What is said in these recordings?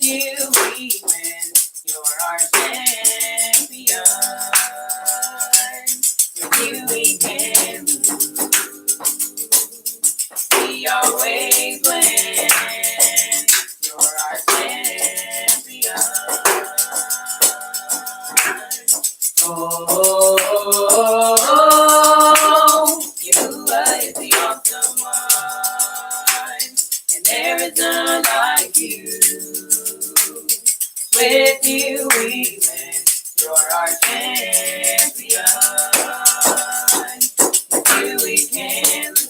you we win. You're our champion. With you we can lose. We always win. You're our champion. Oh, you is the awesome one, and there is none like you. With you we win. You're our champion. With you we can lose.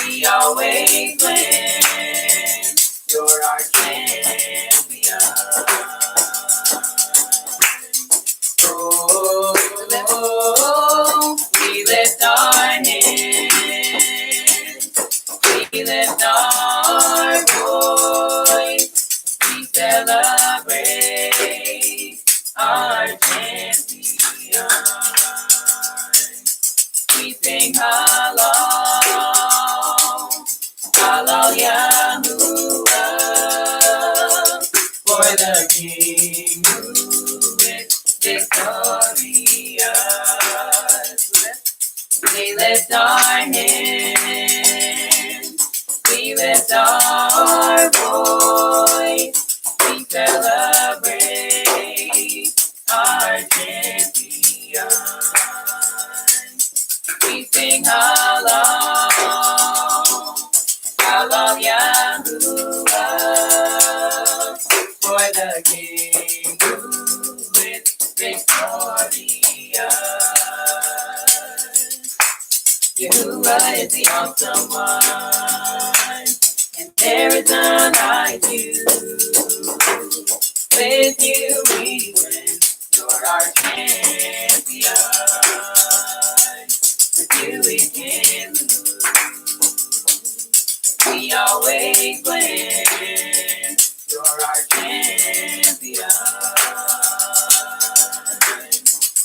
We always win. You're our champion. Oh, we lift our hands. We lift our voice. We celebrate our champion. We sing hallelujah, for the King who is victorious. We lift our hands, we lift our voice, we celebrate our champion. We sing hallelujah, for the King who is victorious. Yahuwah is the awesome one, and there is none like you. With you we win. You're our champion. With you we can lose. We always win. You're our champion.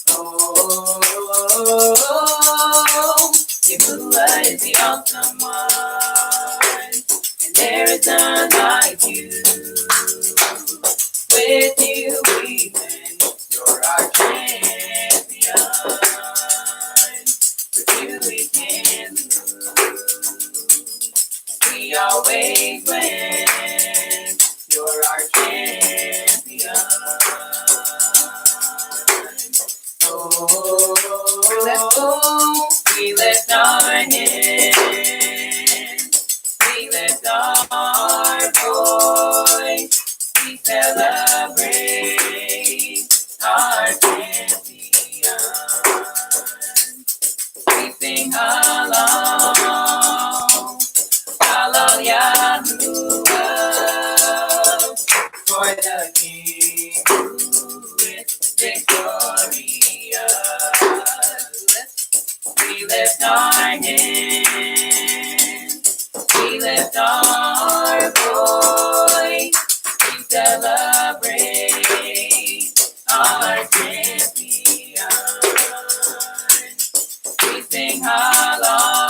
Oh, Yahuwah is the awesome one, and there is none like you. With you we win. You're our champion. With you we can lose. We always win. You're our champion. Oh, we lift our hands. We lift our voice. We celebrate our champion. We sing hallelujah, for the King who is victorious. We lift our hands, we lift our voice, we celebrate our champion. We sing hallelujah,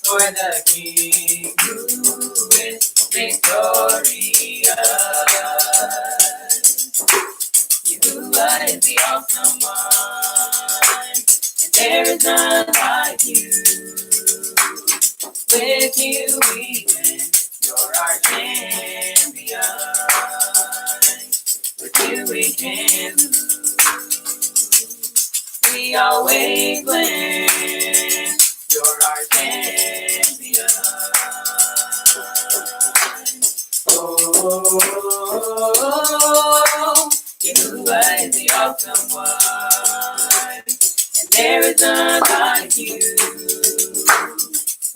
for the King who is victorious. Yahuwah is the awesome one, and there is none like you. With you we win. You're our champion. With you we can lose. We always win. You're our champion. Oh, Yahuwah is the awesome one, and there is none like you.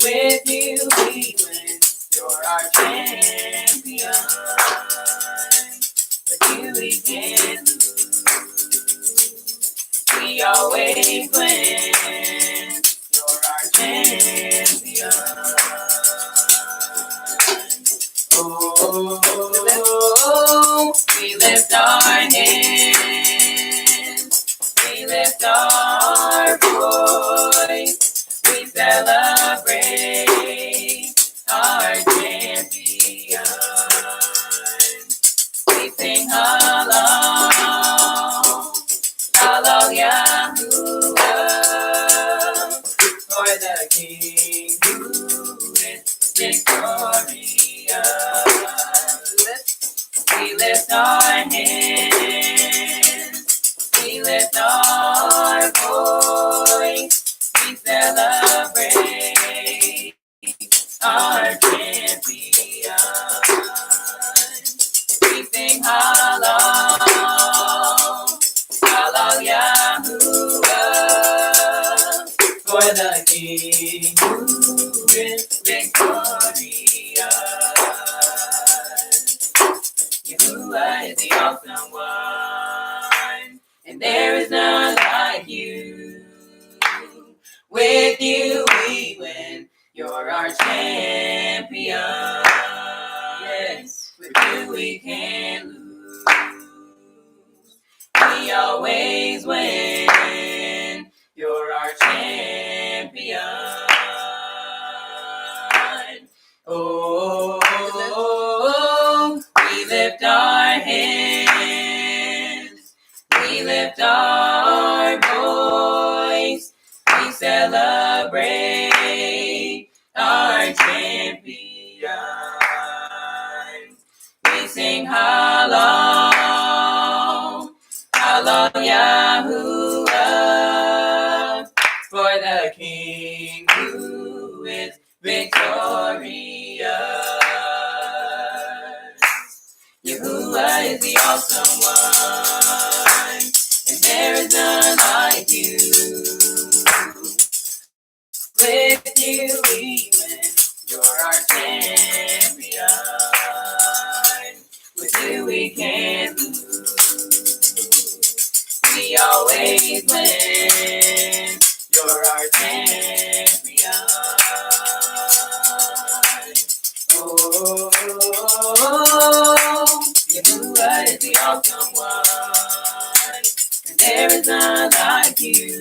With you we win. You're our champion. With you we can lose. We always win. You're our champion. Oh, we lift our hands, we lift our voice, we celebrate our champion. We sing halal, halal Yahuwah, for the King who is victorious. We lift our hands, we lift our voice, we celebrate our champion. We sing halal, halal Yahuwah, for the King who is victorious. Yahuwah is the awesome one, and there is none like you. With you we win, you're our champion. Yes, with you we can't lose. We always win, you're our champion. Oh, we lift our hands, we lift our voice, we celebrate our champion. We sing halal, halal Yahuwah, for the King who is victorious. Yahuwah is the awesome one, and there is none like you. With you we win, you're our champion. With you we can't lose. We always win, you're our champion. Oh, Yahuwah is the awesome one, and there is none like you.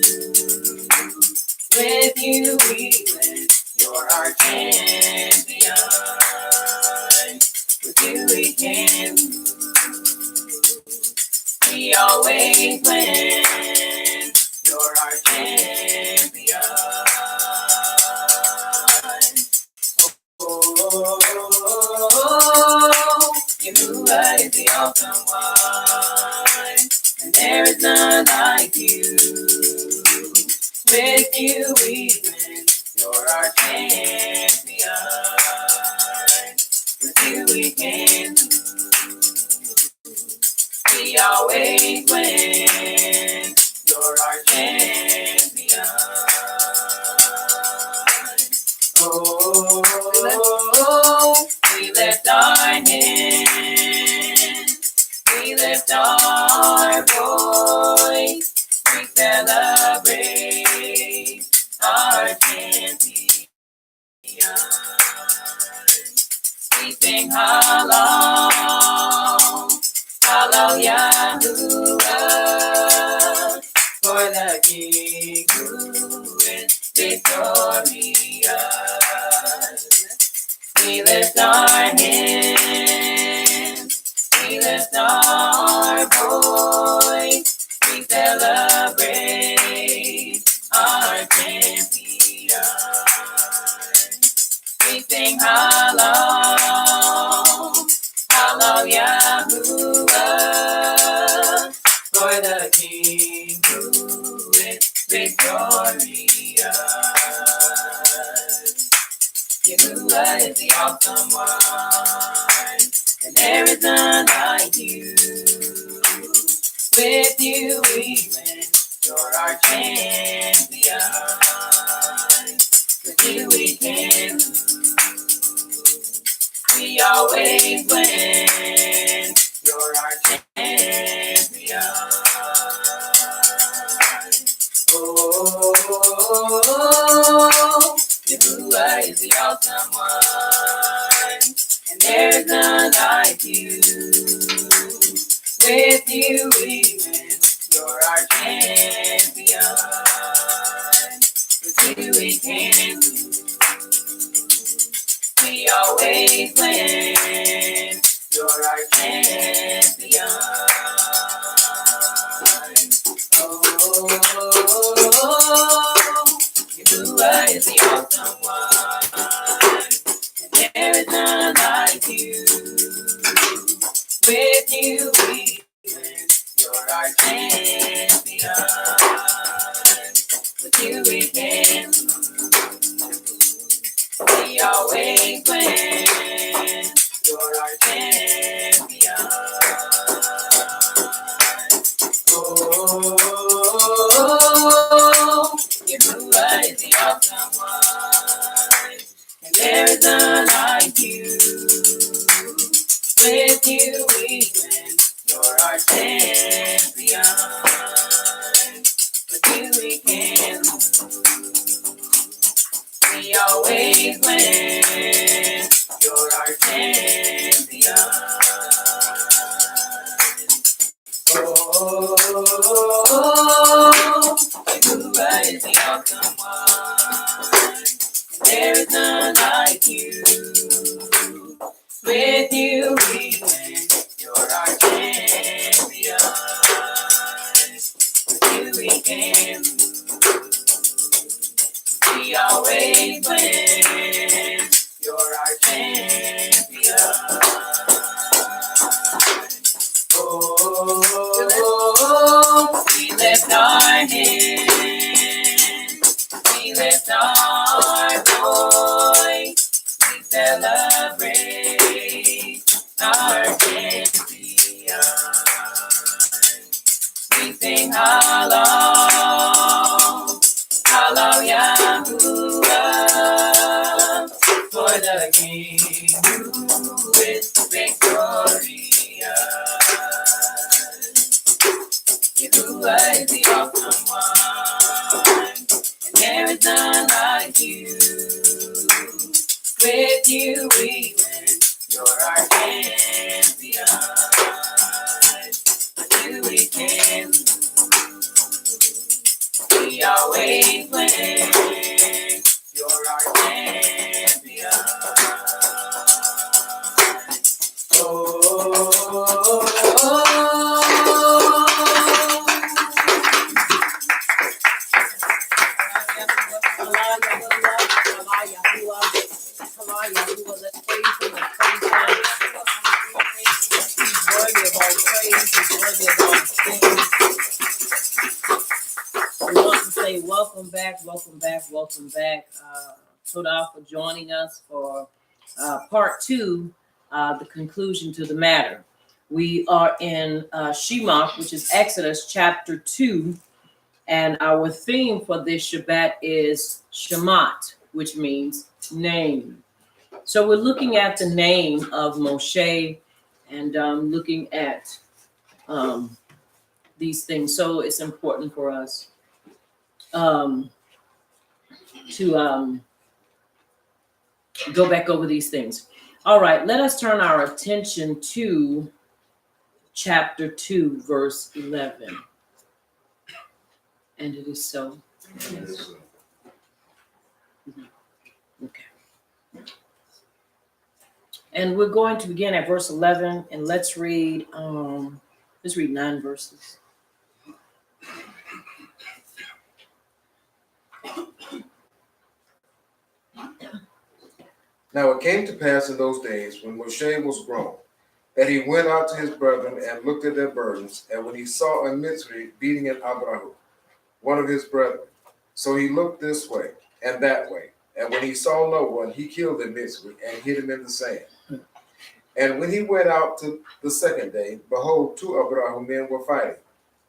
With you we win, you're our champion. With you we can't lose. We always win, you're our champion. Oh, Yahuwah is the awesome one, and there is none like you. With you we win, you're our champion. With you we can't lose. We always win, you're our champion. Oh, we lift our hands, we lift our voice, we celebrate our champion. We sing halal, halal Yahuwah, for the King who is victorious. We lift our hands, we lift our voice, we celebrate our champion. We sing halal, halal Yahuwah, for the King who is victorious. Yahuwah is the awesome one, and there is none like you. With you we win, you're our champion. With you we can lose. We always win, you're our champion. Oh, Yahuwah is the awesome one, and there's none like you. With you we win, you're our champion. With you we can lose. We always win. You're our champion. Oh, Yahuwah is the awesome one. And there is none like you. With you we win. You're our champion. With you we can lose. We always win. You're our champion. Oh, Yahuwah is the awesome one. And there is none like you. With you we win. You're our champion. With you we can lose. We always win. You're our champion. Oh, Yahuwah is the awesome one. There is none like you. With you we win. You're our champion. With you we can lose. We always win. You're our champion. Oh, we lift our hands. We lift our voice. We celebrate our champion. We sing hallow, hallow Yahuwah, for the King who is victorious. Yahuwah is the awesome one, and there is none like you. With you we win. You're our champion. With you we can lose. We always win. You're our champion. Oh. Yahuwah, let's praise him, let's praise him. He's worthy of all praise, he's worthy of all things. We want to say welcome back, welcome back, welcome back. Todah for joining us for part 2, the conclusion to the matter. We are in Shemot, which is Exodus chapter 2, and our theme for this Shabbat is Shemot, which means name. So we're looking at the name of Moshe and looking at these things. So it's important for us to go back over these things. All right, let us turn our attention to chapter 2, verse 11. And it is so. Yes. Okay. And we're going to begin at verse 11, and let's read 9 verses. Now it came to pass in those days, when Moshe was grown, that he went out to his brethren and looked at their burdens, and when he saw a Mitzri beating an Abrahu, one of his brethren, so he looked this way and that way, and when he saw no one, he killed the Mitzri and hid him in the sand. And when he went out to the second day, behold, 2 Abrahu men were fighting.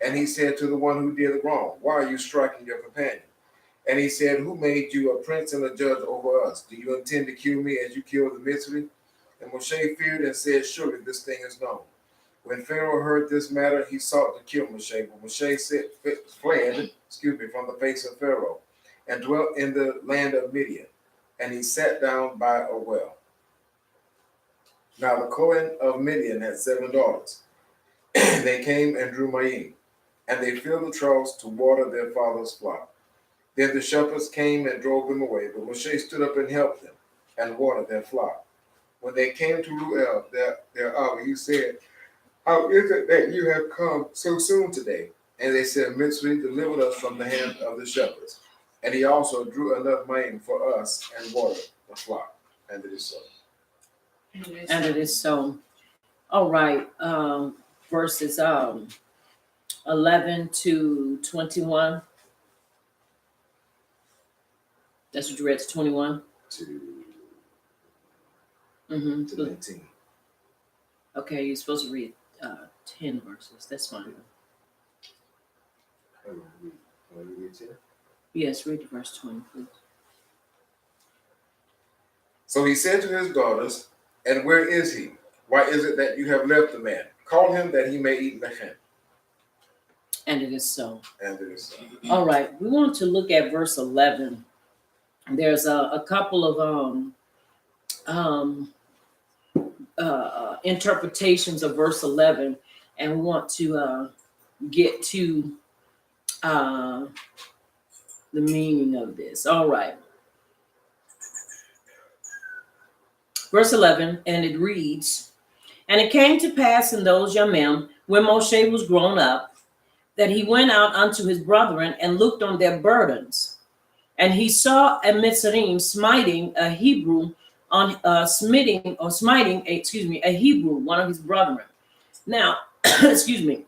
And he said to the one who did the wrong, why are you striking your companion? And he said, who made you a prince and a judge over us? Do you intend to kill me as you killed the Mitzri? And Moshe feared and said, surely this thing is known. When Pharaoh heard this matter, he sought to kill Moshe, but Moshe fled from the face of Pharaoh and dwelt in the land of Midian. And he sat down by a well. Now the Kohen of Midian had 7 daughters. They came and drew Mayim, and they filled the troughs to water their father's flock. Then the shepherds came and drove them away, but Moshe stood up and helped them and watered their flock. When they came to Ruel, their Abba, he said, "How is it that you have come so soon today?" And they said, "Mitzri delivered us from the hand of the shepherds, and he also drew enough rain for us and watered the flock." And it is so. And it is so. All right. Verses 11 to 21. That's what you read to 21. To 19. Okay, you're supposed to read 10 verses. That's fine. Yes, read verse 20, please. So he said to his daughters, "And where is he? Why is it that you have left the man? Call him that he may eat lechem." And it is so. And it is so. All right, we want to look at verse 11. There's a couple of interpretations of verse 11, and we want to get to the meaning of this. All right. Verse 11, and it reads, "And it came to pass in those Yamim, when Moshe was grown up, that he went out unto his brethren and looked on their burdens. And he saw a Mitzrayim smiting a Hebrew on smiting a Hebrew, one of his brethren." Now, excuse me,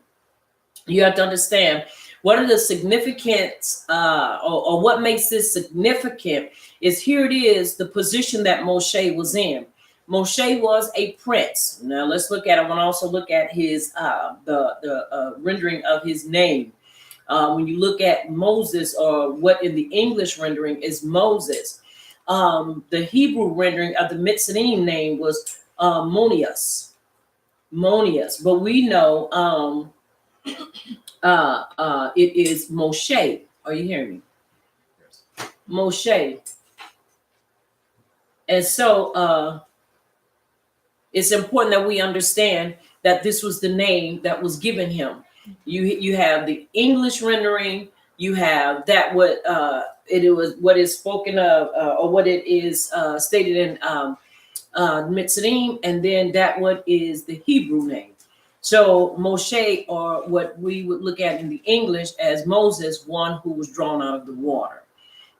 you have to understand what are the significance or what makes this significant is here it is, the position that Moshe was in. Moshe was a prince. Now let's look at it. I want to also look at his the rendering of his name. When you look at Moses, or what in the English rendering is Moses, the Hebrew rendering of the Mitzrayim name was Monius. But we know it is Moshe. Are you hearing me? Yes. Moshe. And so it's important that we understand that this was the name that was given him. You have the English rendering, you have that what it was, what is spoken of, or what it is stated in Mitzrayim, and then that what is the Hebrew name. So Moshe, or what we would look at in the English as Moses, one who was drawn out of the water.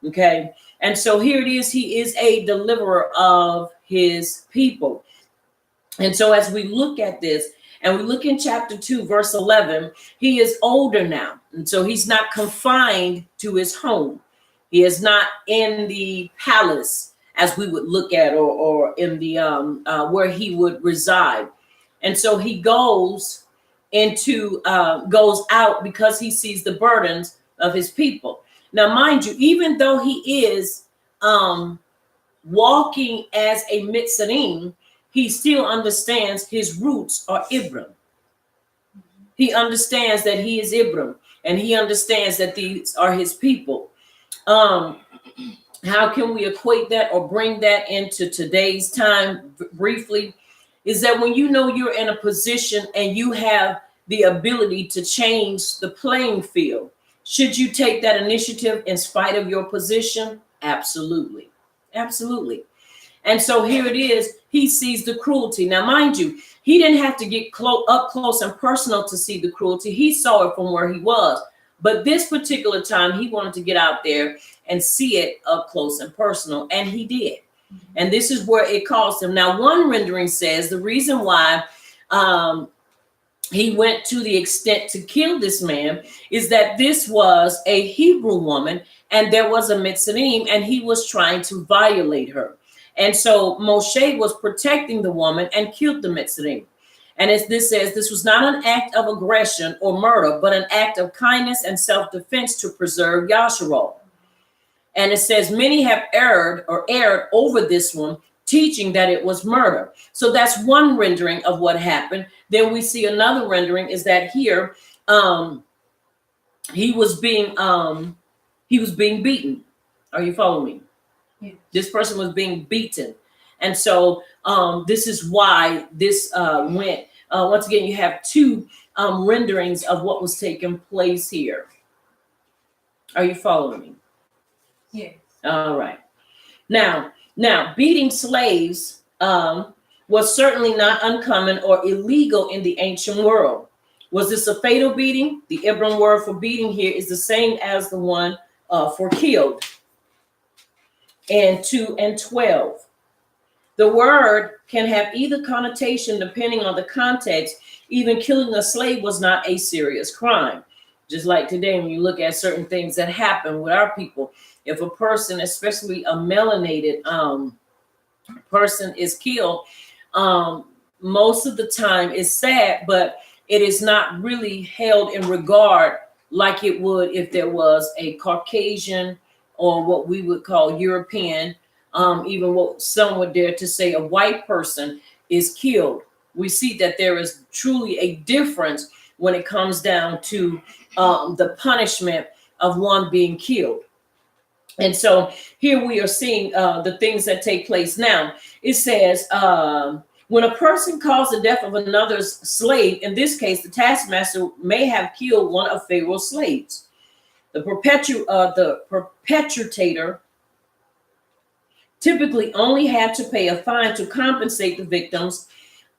Okay, and so here it is, he is a deliverer of his people. And so as we look at this, and we look in chapter 2, verse 11, he is older now. And so he's not confined to his home. He is not in the palace as we would look at, or in the where he would reside. And so he goes out because he sees the burdens of his people. Now, mind you, even though he is walking as a Mitzrayim, he still understands his roots are Ibram. He understands that he is Ibram, and he understands that these are his people. How can we equate that or bring that into today's time briefly? Is that when you know you're in a position and you have the ability to change the playing field, should you take that initiative in spite of your position? Absolutely. Absolutely. And so here it is, he sees the cruelty. Now, mind you, he didn't have to get up close and personal to see the cruelty. He saw it from where he was. But this particular time, he wanted to get out there and see it up close and personal, and he did. And this is where it cost him. Now, one rendering says the reason why he went to the extent to kill this man is that this was a Hebrew woman, and there was a Mitzrayim, and he was trying to violate her. And so Moshe was protecting the woman and killed the Mitzrayim. And as this says, this was not an act of aggression or murder, but an act of kindness and self-defense to preserve Yasharol. And it says many have erred over this one, teaching that it was murder. So that's one rendering of what happened. Then we see another rendering is that here he was being beaten. Are you following me? Yeah. This person was being beaten. And so this is why this went. Once again, you have two renderings of what was taking place here. Are you following me? Yes. All right. Now, beating slaves was certainly not uncommon or illegal in the ancient world. Was this a fatal beating? The Hebrew word for beating here is the same as the one for killed in 2 and 12. The word can have either connotation depending on the context. Even killing a slave was not a serious crime. Just like today, when you look at certain things that happen with our people, if a person, especially a melanated person, is killed, most of the time it's sad, but it is not really held in regard like it would if there was a Caucasian or what we would call European, even what some would dare to say a white person is killed. We see that there is truly a difference when it comes down to the punishment of one being killed. And so here we are seeing the things that take place now. It says, when a person caused the death of another's slave, in this case, the taskmaster may have killed one of Pharaoh's slaves. The perpetrator typically only had to pay a fine to compensate the victim's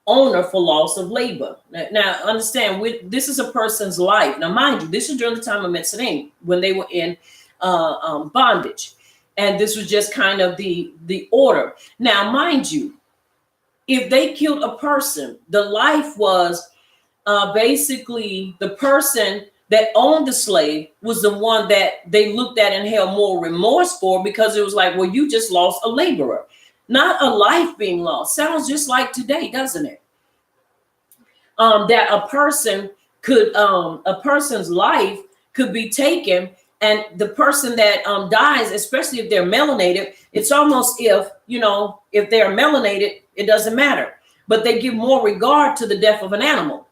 owner for loss of labor. Now understand, this is a person's life. Now, mind you, this is during the time of Shemot-Name, when they were in bondage, and this was just kind of the order. Now, mind you, if they killed a person, the life was basically the person that owned the slave was the one that they looked at and held more remorse for, because it was like, well, you just lost a laborer, not a life being lost. Sounds just like today, doesn't it? That a person's life could be taken, and the person that dies, especially if they're melanated, it's almost if they're melanated, it doesn't matter. But they give more regard to the death of an animal.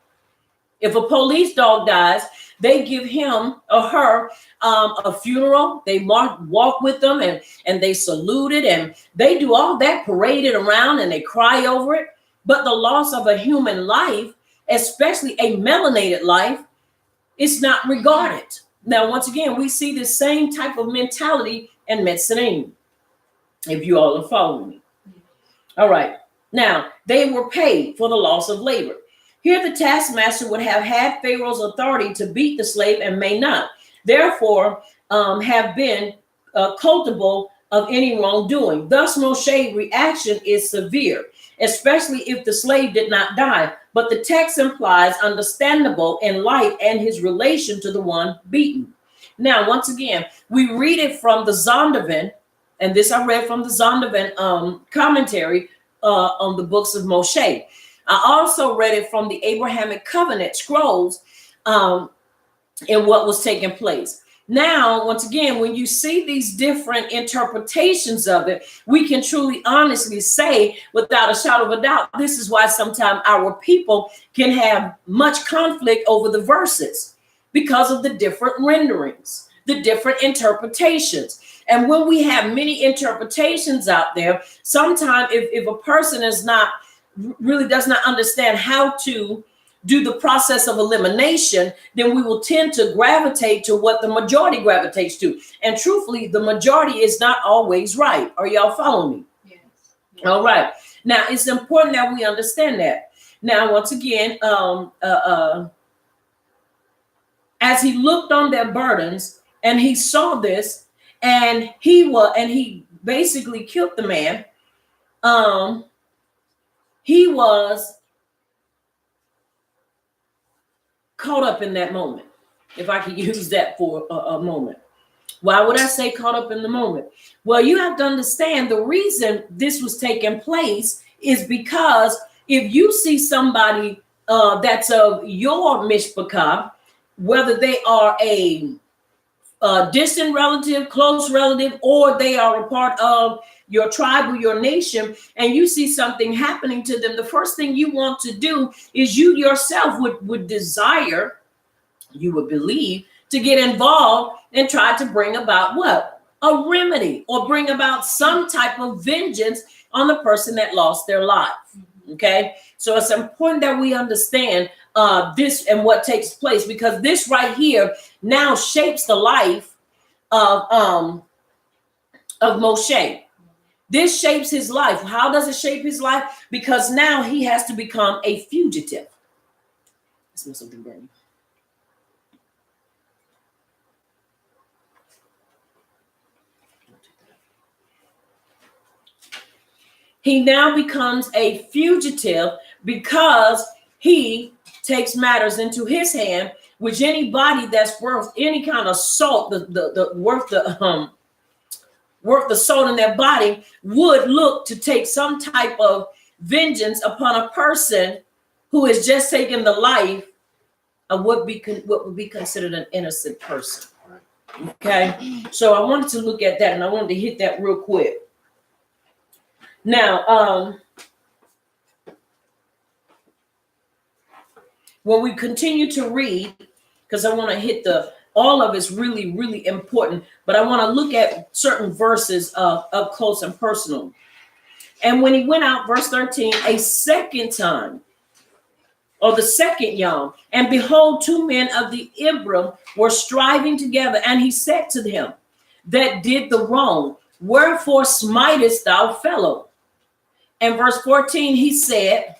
If a police dog dies, they give him or her a funeral. They walk with them and they salute it, and they do all that, parade it around, and they cry over it. But the loss of a human life, especially a melanated life, is not regarded. Now, once again, we see the same type of mentality in Shemot-Name, if you all are following me. All right. Now, they were paid for the loss of labor. Here, the taskmaster would have had Pharaoh's authority to beat the slave and may not, therefore, have been culpable of any wrongdoing. Thus, Moshe's reaction is severe, especially if the slave did not die. But the text implies understandable in light and his relation to the one beaten. Now, once again, we read it from the Zondervan, and this I read from the Zondervan commentary on the books of Moshe. I also read it from the Abrahamic covenant scrolls and what was taking place. Now, once again, when you see these different interpretations of it, we can truly honestly say without a shadow of a doubt, this is why sometimes our people can have much conflict over the verses, because of the different renderings, the different interpretations. And when we have many interpretations out there, sometimes if a person really does not understand how to do the process of elimination, then we will tend to gravitate to what the majority gravitates to. And truthfully, the majority is not always right. Are y'all following me? Yes. All right. Now, it's important that we understand that. Now, once again, as he looked on their burdens and he saw this, and he basically killed the man, he was caught up in that moment, if I could use that for a moment. Why would I say caught up in the moment? Well, you have to understand the reason this was taking place is because if you see somebody that's of your mishpachah, whether they are a distant relative, close relative, or they are a part of your tribe or your nation, and you see something happening to them, the first thing you want to do is you yourself would desire, you would believe, to get involved and try to bring about what? A remedy, or bring about some type of vengeance on the person that lost their life. Okay, so it's important that we understand this and what takes place, because this right here now shapes the life of of Moshe. This shapes his life. How does it shape his life? Because now he has to become a fugitive. I smell something burning. He now becomes a fugitive because he takes matters into his hand, which anybody that's worth any kind of salt, worth the salt in their body would look to take some type of vengeance upon a person who has just taken the life of what would be considered an innocent person. Okay, so I wanted to look at that, and I wanted to hit that real quick. Now, when we continue to read, because I want to hit all of it's really, really important, but I want to look at certain verses up close and personal. And when he went out, verse 13, a second time, or the second Yom, and behold, two men of the Ibram were striving together, and he said to them that did the wrong, wherefore smitest thou fellow? And verse 14, he said,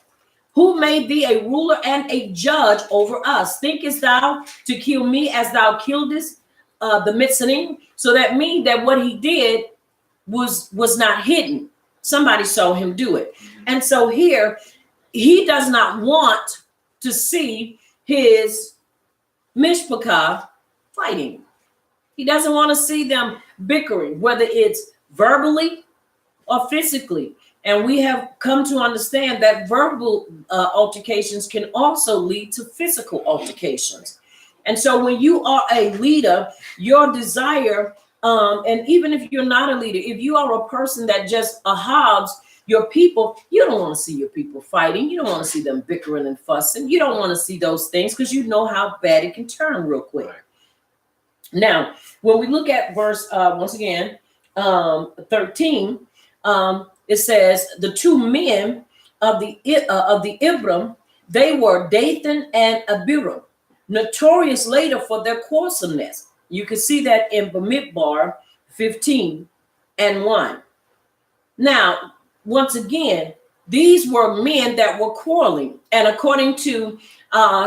who made thee a ruler and a judge over us? Thinkest thou to kill me as thou killedest the Mitzrayim? So that means that what he did was not hidden. Somebody saw him do it. And so here, he does not want to see his mishpachah fighting. He doesn't want to see them bickering, whether it's verbally or physically. And we have come to understand that verbal altercations can also lead to physical altercations. And so when you are a leader, your desire, and even if you're not a leader, if you are a person that just hogs your people, you don't want to see your people fighting. You don't want to see them bickering and fussing. You don't want to see those things because you know how bad it can turn real quick. Right. Now, when we look at verse, once again, 13, it says the two men of the Ibram, they were Dathan and Abiram, notorious later for their quarrelsomeness. You can see that in Bamidbar 15 and 1. Now, once again, these were men that were quarreling, and according to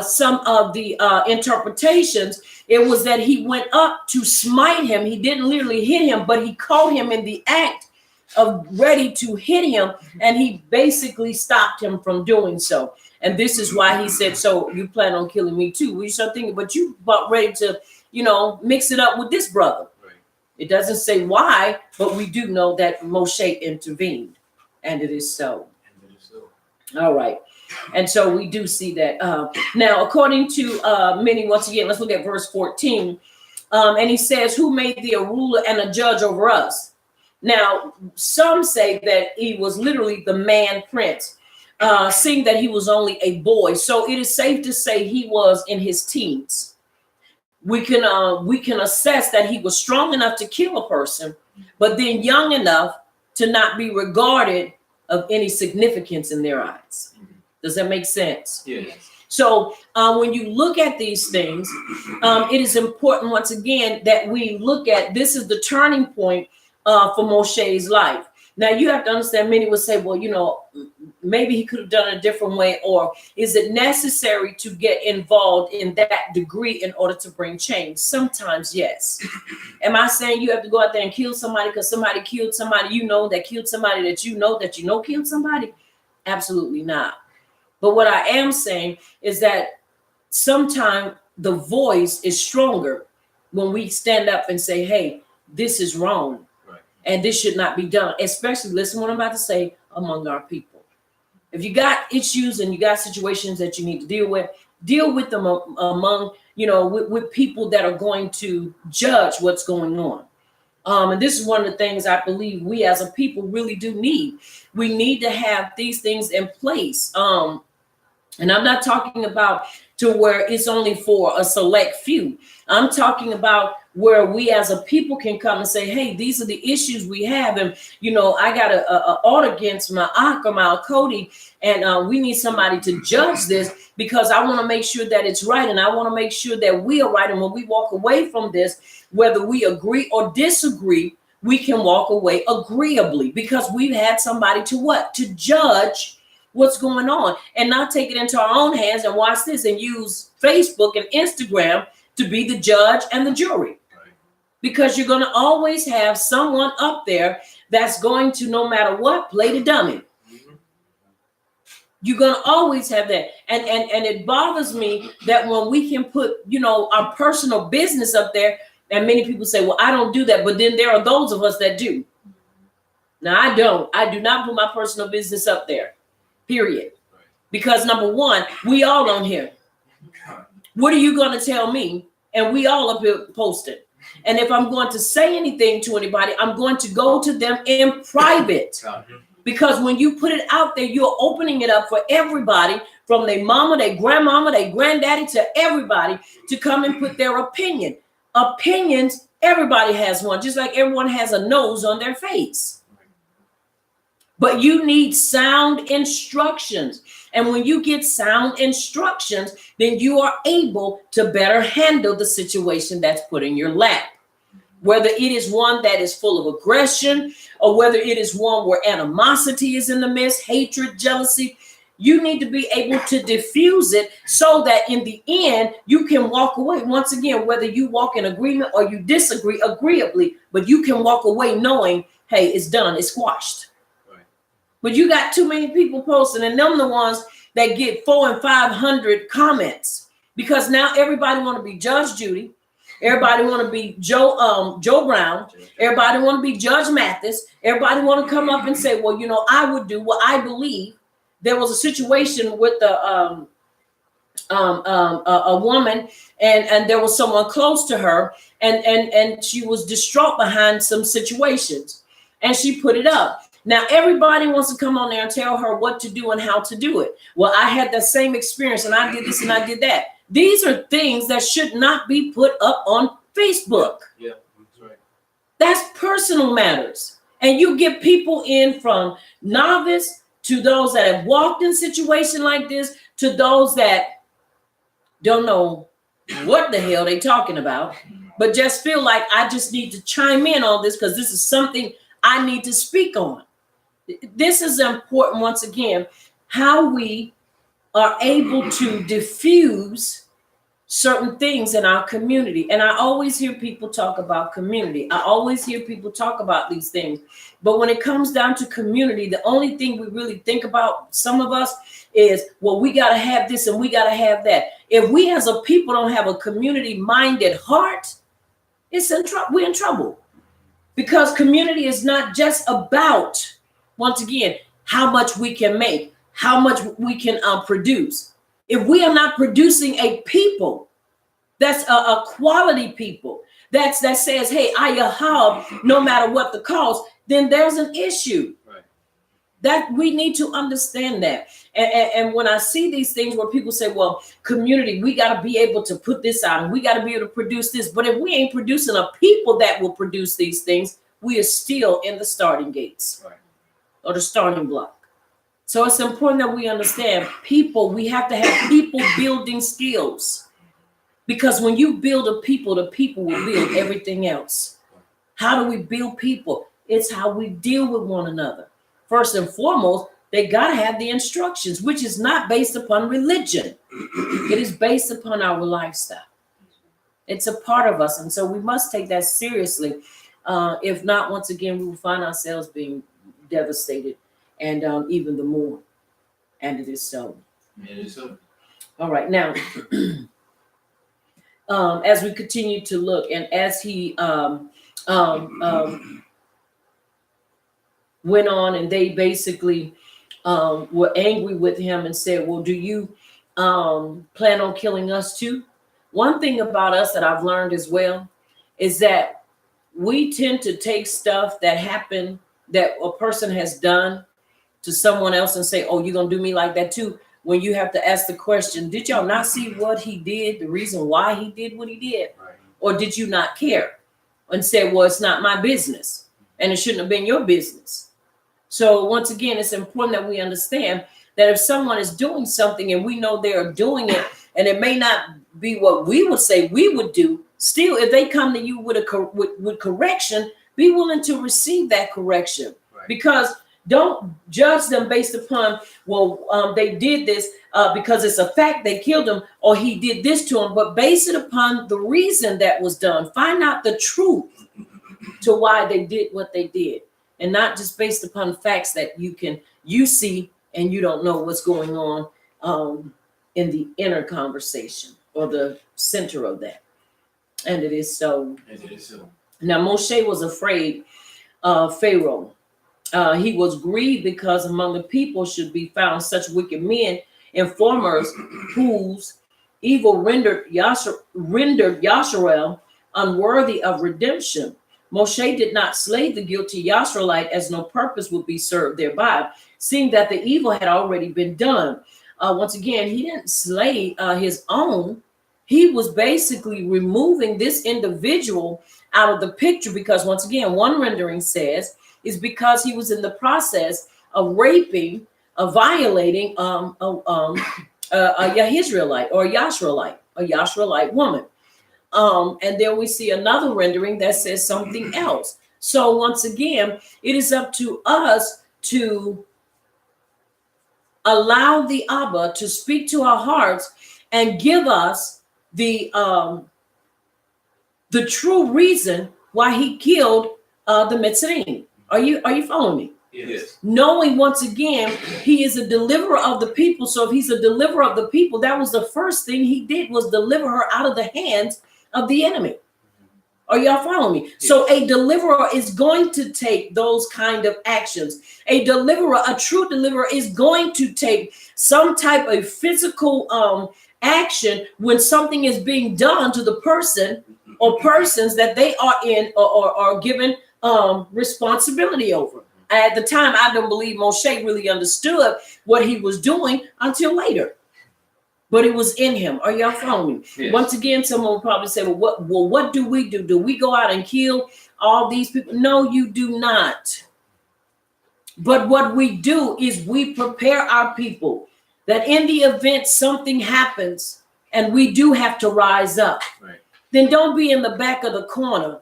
some of the interpretations, it was that he went up to smite him. He didn't literally hit him, but he caught him in the act of ready to hit him, and he basically stopped him from doing so. And this is why he said, so you plan on killing me too? We start thinking, but you about ready to, mix it up with this brother. Right. It doesn't say why, but we do know that Moshe intervened, and it is so. All right. And so we do see that. Now, according to many, once again, let's look at verse 14. And he says, who made thee a ruler and a judge over us? Now, some say that he was literally the man prince, seeing that he was only a boy. So it is safe to say he was in his teens. We can assess that he was strong enough to kill a person, but then young enough to not be regarded of any significance in their eyes. Does that make sense? Yes. So when you look at these things, it is important, once again, that we look at this is the turning point for Moshe's life. Now, you have to understand, many would say, well, maybe he could have done it a different way, or is it necessary to get involved in that degree in order to bring change? Sometimes, yes. Am I saying you have to go out there and kill somebody because somebody killed somebody that killed somebody that you know killed somebody? Absolutely not. But what I am saying is that sometimes the voice is stronger when we stand up and say, hey, this is wrong. And this should not be done, especially, listen what I'm about to say, among our people. If you got issues and you got situations that you need to deal with them among, with people that are going to judge what's going on. And this is one of the things I believe we as a people really do need. We need to have these things in place. And I'm not talking about to where it's only for a select few. I'm talking about where we as a people can come and say, hey, these are the issues we have. And, I got a order against my Ak or my Cody, and we need somebody to judge this because I want to make sure that it's right. And I want to make sure that we are right. And when we walk away from this, whether we agree or disagree, we can walk away agreeably because we've had somebody to what? To judge what's going on and not take it into our own hands and watch this and use Facebook and Instagram to be the judge and the jury. Right. Because you're going to always have someone up there that's going to, no matter what, play the dummy. You're going to always have that. And it bothers me that when we can put, our personal business up there, and many people say, well, I don't do that. But then there are those of us that do. Now, I don't. I do not put my personal business up there, period. Because number one, we all on here. What are you going to tell me? And we all up here posted. And if I'm going to say anything to anybody, I'm going to go to them in private. Because when you put it out there, you're opening it up for everybody, from their mama, their grandmama, their granddaddy, to everybody to come and put their opinion. Opinions, everybody has one, just like everyone has a nose on their face. But you need sound instructions. And when you get sound instructions, then you are able to better handle the situation that's put in your lap. Whether it is one that is full of aggression, or whether it is one where animosity is in the midst, hatred, jealousy, you need to be able to diffuse it so that in the end, you can walk away. Once again, whether you walk in agreement or you disagree agreeably, but you can walk away knowing, hey, it's done, it's squashed. Right. But you got too many people posting, and them the ones that get 400 and 500 comments, because now everybody want to be Judge Judy. Everybody want to be Joe Brown. Everybody want to be Judge Mathis. Everybody want to come up and say, well, I would do what I believe. There was a situation with a woman, and there was someone close to her, and she was distraught behind some situations, and she put it up. Now, everybody wants to come on there and tell her what to do and how to do it. Well, I had the same experience, and I did this and I did that. These are things that should not be put up on Facebook. Yeah, that's right. That's personal matters. And you get people in from novice to those that have walked in a situation like this, to those that don't know what the hell they're talking about, but just feel like I just need to chime in on this because this is something I need to speak on. This is important, once again, how we are able to diffuse certain things in our community. And I always hear people talk about community. I always hear people talk about these things. But when it comes down to community, the only thing we really think about, some of us, is, well, we got to have this and we got to have that. If we as a people don't have a community-minded heart, we're in trouble. Because community is not just about, once again, how much we can make, how much we can produce. If we are not producing a people that's a quality people that says, hey, I have no matter what the cost, then there's an issue. Right. That we need to understand that. And when I see these things where people say, well, community, we got to be able to put this out and we got to be able to produce this. But if we ain't producing a people that will produce these things, we are still in the starting gates. Right. Or the starting block. So it's important that we understand people, we have to have people building skills. Because when you build a people, the people will build everything else. How do we build people? It's how we deal with one another. First and foremost, they got to have the instructions, which is not based upon religion. It is based upon our lifestyle. It's a part of us. And so we must take that seriously. If not, once again, we will find ourselves being devastated. And even the more. And it is so. It is so. All right. Now, as we continue to look, and as he went on, and they basically were angry with him and said, well, do you plan on killing us too? One thing about us that I've learned as well is that we tend to take stuff that happened, that a person has done to someone else, and say, oh, you're going to do me like that too. When you have to ask the question, did y'all not see what he did, the reason why he did what he did? Right. Or did you not care and say, well, it's not my business and it shouldn't have been your business? So once again, it's important that we understand that if someone is doing something and we know they are doing it, and it may not be what we would say we would do, still, if they come to you with correction, Be willing to receive that correction, Right. because don't judge them based upon, well, they did this because it's a fact they killed him, or he did this to him, but base it upon the reason that was done. Find out the truth to why they did what they did, and not just based upon facts that you see and you don't know what's going on in the inner conversation or the center of that. And it is so. It is so. Now Moshe was afraid of Pharaoh. He was grieved because among the people should be found such wicked men, informers, whose evil rendered Yasharel unworthy of redemption. Moshe did not slay the guilty Yasharelite, as no purpose would be served thereby, seeing that the evil had already been done. Once again, he didn't slay his own. He was basically removing this individual out of the picture, because once again, one rendering says is because he was in the process of raping, of violating a Yisraelite or a Yasharelite woman. And then we see another rendering that says something else. So once again, it is up to us to allow the Abba to speak to our hearts and give us the true reason why he killed the Mitzrayim. Are you following me? Yes. Knowing once again, he is a deliverer of the people. So if he's a deliverer of the people, that was the first thing he did, was deliver her out of the hands of the enemy. Are y'all following me? Yes. So a deliverer is going to take those kind of actions. A deliverer, a true deliverer, is going to take some type of physical action when something is being done to the person or persons that they are in or are given responsibility over. At the time, I don't believe Moshe really understood what he was doing until later, but it was in him. Are y'all following me? Yes. Once again, someone will probably say, what do we do? Do we go out and kill all these people? No, you do not. But what we do is we prepare our people that in the event something happens and we do have to rise up, right, then don't be in the back of the corner.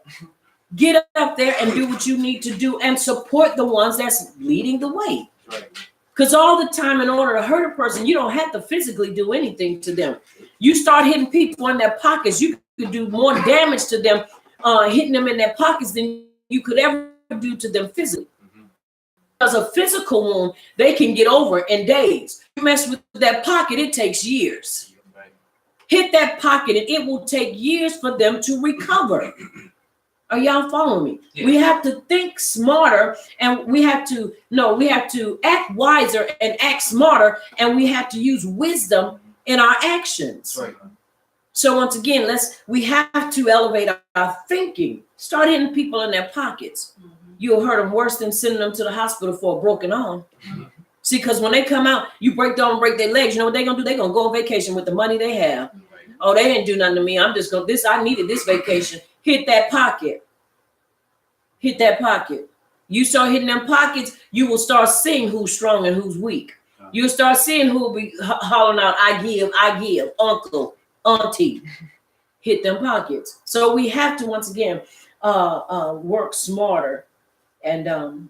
Get up there and do what you need to do and support the ones that's leading the way. right. Because all the time, in order to hurt a person, you don't have to physically do anything to them. You start hitting people in their pockets, you could do more damage to them hitting them in their pockets than you could ever do to them physically. Because a physical wound, they can get over in days. You mess with that pocket, it takes years. Right. Hit that pocket and it will take years for them to recover. Are y'all following me? Yeah. We have to think smarter, and we have to act wiser and act smarter, and we have to use wisdom in our actions. Right. So once again, we have to elevate our thinking. Start hitting people in their pockets. Mm-hmm. You'll hurt them worse than sending them to the hospital for a broken arm. Mm-hmm. See, because when they come out, you break their legs. You know what they're gonna do? They're gonna go on vacation with the money they have. Right. Oh, they didn't do nothing to me. I needed this vacation. Hit that pocket. Hit that pocket. You start hitting them pockets, you will start seeing who's strong and who's weak. You'll start seeing who will be hollering out, I give, uncle, auntie. Hit them pockets. So we have to, once again, work smarter and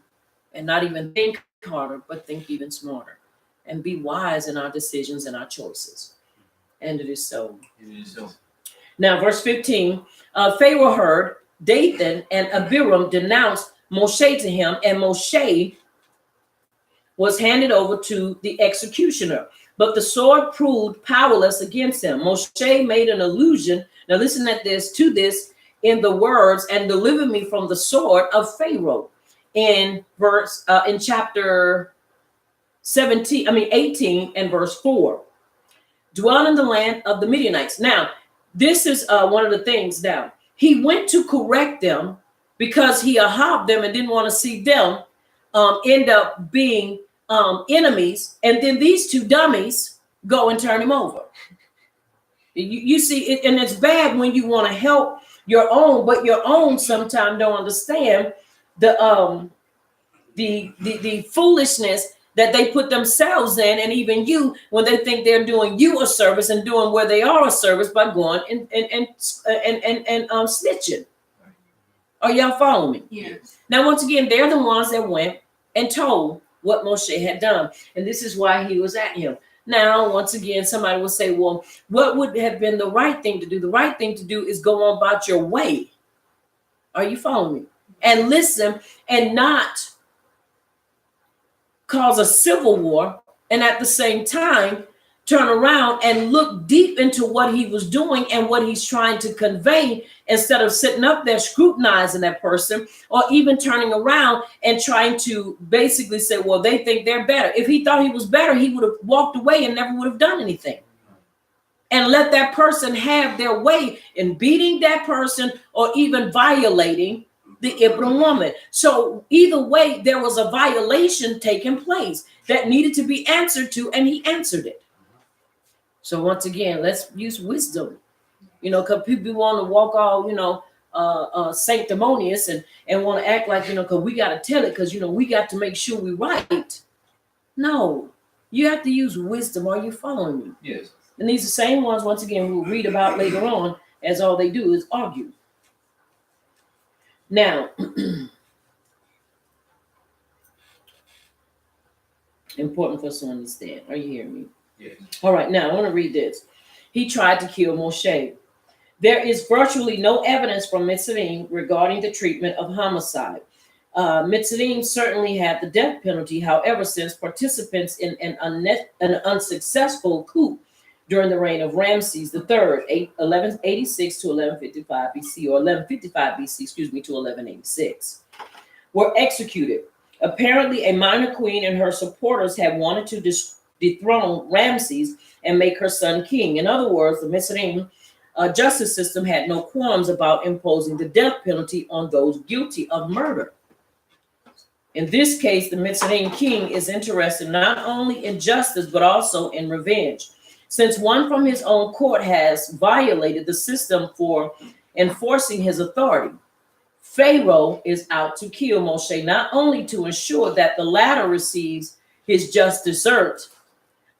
not even think harder, but think even smarter and be wise in our decisions and our choices. And it is so. It is so. Now, verse 15, Pharaoh heard Dathan and Abiram denounced Moshe to him, and Moshe was handed over to the executioner. But the sword proved powerless against him. Moshe made an allusion. Now listen to this in the words, and deliver me from the sword of Pharaoh, in chapter 18 and verse 4. Dwell in the land of the Midianites. Now, this is one of the things now. He went to correct them because he ahabed them and didn't want to see them end up being enemies. And then these two dummies go and turn him over. You see, and it's bad when you want to help your own, but your own sometimes don't understand the foolishness that they put themselves in, and even you, when they think they're doing you a service and doing where they are a service by going and snitching. Are y'all following me? Yes. Now, once again, they're the ones that went and told what Moshe had done. And this is why he was at him. Now, once again, somebody will say, well, what would have been the right thing to do? The right thing to do is go on about your way. Are you following me? And listen and not cause a civil war, and at the same time turn around and look deep into what he was doing and what he's trying to convey, instead of sitting up there scrutinizing that person, or even turning around and trying to basically say, well, they think they're better. If he thought he was better, he would have walked away and never would have done anything, and let that person have their way in beating that person or even violating the Ibram woman. So either way, there was a violation taking place that needed to be answered to, and he answered it. So once again, let's use wisdom, because people want to walk all, sanctimonious and want to act like, because we got to tell it, because, we got to make sure we're right. No, you have to use wisdom. Are you following me? Yes. And these are the same ones, once again, we'll read about later on, as all they do is argue. Now, important for us to understand. Are you hearing me? Yes. All right, now I want to read this. He tried to kill Moshe. There is virtually no evidence from Mitzrayim regarding the treatment of homicide. Mitzrayim certainly had the death penalty. However, since participants in an unsuccessful coup during the reign of Ramses III, 1186 to 1155 BC, or 1155 BC, to 1186, were executed. Apparently, a minor queen and her supporters had wanted to dethrone Ramses and make her son king. In other words, the Mitzrayim justice system had no qualms about imposing the death penalty on those guilty of murder. In this case, the Mitzrayim king is interested not only in justice, but also in revenge. Since one from his own court has violated the system for enforcing his authority, Pharaoh is out to kill Moshe, not only to ensure that the latter receives his just desert,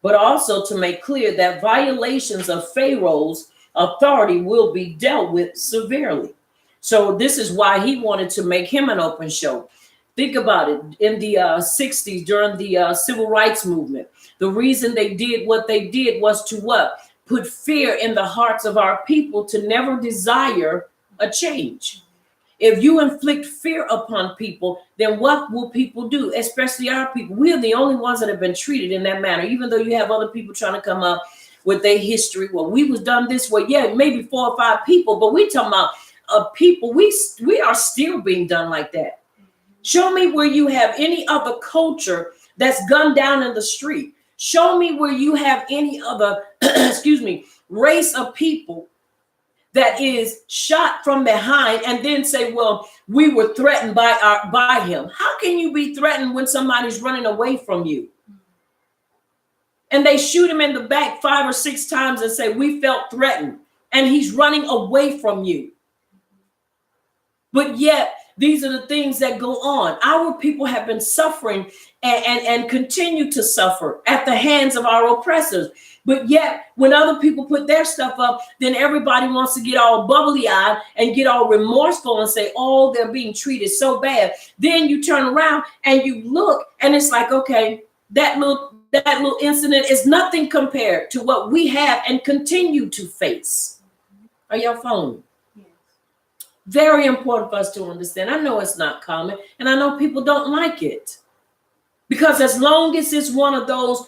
but also to make clear that violations of Pharaoh's authority will be dealt with severely. So this is why he wanted to make him an open show. Think about it. In the 60s, during the civil rights movement, the reason they did what they did was to what? Put fear in the hearts of our people to never desire a change. If you inflict fear upon people, then what will people do? Especially our people. We're the only ones that have been treated in that manner, even though you have other people trying to come up with their history. Well, we was done this way. Yeah, maybe 4 or 5 people, but we talking about people. We are still being done like that. Show me where you have any other culture that's gunned down in the street. Show me where you have any other, race of people that is shot from behind and then say, well, we were threatened by him. How can you be threatened when somebody's running away from you? And they shoot him in the back 5 or 6 times and say, we felt threatened, and he's running away from you. But yet, these are the things that go on. Our people have been suffering and continue to suffer at the hands of our oppressors. But yet, when other people put their stuff up, then everybody wants to get all bubbly-eyed and get all remorseful and say, oh, they're being treated so bad. Then you turn around and you look, and it's like, okay, that little incident is nothing compared to what we have and continue to face. Are y'all following me? Very important for us to understand. I know it's not common, and I know people don't like it, because as long as it's one of those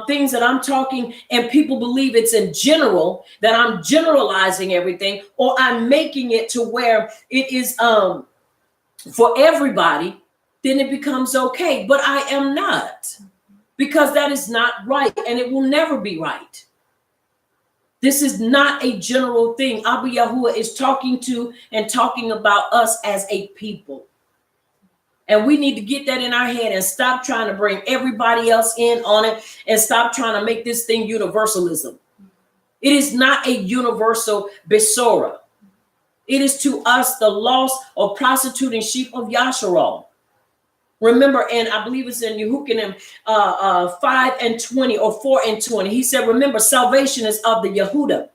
things that I'm talking and people believe it's in general, that I'm generalizing everything, or I'm making it to where it is for everybody, then it becomes okay. But I am not, because that is not right, and it will never be right. This is not a general thing. Abba Yahuwah is talking about us as a people. And we need to get that in our head and stop trying to bring everybody else in on it and stop trying to make this thing universalism. It is not a universal Besora. It is to us the lost or prostituting sheep of Yasharal. Remember, and I believe it's in Yehukanim 5:20 or 4:20. He said, remember, salvation is of the Yehuda.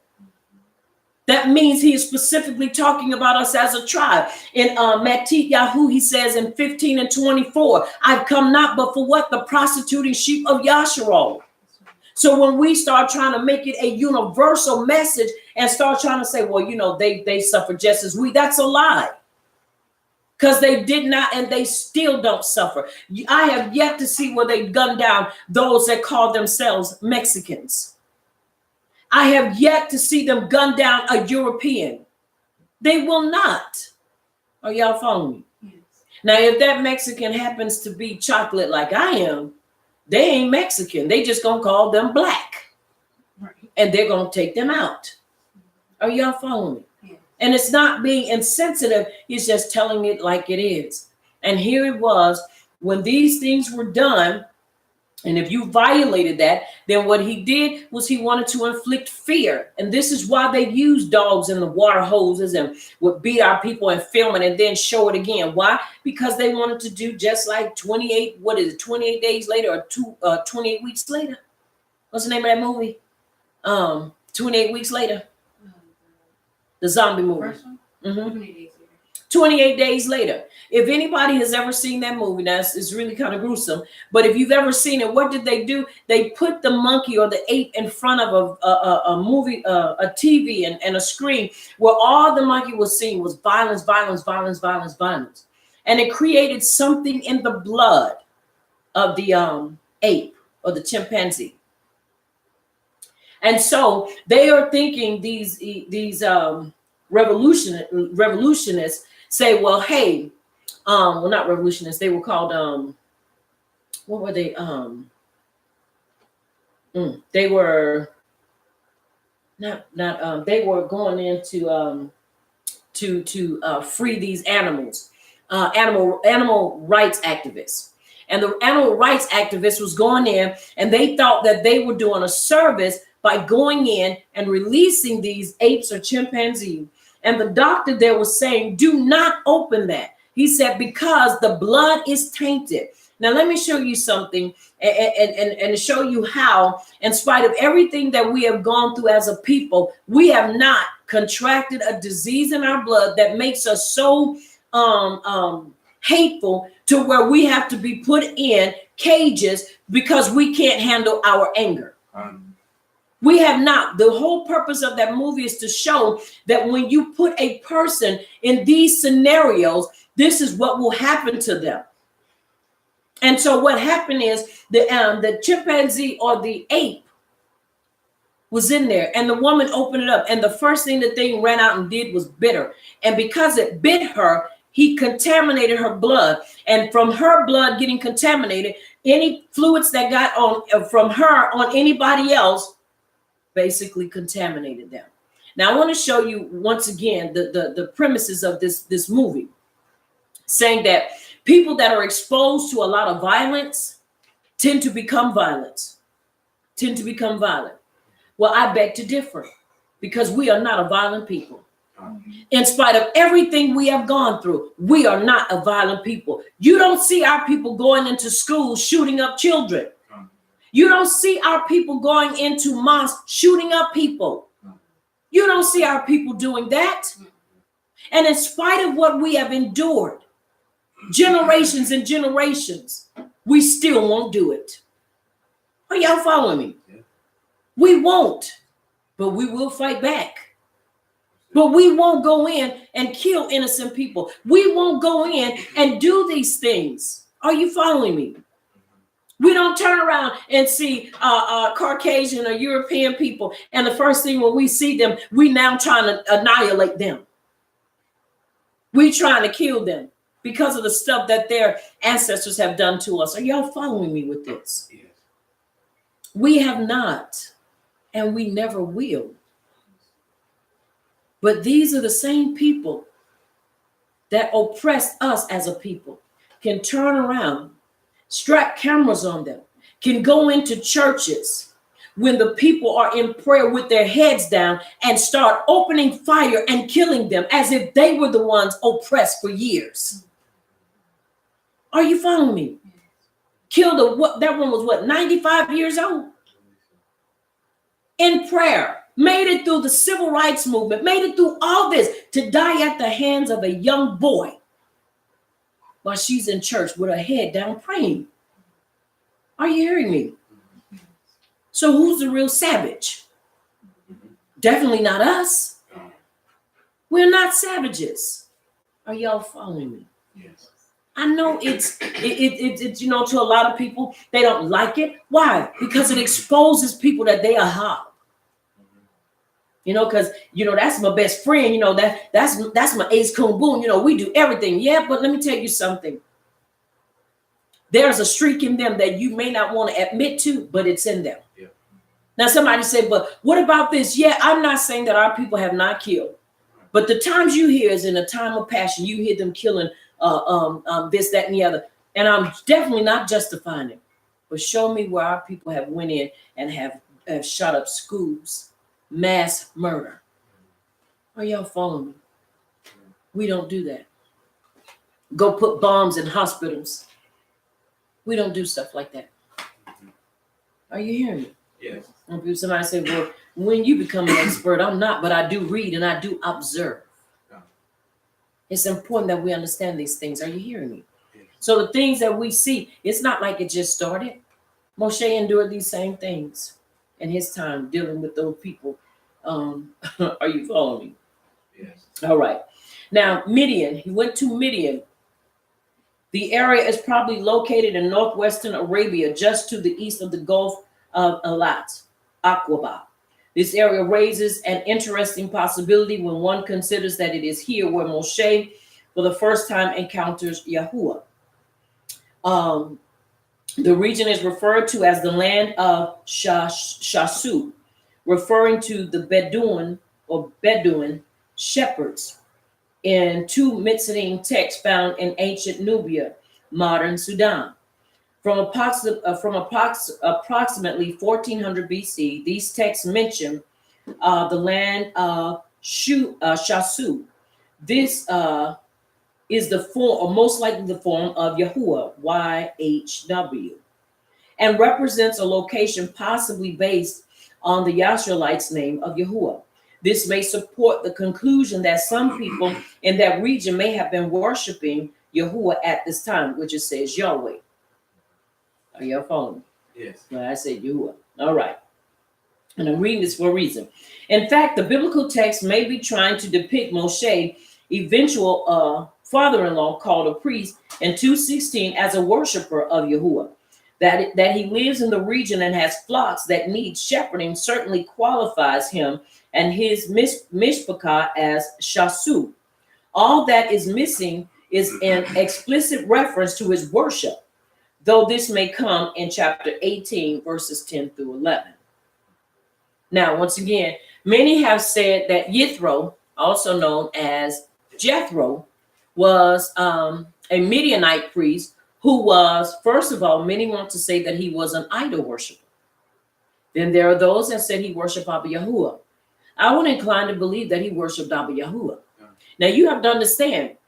That means he is specifically talking about us as a tribe. In Matthew, he says in 15 and 24, I've come not but for what? The prostituting sheep of Yasharal. So when we start trying to make it a universal message and start trying to say, well, they suffer just as we, that's a lie. Because they did not, and they still don't suffer. I have yet to see where they gunned down those that call themselves Mexicans. I have yet to see them gun down a European. They will not. Are y'all following me? Yes. Now, if that Mexican happens to be chocolate like I am, they ain't Mexican. They just gonna call them black. Right. And they're gonna take them out. Are y'all following me? Yes. And it's not being insensitive. He's just telling it like it is. And here it was when these things were done. And if you violated that, then what he did was he wanted to inflict fear. And this is why they used dogs in the water hoses and would beat our people and film it and then show it again. Why? Because they wanted to do just like 28 days later or 28 weeks later. What's the name of that movie? 28 weeks later. The zombie movie. First one? Mm-hmm. 28 days later. If anybody has ever seen that movie, now it's really kind of gruesome, but if you've ever seen it, what did they do? They put the monkey or the ape in front of a movie, a TV and a screen where all the monkey was seeing was violence, violence, violence, violence, violence. And it created something in the blood of the ape or the chimpanzee. And so they are thinking these revolutionists say, well, hey, well, not revolutionists. They were called, what were they? They were they were going in to free these animals, animal rights activists. And the animal rights activists was going in and they thought that they were doing a service by going in and releasing these apes or chimpanzees. And the doctor there was saying, do not open that. He said, because the blood is tainted. Now, let me show you something and show you how, in spite of everything that we have gone through as a people, we have not contracted a disease in our blood that makes us so hateful to where we have to be put in cages because we can't handle our anger. We have not. The whole purpose of that movie is to show that when you put a person in these scenarios, this is what will happen to them. And so what happened is the chimpanzee or the ape was in there and the woman opened it up. And the first thing the thing ran out and did was bit her. And because it bit her, he contaminated her blood. And from her blood getting contaminated, any fluids that got on from her on anybody else basically contaminated them. Now, I want to show you once again the premises of this movie, saying that people that are exposed to a lot of violence tend to become violent. Well, I beg to differ because we are not a violent people. In spite of everything we have gone through, we are not a violent people. You don't see our people going into schools shooting up children. You don't see our people going into mosques shooting up people. You don't see our people doing that. And in spite of what we have endured, generations and generations, we still won't do it. Are y'all following me? We won't, but we will fight back. But we won't go in and kill innocent people. We won't go in and do these things. Are you following me? We don't turn around and see Caucasian or European people. And the first thing when we see them, we now trying to annihilate them. We trying to kill them because of the stuff that their ancestors have done to us. Are y'all following me with this? Yes. We have not, and we never will. But these are the same people that oppress us as a people, can turn around, strap cameras on them, can go into churches when the people are in prayer with their heads down and start opening fire and killing them as if they were the ones oppressed for years. Are you following me? Killed that one was 95 years old? In prayer. made it through the civil rights movement, made it through all this to die at the hands of a young boy while she's in church with her head down praying. Are you hearing me? So who's the real savage? Definitely not us. We're not savages. Are y'all following me? Yes. I know it's to a lot of people, they don't like it. Why? Because it exposes people that they are hot. Because that's my best friend. That's my ace coon boon. We do everything. Yeah, but let me tell you something. There's a streak in them that you may not want to admit to, but it's in them. Yeah. Now somebody said, but what about this? Yeah, I'm not saying that our people have not killed, but the times you hear is in a time of passion. You hear them killing this, that, and the other, and I'm definitely not justifying it. But show me where our people have went in and have shot up schools. Mass murder. Are y'all following me? We don't do that. Go put bombs in hospitals. We don't do stuff like that. Are you hearing me? Yes. Somebody say, well, when you become an expert, I'm not, but I do read and I do observe. Yeah. It's important that we understand these things. Are you hearing me? Yes. So the things that we see, it's not like it just started. Moshe endured these same things in his time dealing with those people. Are you following me? Yes. All right. Now, Midian, he went to Midian. The area is probably located in northwestern Arabia, just to the east of the Gulf of Aqaba. This area raises an interesting possibility when one considers that it is here where Moshe, for the first time, encounters Yahuwah. The region is referred to as the land of Shasu, referring to the Bedouin shepherds in two Mitzrayim texts found in ancient Nubia, modern Sudan. From approximately 1400 BC, these texts mention the land of Shasu. This is the form, or most likely the form, of Yahuwah, YHW, and represents a location possibly based on the Yasharites' name of Yahuwah. This may support the conclusion that some people in that region may have been worshiping Yahuwah at this time, which it says Yahweh. Are y'all following me? Yes. Well, I said Yahuwah. All right. And I'm reading this for a reason. In fact, the biblical text may be trying to depict Moshe, eventual father-in-law called a priest in 2:16, as a worshiper of Yahuwah. That he lives in the region and has flocks that need shepherding certainly qualifies him and his mishpachah as Shasu. All that is missing is an explicit reference to his worship, though this may come in chapter 18, verses 10 through 11. Now, once again, many have said that Yithro, also known as Jethro, was a Midianite priest who was, first of all, many want to say that he was an idol worshiper. Then there are those that said he worshiped Abba Yahuwah. I would incline to believe that he worshiped Abba Yahuwah. Now, you have to understand,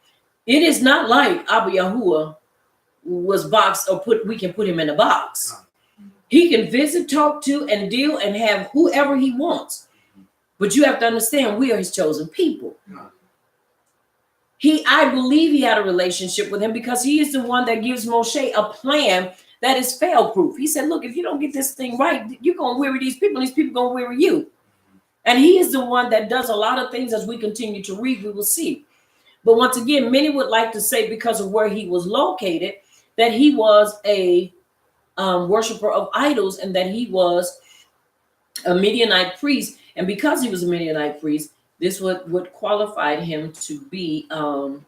it is not like Abba Yahuwah was boxed or we can put him in a box. He can visit, talk to, and deal and have whoever he wants. But you have to understand, we are his chosen people. I believe he had a relationship with him because he is the one that gives Moshe a plan that is fail-proof. He said, look, if you don't get this thing right, you're going to weary these people, and these people are going to weary you. And he is the one that does a lot of things. As we continue to read, we will see. But once again, many would like to say, because of where he was located, that he was a worshiper of idols and that he was a Midianite priest. And because he was a Midianite priest, this would qualify him to be a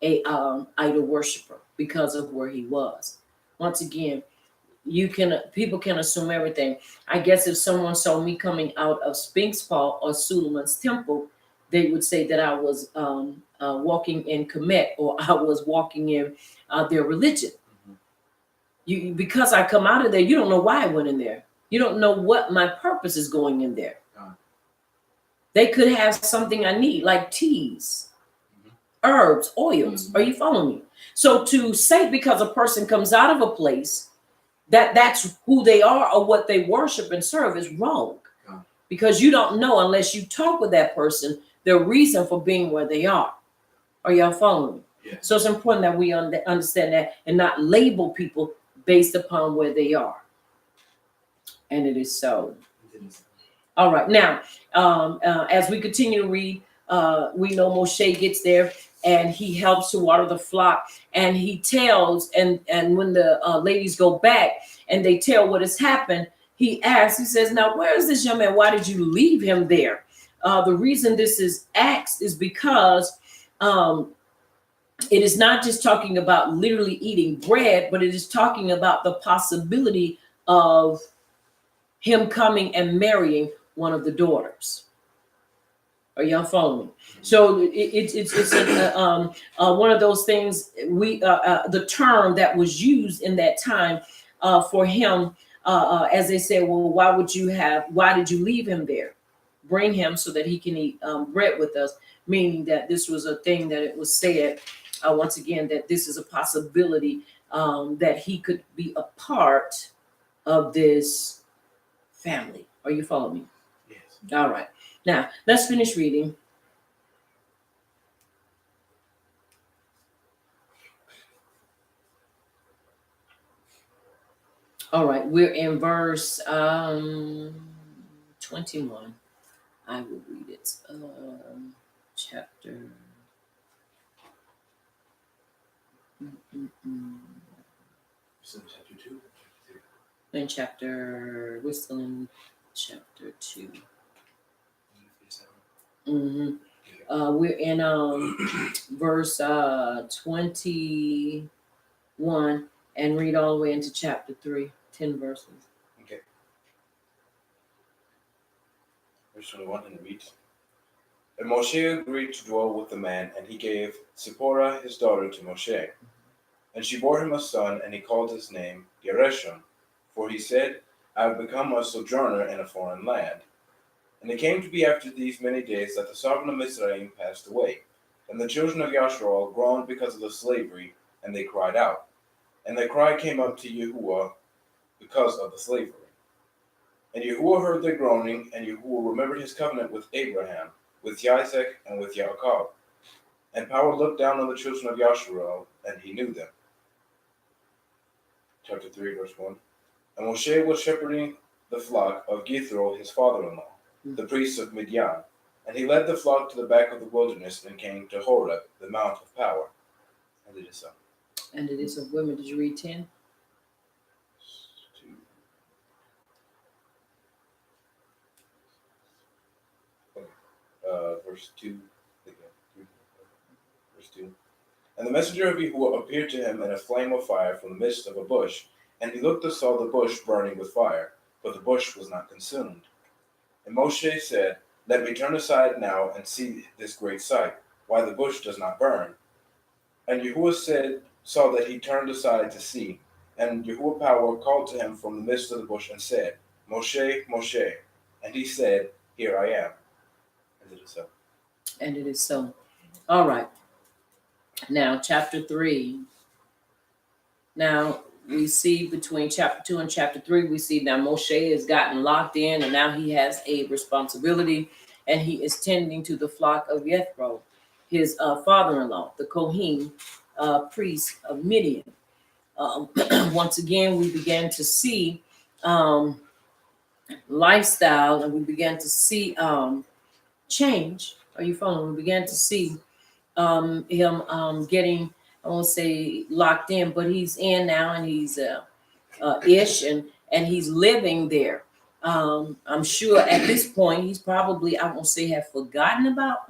idol worshiper because of where he was. Once again, people can assume everything. I guess if someone saw me coming out of Sphinx Paul or Suleiman's temple, they would say that I was walking in Kemet, or I was walking in their religion. Because I come out of there, you don't know why I went in there. You don't know what my purpose is going in there. They could have something I need, like teas, herbs, oils. Are you following me? So to say because a person comes out of a place that that's who they are or what they worship and serve is wrong. because you don't know unless you talk with that person their reason for being where they are. Are y'all following me? Yeah. So it's important that we understand that and not label people based upon where they are. And it is so. All right. Now, as we continue to read, we know Moshe gets there and he helps to water the flock, and he tells, and when the ladies go back and they tell what has happened, he asks, he says, now, where is this young man? Why did you leave him there? The reason this is asked is because it is not just talking about literally eating bread, but it is talking about the possibility of him coming and marrying one of the daughters. Are y'all following me? So it's one of those things. The term that was used in that time for him, as they say, well, why did you leave him there? Bring him so that he can eat bread with us. Meaning that this was a thing that it was said once again that this is a possibility that he could be a part of this family. Are you following me? Yes. All right. Now, let's finish reading. All right. We're in verse 21. I will read it. Chapter. So chapter 2. In chapter, we're still in chapter 2. Mm-hmm. We're in verse 21 and read all the way into chapter 3, 10 verses. Okay. Verse 21, and it reads, and Moshe agreed to dwell with the man, and he gave Zipporah his daughter to Moshe. And she bore him a son, and he called his name Gereshom, for he said, I have become a sojourner in a foreign land. And it came to be after these many days that the sovereign of Mizraim passed away. And the children of Yasharal groaned because of the slavery, and they cried out. And their cry came up to Yahuwah because of the slavery. And Yahuwah heard their groaning, and Yahuwah remembered his covenant with Abraham, with Isaac, and with Yaakov. And power looked down on the children of Yasharal, and he knew them. Chapter 3, verse 1. And Moshe was shepherding the flock of Jethro, his father-in-law, the priest of Midian. And he led the flock to the back of the wilderness and came to Horeb, the mount of power. And it is so. And it is of women. Did you read 10? Verse 2. Verse 2. And the messenger of Yahuwah appeared to him in a flame of fire from the midst of a bush. And he looked and saw the bush burning with fire, but the bush was not consumed. And Moshe said, let me turn aside now and see this great sight, why the bush does not burn. And Yahuwah saw that he turned aside to see. And Yahuwah power called to him from the midst of the bush and said, Moshe, Moshe. And he said, here I am. And it is so. And it is so. All right. Now, chapter 3. Now, we see between chapter 2 and chapter 3, we see now Moshe has gotten locked in, and now he has a responsibility, and he is tending to the flock of Jethro, his father-in-law, the Kohen priest of Midian. Once again, we began to see lifestyle, and we began to see change. Are you following? We began to see him getting, I won't say locked in, but he's in now, and he's ish, and he's living there. I'm sure at this point he's probably, I won't say have forgotten about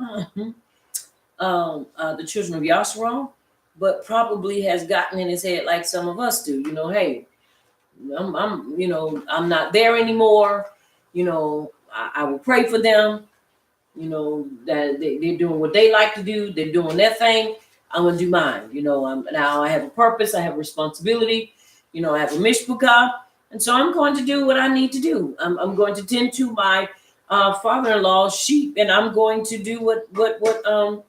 the children of Yasharal, but probably has gotten in his head like some of us do. You know, hey, I'm not there anymore. You know, I will pray for them. You know, that they're doing what they like to do. They're doing their thing. I'm going to do mine. You know, now I have a purpose. I have a responsibility. You know, I have a mishpachah. And so I'm going to do what I need to do. I'm going to tend to my father-in-law's sheep, and I'm going to do what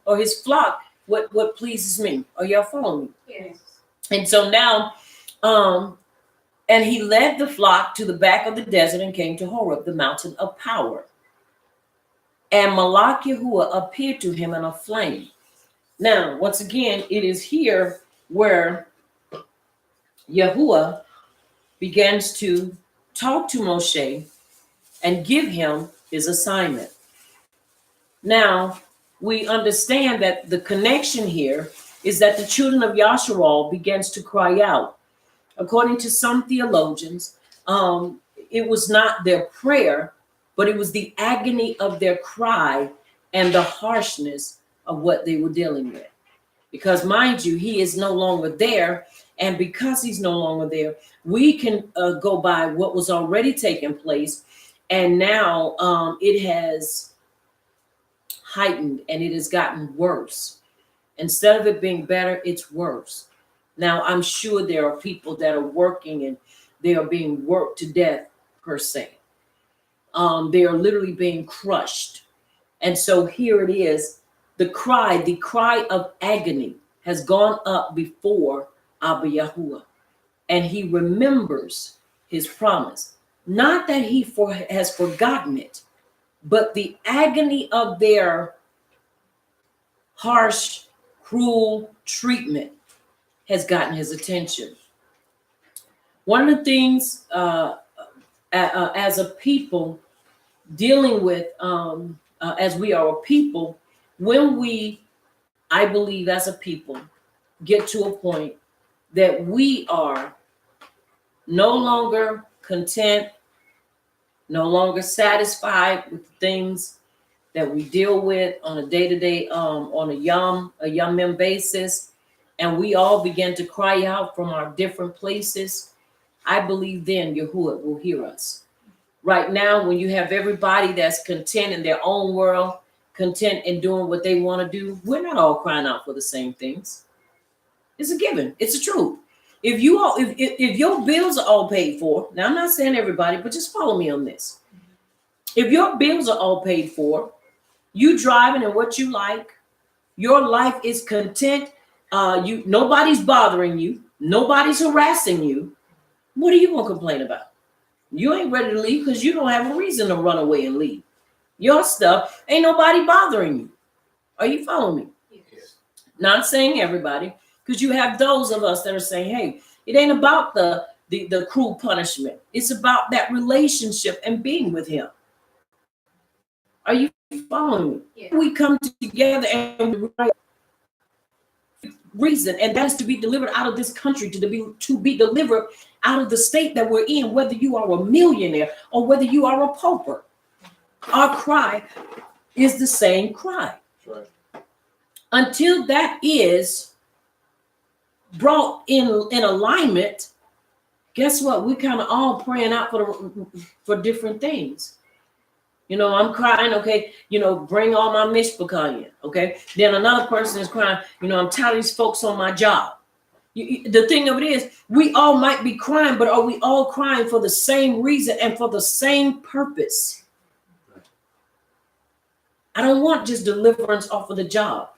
or his flock, what pleases me. Are y'all following me? Yes. And so now, and he led the flock to the back of the desert and came to Horeb, the mountain of power. and Malach Yahuwah appeared to him in a flame. Now, once again, it is here where Yahuwah begins to talk to Moshe and give him his assignment. Now, we understand that the connection here is that the children of Yasharal begins to cry out. According to some theologians, it was not their prayer, but it was the agony of their cry and the harshness of what they were dealing with. Because mind you, he is no longer there. And because he's no longer there, we can go by what was already taking place. And now it has heightened and it has gotten worse. Instead of it being better, it's worse. Now, I'm sure there are people that are working and they are being worked to death, per se. They are literally being crushed. And so here it is. The cry of agony has gone up before Abba Yahuwah. And he remembers his promise. Not that he has forgotten it, but the agony of their harsh, cruel treatment has gotten his attention. One of the things as a people dealing with, as we are a people, when we, I believe as a people, get to a point that we are no longer content, no longer satisfied with the things that we deal with on a day-to-day, on a yom basis, and we all begin to cry out from our different places, I believe then Yahuwah will hear us. Right now, when you have everybody that's content in their own world, content in doing what they want to do, we're not all crying out for the same things. It's a given. It's a truth. If your bills are all paid for, now I'm not saying everybody, but just follow me on this. If your bills are all paid for, you driving in what you like, your life is content, nobody's bothering you, nobody's harassing you, what are you going to complain about? You ain't ready to leave because you don't have a reason to run away and leave. Your stuff, ain't nobody bothering you. Are you following me? Yes. Not saying everybody, because you have those of us that are saying, hey, it ain't about the cruel punishment. It's about that relationship and being with him. Are you following me? Yeah. We come together and reason, and that is to be delivered out of this country, to be delivered out of the state that we're in, whether you are a millionaire or whether you are a pauper. Our cry is the same cry. Right. Until that is brought in alignment, guess what? We kind of all praying out for different things. You know, I'm crying, okay, bring all my mishpachah in, okay? Then another person is crying, I'm tired of these folks on my job. The thing of it is, we all might be crying, but are we all crying for the same reason and for the same purpose? I don't want just deliverance off of the job.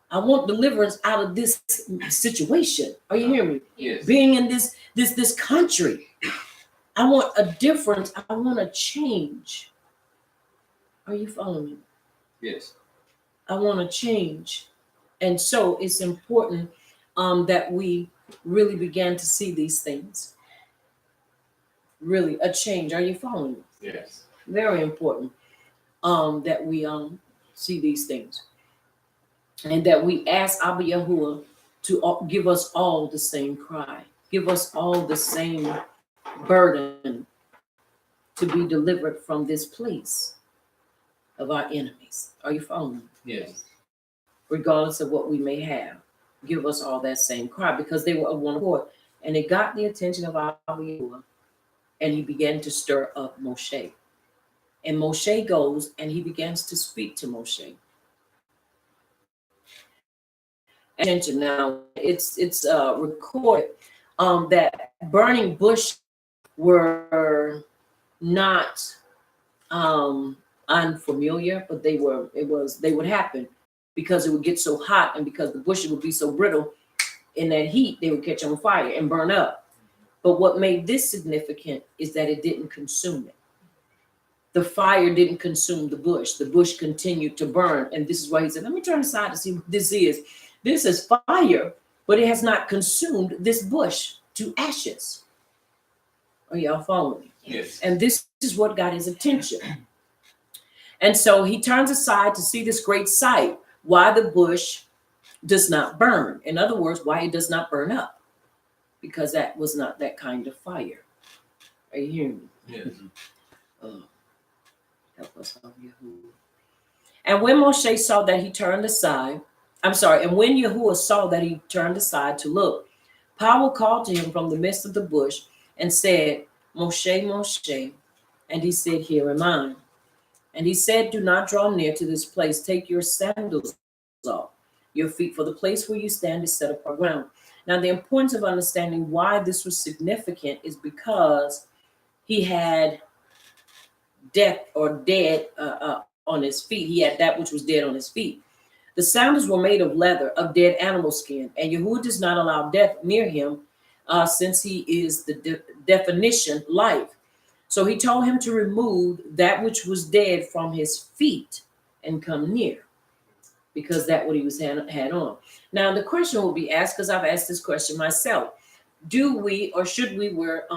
I want deliverance out of this situation. Are you hearing me? Yes. Being in this country. I want a difference. I want a change. Are you following me? Yes. I want to change. And so it's important that we really began to see these things. Really, a change. Are you following me? Yes. Very important that we see these things. And that we ask Abba Yahuwah to give us all the same cry. Give us all the same burden to be delivered from this place of our enemies. Are you following me? Yes. Regardless of what we may have, give us all that same cry, because they were of one accord. And it got the attention of Abba Yahuwah, and he began to stir up Moshe. And Moshe goes and he begins to speak to Moshe. Attention now, it's recorded that burning bush were not unfamiliar, but they would happen because it would get so hot, and because the bushes would be so brittle in that heat, they would catch on fire and burn up. But what made this significant is that it didn't consume it. the fire didn't consume the bush. The bush continued to burn. And this is why he said, let me turn aside to see what this is. This is fire, but it has not consumed this bush to ashes. Are y'all following me? Yes. And this is what got his attention. And so he turns aside to see this great sight, why the bush does not burn. In other words, why it does not burn up. Because that was not that kind of fire. Are you hearing me? Yes. Help us, Yahuwah. And when Moshe saw that he turned aside, and when Yahuwah saw that he turned aside to look, power called to him from the midst of the bush and said, Moshe, Moshe. And he said, here am I. And he said, do not draw near to this place. Take your sandals off your feet, for the place where you stand is set upon ground. Now, the importance of understanding why this was significant is because he had death or dead on his feet. He had that which was dead on his feet. The sandals were made of leather, of dead animal skin, and Yahuwah does not allow death near him since he is the definition life. So he told him to remove that which was dead from his feet and come near, because that what he was had on. Now the question will be asked, because I've asked this question myself: do we or should we wear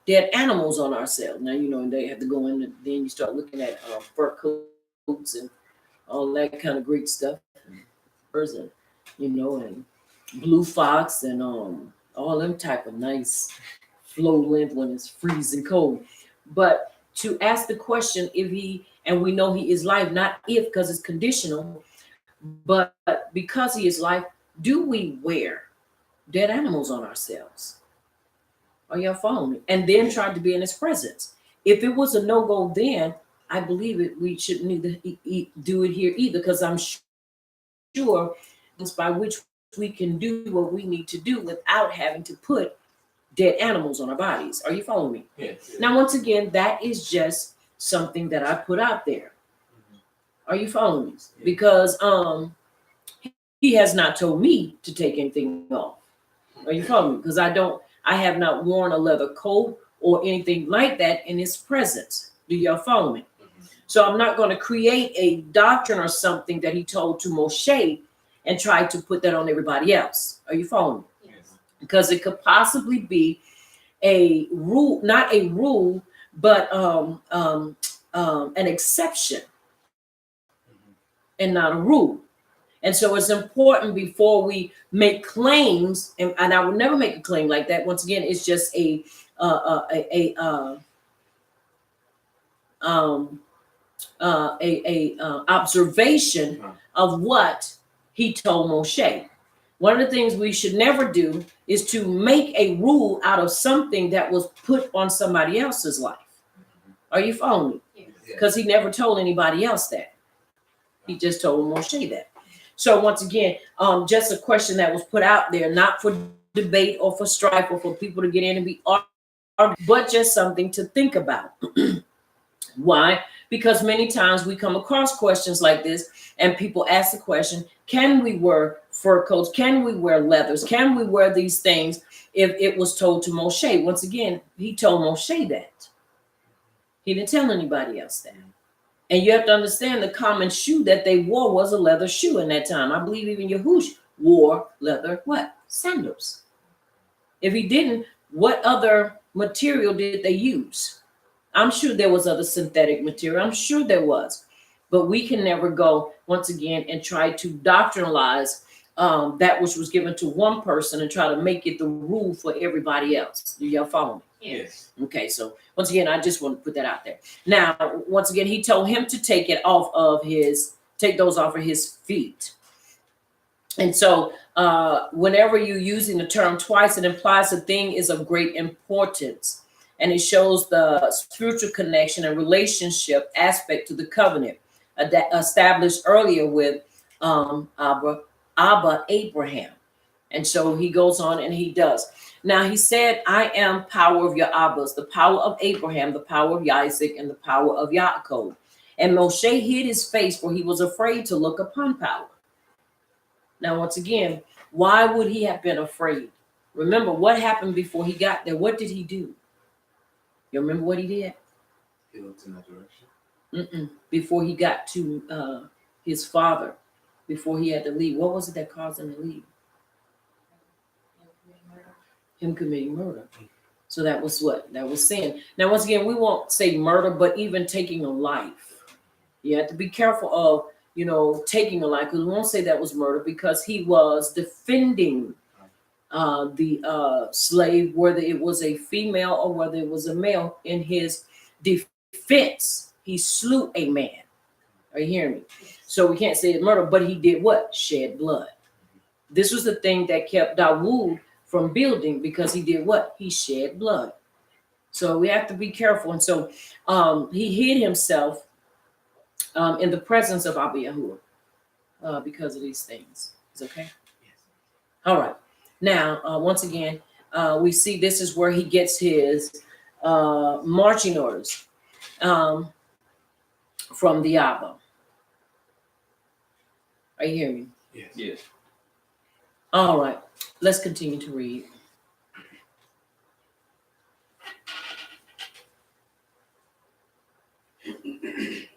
dead animals on ourselves? Now they have to go in, and then you start looking at fur coats and all that kind of great stuff, and and blue fox and all them type of nice flow length when it's freezing cold. But to ask the question if he, and we know he is life, not if because it's conditional, but because he is life, do we wear dead animals on ourselves? Are y'all following me? And then try to be in his presence. If it was a no-go then, I believe it. We shouldn't either do it here either, because I'm sure it's by which we can do what we need to do without having to put dead animals on our bodies. Are you following me? Yes. Now, once again, that is just something that I put out there. Are you following me? Because he has not told me to take anything off. Are you following me? Because I have not worn a leather coat or anything like that in his presence. Do y'all follow me? So I'm not going to create a doctrine or something that he told to Moshe and try to put that on everybody else. Are you following me? Yes. Because it could possibly be a rule, not a rule, but an exception and not a rule. And so it's important before we make claims, and I would never make a claim like that. Once again, it's just a observation of what he told Moshe. One of the things we should never do is to make a rule out of something that was put on somebody else's life. Are you following me? Because he never told anybody else that. He just told Moshe that. So once again, just a question that was put out there, not for debate or for strife or for people to get in and be argued, but just something to think about. Why? Because many times we come across questions like this and people ask the question, can we wear fur coats? Can we wear leathers? Can we wear these things if it was told to Moshe? Once again, he told Moshe that. He didn't tell anybody else that. And you have to understand the common shoe that they wore was a leather shoe in that time. I believe even Yahush wore leather, what? Sandals. If he didn't, what other material did they use? I'm sure there was other synthetic material. I'm sure there was. But we can never go, once again, and try to doctrinalize that which was given to one person and try to make it the rule for everybody else. Do y'all follow me? Yes. Okay, so once again, I just want to put that out there. Now, once again, he told him to take those off of his feet. And so whenever you're using the term twice, it implies a thing is of great importance. And it shows the spiritual connection and relationship aspect to the covenant established earlier with Abba Abraham. And so he goes on and he does. Now he said, I am power of your Abbas, the power of Abraham, the power of Isaac, and the power of Yaakov. And Moshe hid his face, for he was afraid to look upon power. Now, once again, why would he have been afraid? Remember what happened before he got there. What did he do? You remember what he did? He looked in that direction. Before he got to his father, before he had to leave. What was it that caused him to leave? Him committing murder. So that was what? That was sin. Now, once again, we won't say murder, but even taking a life. You have to be careful of, taking a life, because we won't say that was murder, because he was defending the slave, whether it was a female or whether it was a male. In his defense, he slew a man. Are you hearing me? So we can't say it's murder, but he did what? Shed blood. This was the thing that kept Dawood from building, because he did what? He shed blood. So we have to be careful. And so he hid himself in the presence of Abiyahu because of these things. Is okay? Yes. All right. Now, once again, we see this is where he gets his marching orders from the Abba. Are you hearing me? Yes. Yes. All right. Let's continue to read. And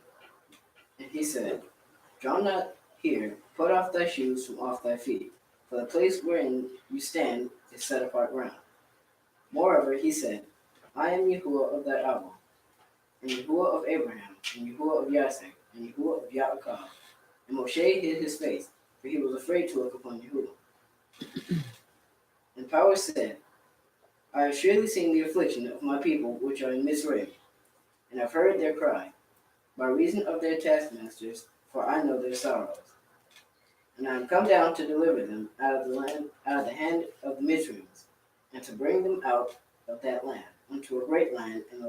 he said, Draw not here, put off thy shoes from off thy feet, for the place wherein you stand is set apart ground. Moreover, he said, I am Yahuwah of thy Abba, and Yahuwah of Abraham, and Yahuwah of Isaac, and Yahuwah of Yaakov. And Moshe hid his face, for he was afraid to look upon Yahuwah. And Power said, I have surely seen the affliction of my people which are in Mizraim, and have heard their cry, by reason of their taskmasters, for I know their sorrows. And I am come down to deliver them out of the hand of the Mizraimites, and to bring them out of that land, unto a great land and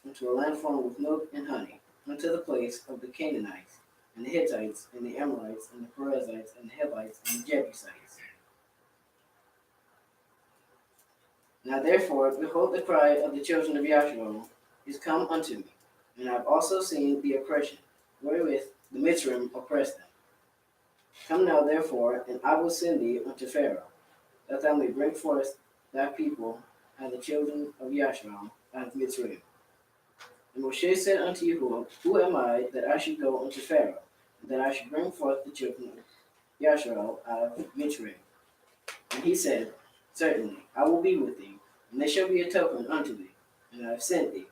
unto a land flowing with milk and honey, unto the place of the Canaanites, and the Hittites, and the Amorites, and the Perizzites, and the Hivites, and the Jebusites. Now therefore, behold, the cry of the children of Yasharal is come unto me, and I have also seen the oppression, wherewith the Mitzrayim oppressed them. Come now therefore, and I will send thee unto Pharaoh, that thou may bring forth thy people and the children of Yasharal out of Mitzrayim. And Moshe said unto Yahuwah, Who am I that I should go unto Pharaoh, and that I should bring forth the children of Yasharal out of Mitzrayim? And he said, Certainly, I will be with thee, and they shall be a token unto thee, and I have sent thee.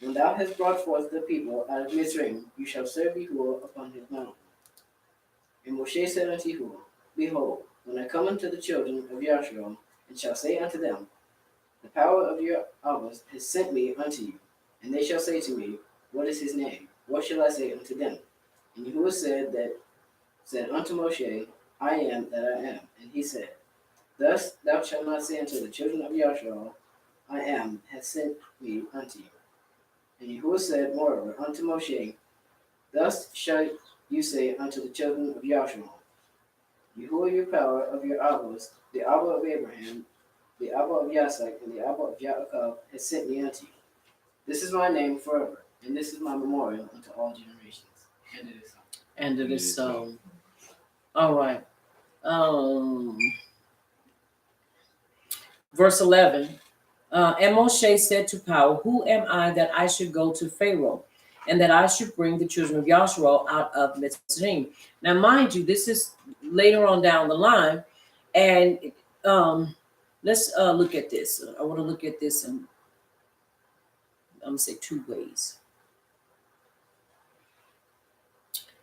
When thou hast brought forth the people out of Mizraim, you shall serve Yahuwah upon his mountain. And Moshe said unto Yahuwah, Behold, when I come unto the children of Yasharal, and shall say unto them, The power of your Abbas has sent me unto you, and they shall say to me, What is his name? What shall I say unto them? And Yahuwah said unto Moshe, I am that I am. And he said, Thus thou shalt not say unto the children of Yasharal, I am, has sent me unto you. And Yahuwah said moreover unto Moshe, Thus shall you say unto the children of Yasharal, Yahuwah your power of your Abbas, the Abba of Abraham, the Abba of Isaac, and the Abba of Yaakov, has sent me unto you. This is my name forever, and this is my memorial unto all generations. And it is so. And it is so. All right. Verse 11. And Moshe said to Power, Who am I that I should go to Pharaoh, and that I should bring the children of Yasharal out of Mitzrayim? Now, mind you, this is later on down the line, and let's look at this. I want to look at this in, I'm going to say, two ways.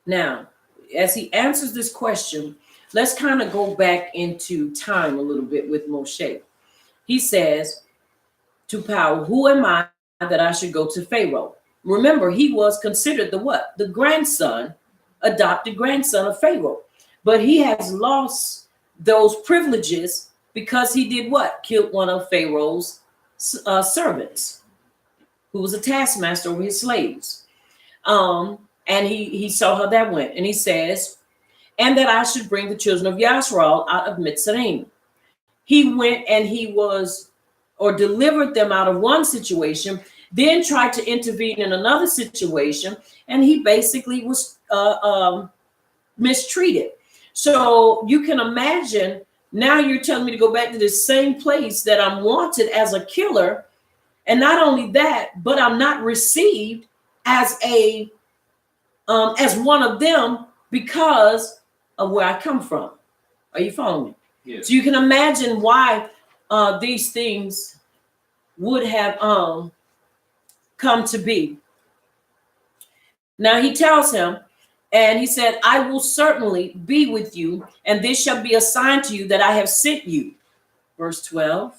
Now, as he answers this question, let's kind of go back into time a little bit with Moshe. He says to Power, Who am I that I should go to Pharaoh? Remember, he was considered the what? The grandson, adopted grandson of Pharaoh. But he has lost those privileges because he did what? Killed one of Pharaoh's servants, who was a taskmaster over his slaves. And he saw how that went. And he says, and that I should bring the children of Yasharal out of Mitzrayim. He went and he was, or delivered them out of one situation, then tried to intervene in another situation, and he basically was mistreated. So you can imagine, now you're telling me to go back to the same place that I'm wanted as a killer, And not only that, but I'm not received as as one of them because of where I come from. Are you following me? Yes. So you can imagine why these things would have come to be. Now he tells him, and he said, I will certainly be with you, and this shall be a sign to you that I have sent you. Verse 12.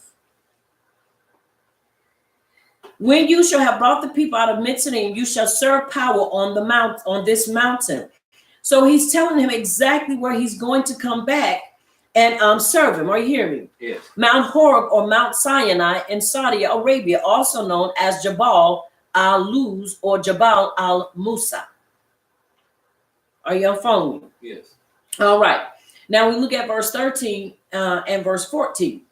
When you shall have brought the people out of Mitzrayim, you shall serve power on the mount, on this mountain. So he's telling him exactly where he's going to come back and serve him. Are you hearing me? Yes. Mount Horeb or Mount Sinai in Saudi Arabia, also known as Jabal al-Luz or Jabal al-Musa. Are y'all following me? Yes. All right. Now we look at verse 13 and verse 14.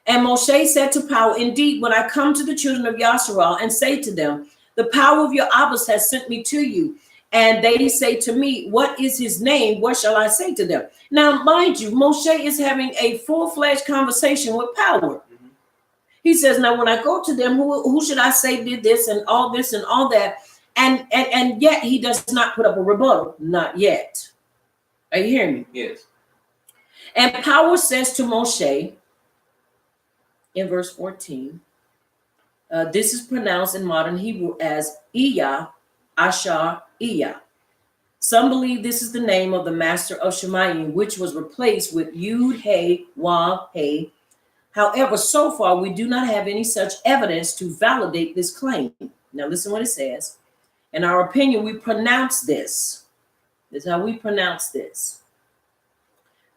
And Moshe said to Power, indeed, when I come to the children of Yasharal and say to them, the power of your Abbas has sent me to you, and they say to me, what is his name? What shall I say to them? Now, mind you, Moshe is having a full-fledged conversation with Power. Mm-hmm. He says, now, when I go to them, who should I say did this and all that? And yet he does not put up a rebuttal. Not yet. Are you hearing me? Yes. And Power says to Moshe, in verse 14, this is pronounced in modern Hebrew as Iyah, Ashar, Iyah. Some believe this is the name of the master of Shemayim, which was replaced with Yud, He, Wav, He. However, so far, we do not have any such evidence to validate this claim. Now, listen what it says. In our opinion, we pronounce this. This is how we pronounce this.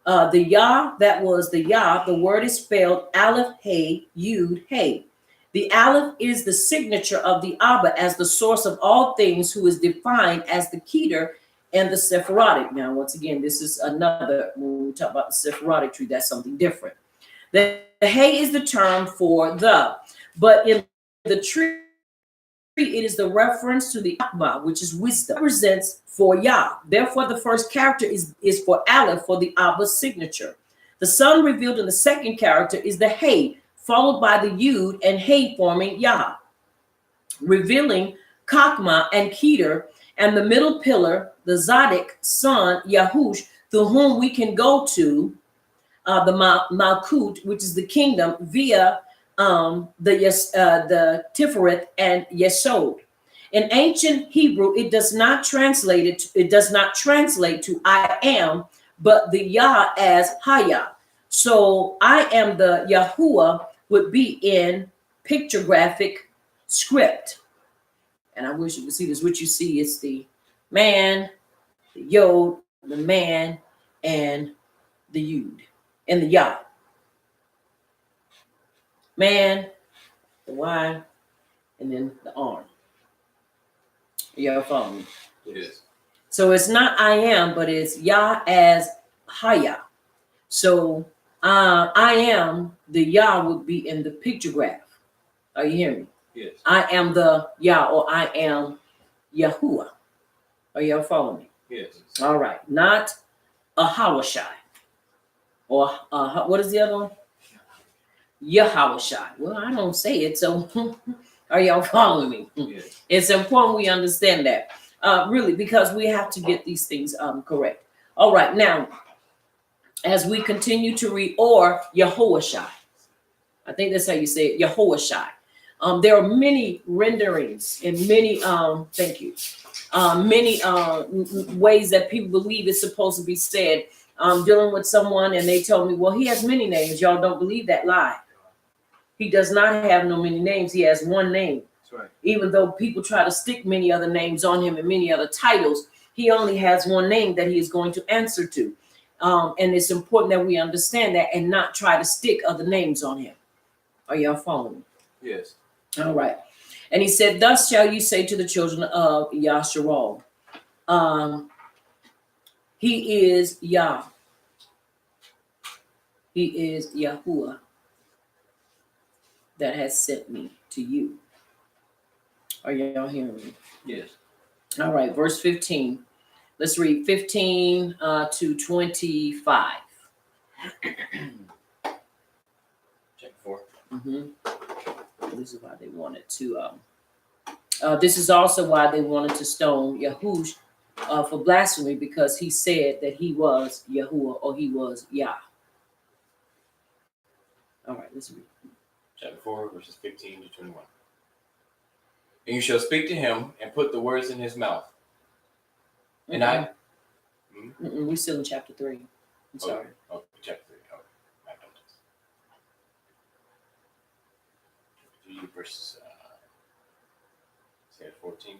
The Yah, that was the Yah, the word is spelled Aleph, He, Yud, He. The Aleph is the signature of the Abba as the source of all things, who is defined as the Keter and the Sephirotic. Now, once again, this is another, when we talk about the Sephirotic tree, that's something different. The He is the term for the, but in the tree, it is the reference to the Akma, which is wisdom, represents for Yah. Therefore, the first character is for Aleph, for the Abba's signature. The son revealed in the second character is the He, followed by the Yud and He forming Yah, revealing Chakma and Keter, and the middle pillar, the Zadok son, Yahush, through whom we can go to the Malkut, which is the kingdom, via the Tiferet and Yesod. In ancient Hebrew, it does not translate to I am, but the Yah as Haya. So I am the Yahuwah would be in pictographic script. And I wish you could see this. What you see is the man, the Yod, the man, and the Yud, and the Yah. Man, the Y, and then the arm. Y'all follow me? Yes. So it's not I am, but it's Yah as Haya. So I am, the Yah would be in the pictograph. Are you hearing me? Yes. I am the Yah, or I am Yahuwah. Are y'all following me? Yes. All right. Not a Hawashai. Or what is the other one? Yahawashai. Well, I don't say it, so are y'all following me? Yes. It's important we understand that, really, because we have to get these things correct. All right, now, as we continue to read, or Yehoashai, I think that's how you say it, Yehoashai. There are many renderings and many, thank you, many ways that people believe it's supposed to be said. Dealing with someone and they told me, well, he has many names. Y'all don't believe that lie. He does not have no many names. He has one name. That's right. Even though people try to stick many other names on him and many other titles, he only has one name that he is going to answer to. And it's important that we understand that and not try to stick other names on him. Are y'all following me? Yes. All right. And he said, thus shall you say to the children of Yasharal, he is Yah. He is Yahuwah that has sent me to you. Are y'all hearing me? Yes. All right, verse 15. Let's read 15 to 25. Check 4. Mm-hmm. This is why they wanted to. This is also why they wanted to stone Yahush for blasphemy, because he said that he was Yahuwah or he was Yah. All right, let's read. Chapter 4, verses 15 to 21. And you shall speak to him and put the words in his mouth. And I. We're still in chapter 3. I'm sorry. Oh, chapter 3. Oh, my apologies. Chapter 3, verses 14.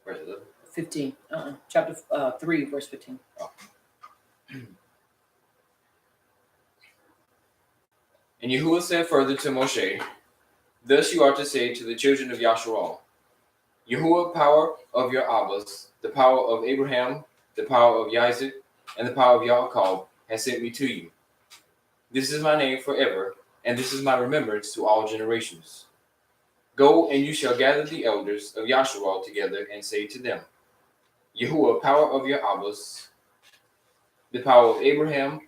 Verse 11. 15. Chapter 3, verse 15. Oh. And Yahuwah said further to Moshe, thus you are to say to the children of Yasharal, Yahuwah, power of your Abbas, the power of Abraham, the power of Isaac, and the power of Yaakov, has sent me to you. This is my name forever, and this is my remembrance to all generations. Go, and you shall gather the elders of Yasharal together, and say to them, Yahuwah, power of your Abbas, the power of Abraham,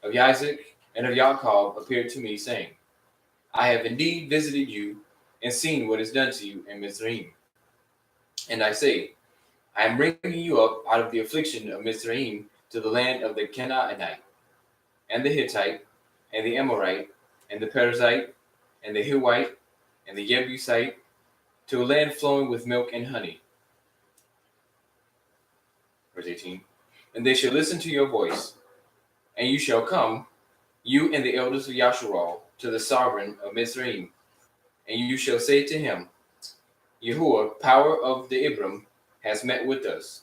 of Isaac, and of Yaakov appeared to me, saying, I have indeed visited you and seen what is done to you in Mizraim. And I say, I am bringing you up out of the affliction of Mizraim to the land of the Canaanite, and the Hittite, and the Amorite, and the Perizzite, and the Hivite, and the Jebusite, to a land flowing with milk and honey. Verse 18. And they shall listen to your voice, and you shall come, you and the elders of Yasharal, to the sovereign of Mizraim, and you shall say to him, Yahuwah, power of the Ibram, has met with us.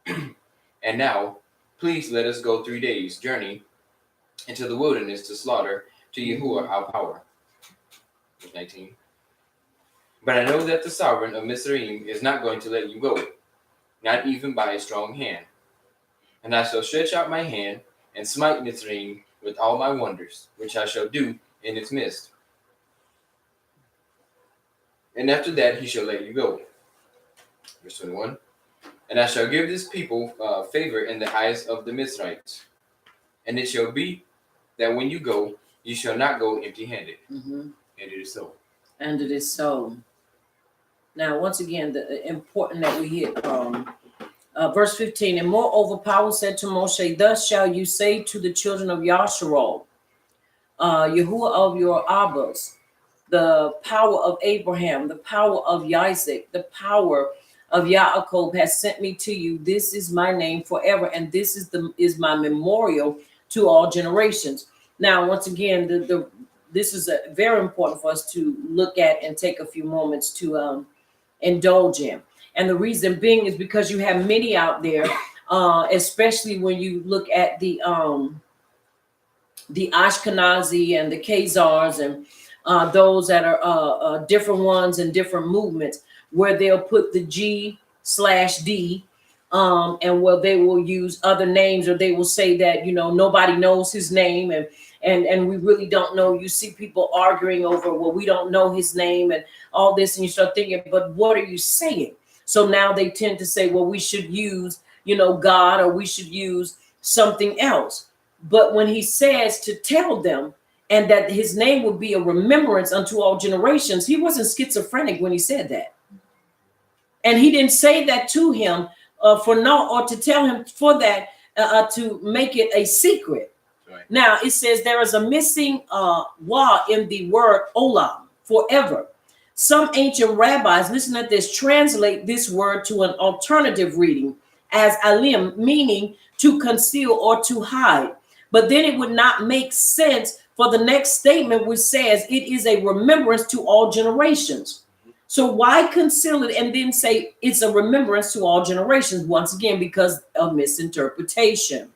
And now, please let us go 3 days' journey into the wilderness to slaughter to Yahuwah our power. Verse 19. But I know that the sovereign of Mizraim is not going to let you go, not even by a strong hand. And I shall stretch out my hand and smite Mizraim with all my wonders, which I shall do in its midst. And after that he shall let you go. Verse 21. And I shall give this people favor in the eyes of the Mizrahites. And it shall be that when you go, you shall not go empty-handed. And it is so. And it is so. Now, once again, the important that we hit verse 15. And moreover, power said to Moshe, thus shall you say to the children of Yasharal, Yahuwah of your Abbas, the power of Abraham, the power of Isaac, the power of Yaakov has sent me to you. This is my name forever, and this is my memorial to all generations. Now, once again, this is very important for us to look at and take a few moments to indulge in. And the reason being is because you have many out there, especially when you look at the Ashkenazi and the Khazars and those that are different ones and different movements, where they'll put the G/D, and where they will use other names, or they will say that, nobody knows his name, and we really don't know. You see people arguing over, well, we don't know his name and all this, and you start thinking, but what are you saying? So now they tend to say, well, we should use, God, or we should use something else. But when he says to tell them, and that his name would be a remembrance unto all generations, he wasn't schizophrenic when he said that. And he didn't say that to him or to tell him for that, to make it a secret. Right. Now it says there is a missing wa in the word olam, forever. Some ancient rabbis, listen to this, translate this word to an alternative reading as alim, meaning to conceal or to hide. But then it would not make sense for the next statement, which says it is a remembrance to all generations. So why conceal it and then say it's a remembrance to all generations? Once again, because of misinterpretation.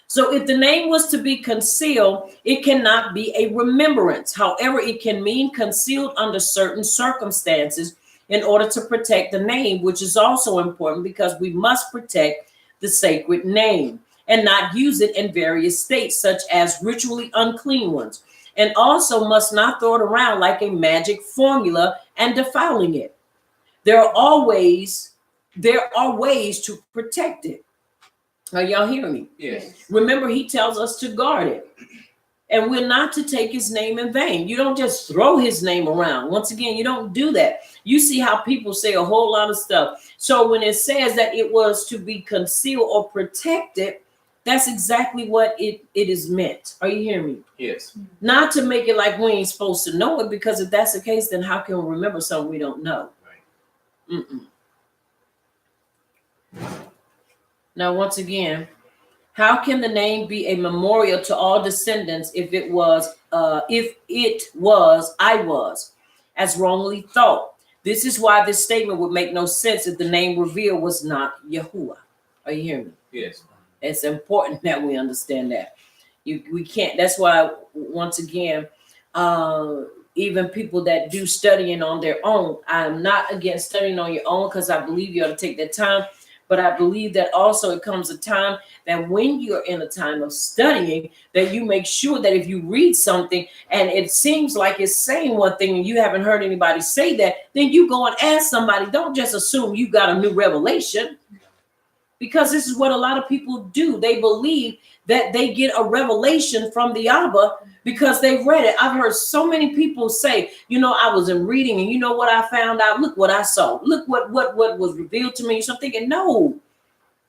So if the name was to be concealed, it cannot be a remembrance. However, it can mean concealed under certain circumstances in order to protect the name, which is also important because we must protect the sacred name and not use it in various states, such as ritually unclean ones, and also must not throw it around like a magic formula and defiling it. There are ways to protect it. Are y'all hearing me? Yes. Remember, he tells us to guard it. And we're not to take his name in vain. You don't just throw his name around. Once again, you don't do that. You see how people say a whole lot of stuff. So when it says that it was to be concealed or protected, that's exactly what it is meant. Are you hearing me? Yes. Not to make it like we ain't supposed to know it, because if that's the case, then how can we remember something we don't know? Right. Now, once again, how can the name be a memorial to all descendants if it was, I was, as wrongly thought? This is why this statement would make no sense if the name revealed was not Yahuwah. Are you hearing me? Yes. It's important that we understand that. We can't. That's why, once again, even people that do studying on their own, I'm not against studying on your own, because I believe you ought to take that time. But I believe that also it comes a time that when you're in a time of studying, that you make sure that if you read something and it seems like it's saying one thing and you haven't heard anybody say that, then you go and ask somebody. Don't just assume you got a new revelation, because this is what a lot of people do. They believe that they get a revelation from the Abba because they've read it. I've heard so many people say, I was in reading and you know what I found out? Look what I saw. Look what was revealed to me. So I'm thinking, no,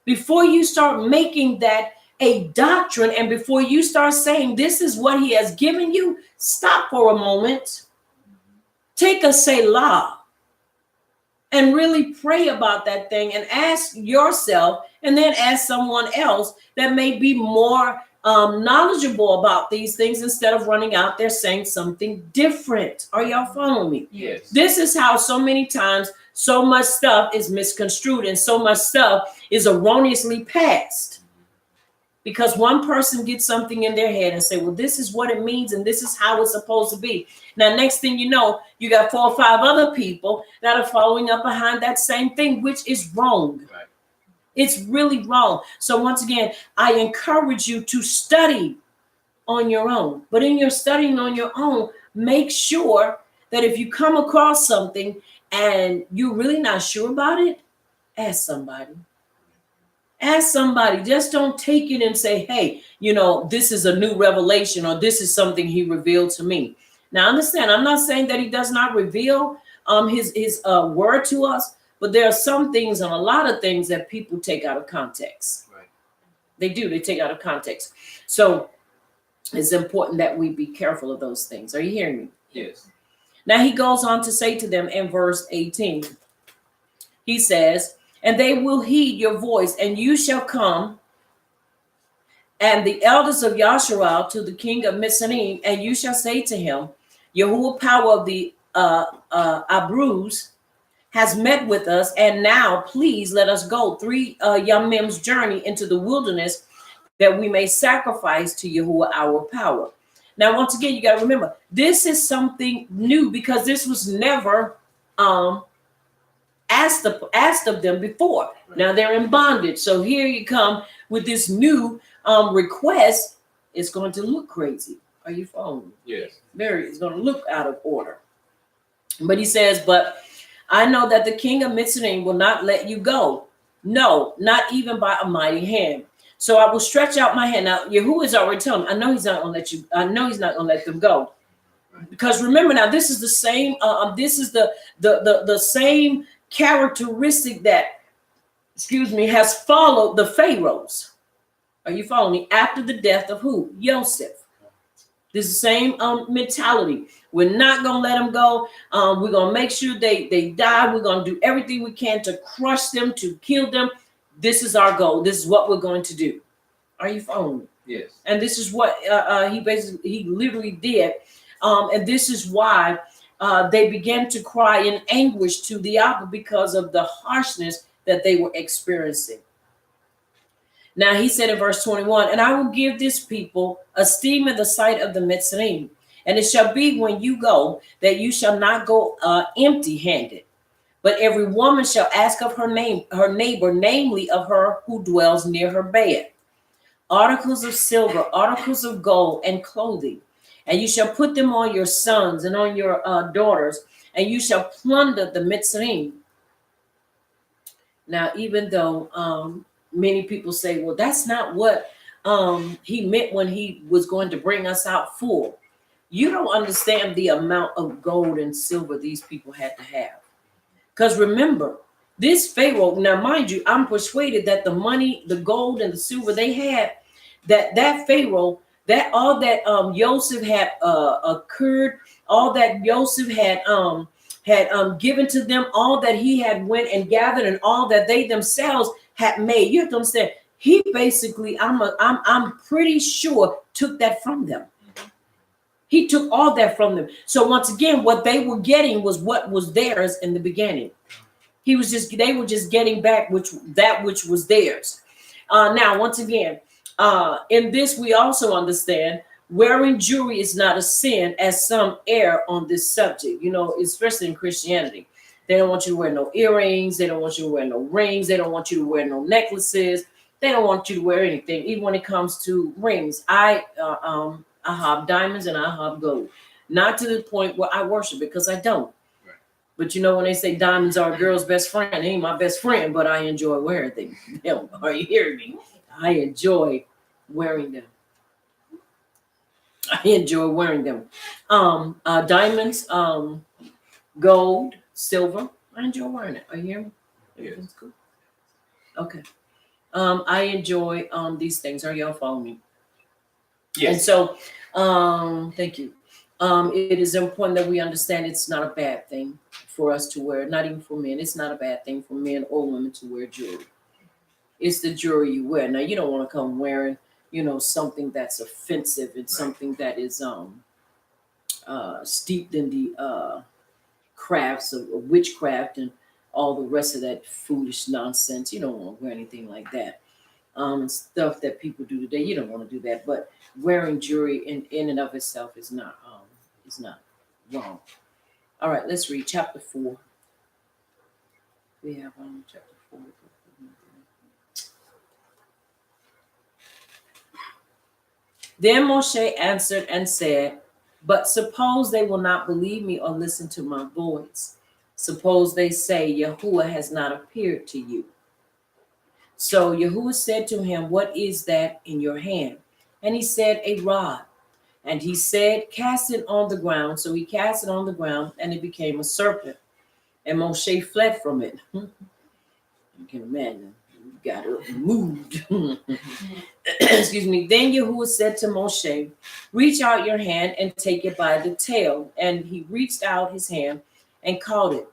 before you start making that a doctrine and before you start saying this is what he has given you, stop for a moment. Take a Selah and really pray about that thing and ask yourself, and then ask someone else that may be more knowledgeable about these things, instead of running out there saying something different. Are y'all following me? Yes. This is how so many times so much stuff is misconstrued and so much stuff is erroneously passed. Because one person gets something in their head and say, well, this is what it means and this is how it's supposed to be. Now, next thing you know, you got 4 or 5 other people that are following up behind that same thing, which is wrong. Right. It's really wrong. So once again, I encourage you to study on your own. But in your studying on your own, make sure that if you come across something and you're really not sure about it, ask somebody. Ask somebody. Just don't take it and say, hey, this is a new revelation, or this is something he revealed to me. Now, understand, I'm not saying that he does not reveal his word to us, but there are some things and a lot of things that people take out of context. Right. They do. They take out of context. So it's important that we be careful of those things. Are you hearing me? Yes. Now he goes on to say to them in verse 18, he says, and they will heed your voice, and you shall come, and the elders of Yasharal to the king of Mitzrayim, and you shall say to him, Yahuwah power of the Abruz has met with us, and now please let us go 3 Yamim's journey into the wilderness, that we may sacrifice to Yahuwah our power. Now, once again, you got to remember, this is something new, because this was never asked of them before. Right. Now they're in bondage. So here you come with this new request. It's going to look crazy. Are you following? Yes. It's going to look out of order. But he says, but I know that the king of Mitzrayim will not let you go. No, not even by a mighty hand. So I will stretch out my hand. Now, Yahuwah is already telling me, I know he's not going to let you. I know he's not going to let them go. Right. Because remember now, this is the same. This is the same characteristic that, has followed the pharaohs. Are you following me? After the death of who? Joseph. This is the same mentality. We're not going to let them go. We're going to make sure they die. We're going to do everything we can to crush them, to kill them. This is our goal. This is what we're going to do. Are you following me? Yes. And this is what he literally did. And this is why they began to cry in anguish to the Abba, because of the harshness that they were experiencing. Now he said in verse 21, and I will give this people esteem in the sight of the Mitzrayim. And it shall be when you go that you shall not go empty-handed, but every woman shall ask of her neighbor, namely of her who dwells near her bed, articles of silver, articles of gold, and clothing. And you shall put them on your sons and on your daughters, and you shall plunder the Mitzrayim. Now, even though many people say, well, that's not what he meant when he was going to bring us out full. You don't understand the amount of gold and silver these people had to have. Because remember, this Pharaoh, now mind you, I'm persuaded that the money, the gold and the silver they had, that Pharaoh, that all that Joseph had occurred, all that Joseph had given to them, all that he had went and gathered, and all that they themselves had made. You have to understand, he basically, I'm pretty sure, took that from them. He took all that from them. So once again, what they were getting was what was theirs in the beginning. They were just getting back which was theirs. Now, once again, in this we also understand wearing jewelry is not a sin, as some err on this subject. You know, especially in Christianity, they don't want you to wear no earrings. They don't want you to wear no rings. They don't want you to wear no necklaces. They don't want you to wear anything, even when it comes to rings. I have diamonds and I have gold. Not to the point where I worship, because I don't. Right. But you know, when they say diamonds are a girl's best friend, they ain't my best friend, but I enjoy wearing them. Are you hearing me? I enjoy wearing them. I enjoy wearing them. Diamonds, gold, silver. I enjoy wearing it. Are you hearing me? Everything's cool. Okay. I enjoy these things. Are y'all following me? Yes. And so, thank you. It is important that we understand it's not a bad thing for us to wear, not even for men. It's not a bad thing for men or women to wear jewelry. It's the jewelry you wear. Now, you don't want to come wearing, something that's offensive and something that is steeped in the crafts of witchcraft and all the rest of that foolish nonsense. You don't want to wear anything like that. Stuff that people do today, you don't want to do that. But wearing jewelry in and of itself is not wrong. All right, let's read chapter 4. We have chapter 4. Then Moshe answered and said, "But suppose they will not believe me or listen to my voice. Suppose they say, Yahuwah has not appeared to you." So Yahuwah said to him, "What is that in your hand?" And he said, "A rod." And he said, "Cast it on the ground." So he cast it on the ground, and it became a serpent. And Moshe fled from it. You can imagine. He got up and moved. Excuse me. Then Yahuwah said to Moshe, "Reach out your hand and take it by the tail." And he reached out his hand and caught it.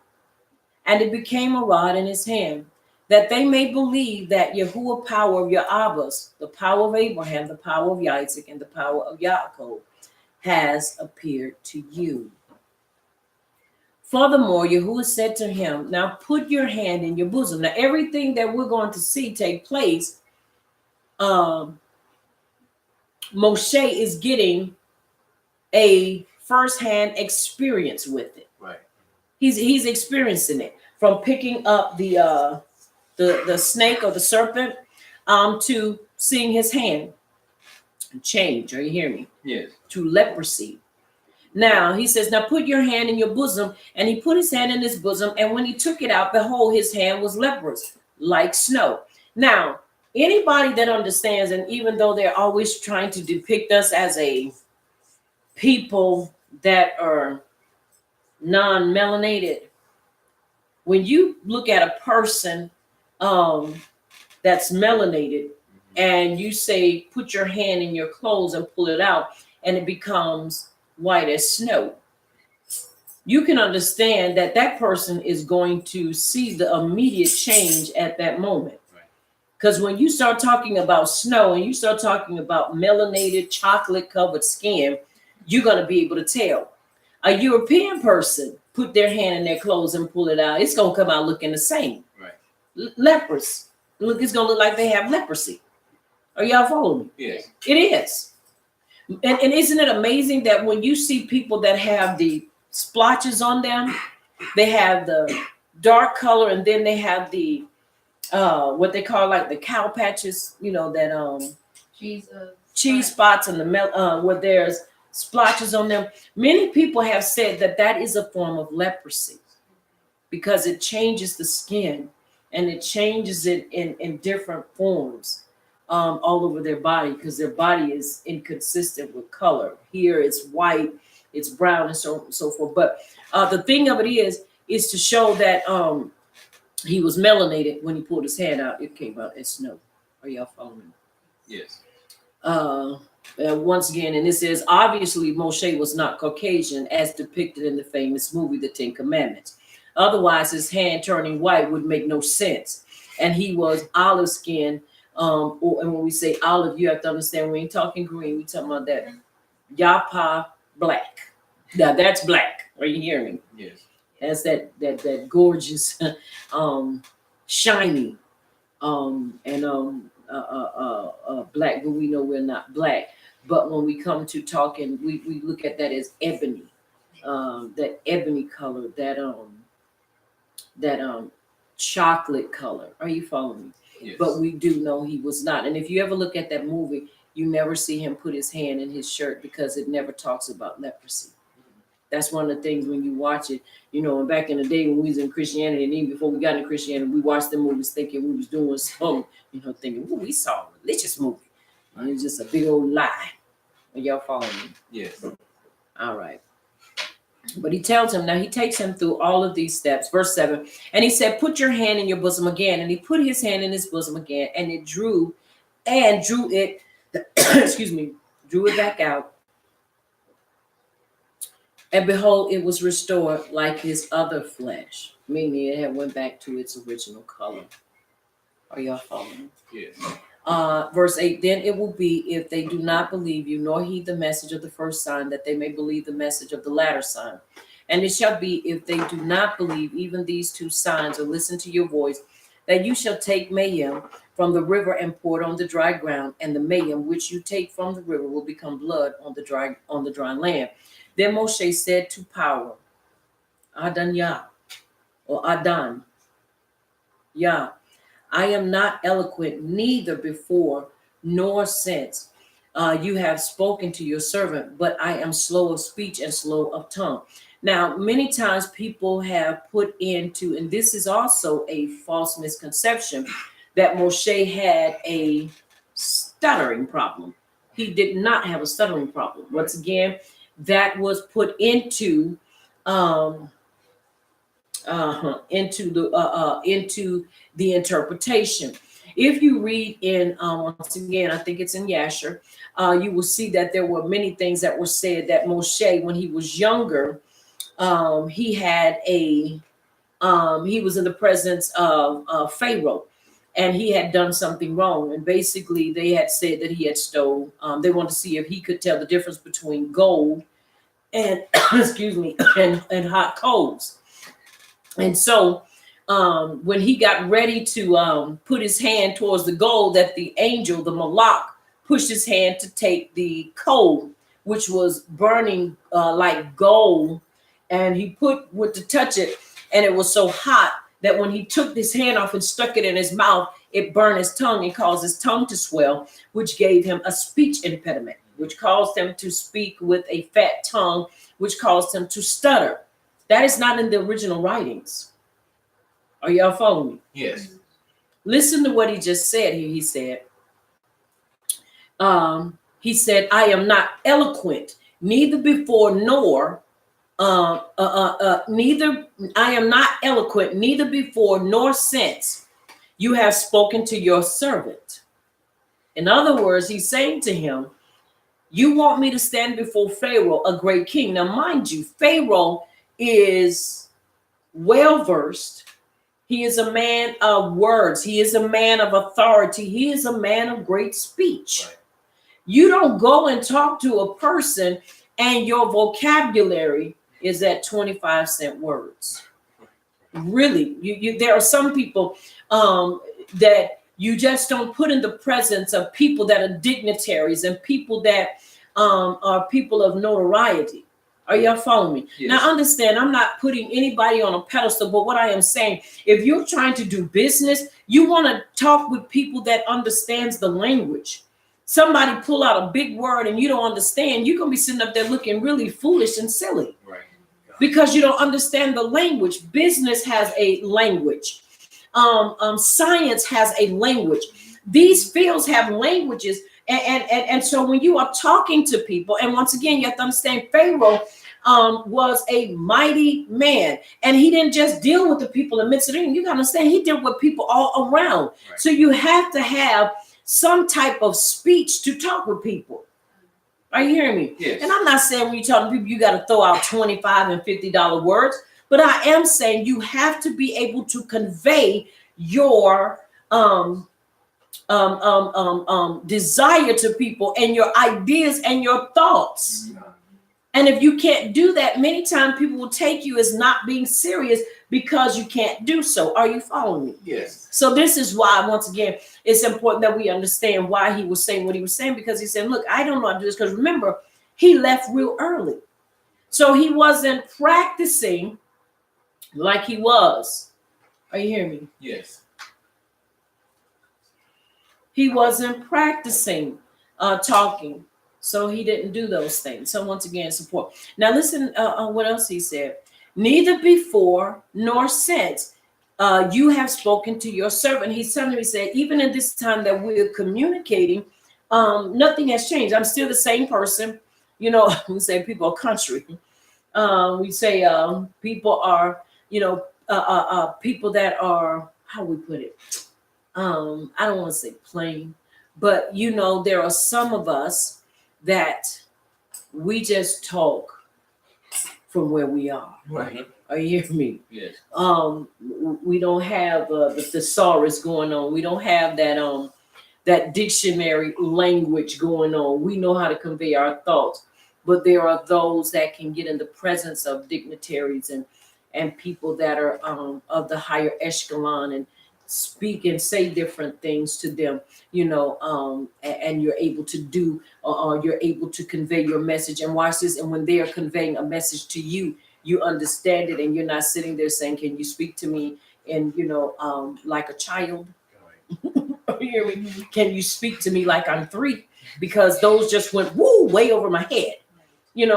And it became a rod in his hand, that they may believe that Yahuwah power of your Abbas, the power of Abraham, the power of Isaac, and the power of Yaakov, has appeared to you. Furthermore, Yahuwah said to him, "Now put your hand in your bosom." Now, everything that we're going to see take place, Moshe is getting a firsthand experience with it. Right. He's experiencing it, from picking up the snake or the serpent to seeing his hand change. Are you hearing me? Yes. To leprosy. Now he says, "Now put your hand in your bosom." And he put his hand in his bosom, and when he took it out, behold, his hand was leprous, like snow. Now, anybody that understands, and even though they're always trying to depict us as a people that are non-melanated, when you look at a person that's melanated, and you say, "Put your hand in your clothes and pull it out," and it becomes white as snow, you can understand that that person is going to see the immediate change at that moment. Because when you start talking about snow and you start talking about melanated, chocolate covered skin, you're going to be able to tell. A European person put their hand in their clothes and pull it out, it's going to come out looking the same. Right. Lepers, look, it's going to look like they have leprosy. Are y'all following me? Yes. It is. And isn't it amazing that when you see people that have the splotches on them, they have the dark color, and then they have the what they call like the cow patches, that cheese spots and the where there's splotches on them. Many people have said that is a form of leprosy, because it changes the skin and it changes it in different forms. all over their body, because their body is inconsistent with color. Here it's white, it's brown, and so forth. But the thing of it is to show that he was melanated. When he pulled his hand out, it came out as snow. Are y'all following? Yes. Once again, and it says, obviously Moshe was not Caucasian as depicted in the famous movie The Ten Commandments. Otherwise, his hand turning white would make no sense. And he was olive skin. And when we say olive, you have to understand, we ain't talking green, we talking about that Yapa black. Now that's black. Are you hearing me? Yes. Has that gorgeous, shiny, black, but we know we're not black. But when we come to talking, we look at that as ebony, that ebony color, that chocolate color. Are you following me? Yes. But we do know he was not. And if you ever look at that movie, you never see him put his hand in his shirt, because it never talks about leprosy. That's one of the things when you watch it, and back in the day when we was in Christianity, and even before we got into Christianity, we watched the movies thinking we was doing something, thinking, oh, we saw a religious movie. And it's just a big old lie. Are y'all following me? Yes. All right. But he tells him, now he takes him through all of these steps. Verse 7, and he said, put your hand in your bosom again. And he put his hand in his bosom again, and it drew it, excuse me, drew it back out. And behold, it was restored like his other flesh, meaning it had went back to its original color. Are y'all following? Yes. Verse 8, then it will be, if they do not believe you, nor heed the message of the first sign, that they may believe the message of the latter sign. And it shall be, if they do not believe even these two signs, or listen to your voice, that you shall take mayim from the river and pour it on the dry ground, and the mayim which you take from the river will become blood on the dry land. Then Moshe said to power, Adan Yah, or Adan Yah, I am not eloquent, neither before nor since you have spoken to your servant, but I am slow of speech and slow of tongue. Now, many times people have put into, and this is also a false misconception, that Moshe had a stuttering problem. He did not have a stuttering problem. Once again, that was put into the interpretation. If you read in once again, I think it's in Yasher, you will see that there were many things that were said that Moshe, when he was younger, he had he was in the presence of Pharaoh, and he had done something wrong. And basically, they had said that he had stole. They wanted to see if he could tell the difference between gold and excuse me, and hot coals. And so when he got ready to put his hand towards the gold, that the angel, the malak, pushed his hand to take the coal, which was burning like gold, and he went to touch it, and it was so hot that when he took his hand off and stuck it in his mouth, it burned his tongue and caused his tongue to swell, which gave him a speech impediment, which caused him to speak with a fat tongue, which caused him to stutter. That is not in the original writings. Are y'all following me? Yes. Listen to what he just said here. He said, I am not eloquent, neither before nor neither I am not eloquent, neither before nor since you have spoken to your servant. In other words, he's saying to him, you want me to stand before Pharaoh, a great king. Now, mind you, Pharaoh is well versed. He is a man of words. He is a man of authority. He is a man of great speech. Right. You don't go and talk to a person and your vocabulary is at 25-cent words. Really, there are some people that you just don't put in the presence of people that are dignitaries and people that are people of notoriety. Are y'all following me? Yes. Now, understand, I'm not putting anybody on a pedestal, but what I am saying, if you're trying to do business, you want to talk with people that understands the language. Somebody pull out a big word and you don't understand, you're going to be sitting up there looking really foolish and silly. Right. Because you don't understand the language. Business has a language. Science has a language. These fields have languages. And so when you are talking to people, and once again, you have to understand Pharaoh was a mighty man, and he didn't just deal with the people in Mitzrayim. You got to understand, he dealt with people all around. Right. So you have to have some type of speech to talk with people. Are you hearing me? Yes. And I'm not saying when you talk to people, you got to throw out $25 and $50 words, but I am saying you have to be able to convey your desire to people and your ideas and your thoughts. And if you can't do that, many times people will take you as not being serious because you can't do so. Are you following me? Yes. So this is why, once again, it's important that we understand why he was saying what he was saying, because he said, look, I don't know how to do this. Because remember, he left real early. So he wasn't practicing like he was. Are you hearing me? Yes. He wasn't practicing talking. So he didn't do those things. So once again, support. Now listen, what else he said. Neither before nor since you have spoken to your servant. He's telling me, he said, even in this time that we're communicating, nothing has changed. I'm still the same person. You know, we say people are country. We say people are, people that are, how we put it? I don't want to say plain, but there are some of us that we just talk from where we are. Right. Are you hearing me? Yes. We don't have the thesaurus going on. We don't have that dictionary language going on. We know how to convey our thoughts, but there are those that can get in the presence of dignitaries and people that are of the higher echelon and speak and say different things to them, and you're able to do, or you're able to convey your message. And watch this. And when they are conveying a message to you, you understand it, and you're not sitting there saying, "Can you speak to me?" And like a child. You hear me? Can you speak to me like I'm 3? Because those just went way over my head.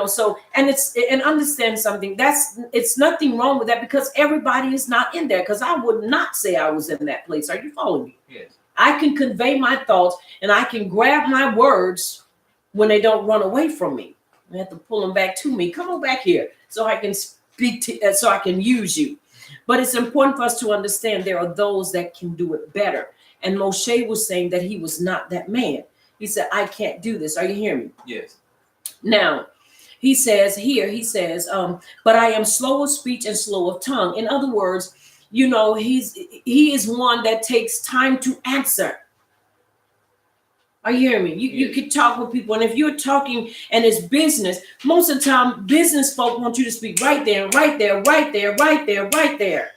So, and understand something, it's nothing wrong with that, because everybody is not in there. Because I would not say I was in that place. Are you following me? Yes. I can convey my thoughts, and I can grab my words when they don't run away from me. I have to pull them back to me. Come on back here so I can speak to, so I can use you. But it's important for us to understand there are those that can do it better. And Moshe was saying that he was not that man. He said, I can't do this. Are you hearing me? Yes. Now, he says, but I am slow of speech and slow of tongue. In other words, he is one that takes time to answer. Are you hearing me? You could talk with people, and if you're talking and it's business, most of the time, business folk want you to speak right there, right there, right there, right there, right there.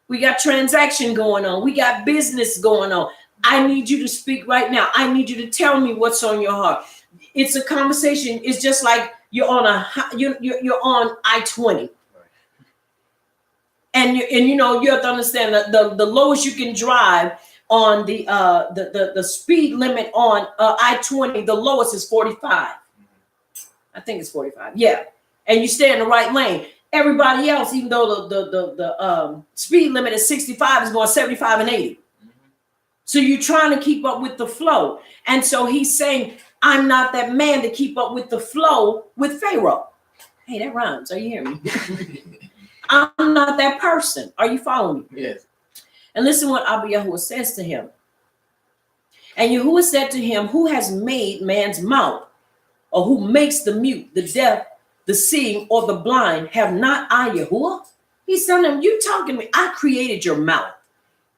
We got transaction going on. We got business going on. I need you to speak right now. I need you to tell me what's on your heart. It's a conversation. It's just like you're on you're on I-20, and you have to understand that the lowest you can drive on the speed limit on I-20, the lowest is 45. I think it's 45. Yeah, and you stay in the right lane. Everybody else, even though the speed limit is 65, is going 75 and 80. So you're trying to keep up with the flow, and so he's saying, I'm not that man to keep up with the flow with Pharaoh. Hey, that rhymes. Are you hearing me? I'm not that person. Are you following me? Yes. And listen what Abba Yahuwah says to him. And Yahuwah said to him, who has made man's mouth, or who makes the mute, the deaf, the seeing, or the blind? Have not I Yahuwah? He's telling him, you talking to me. I created your mouth.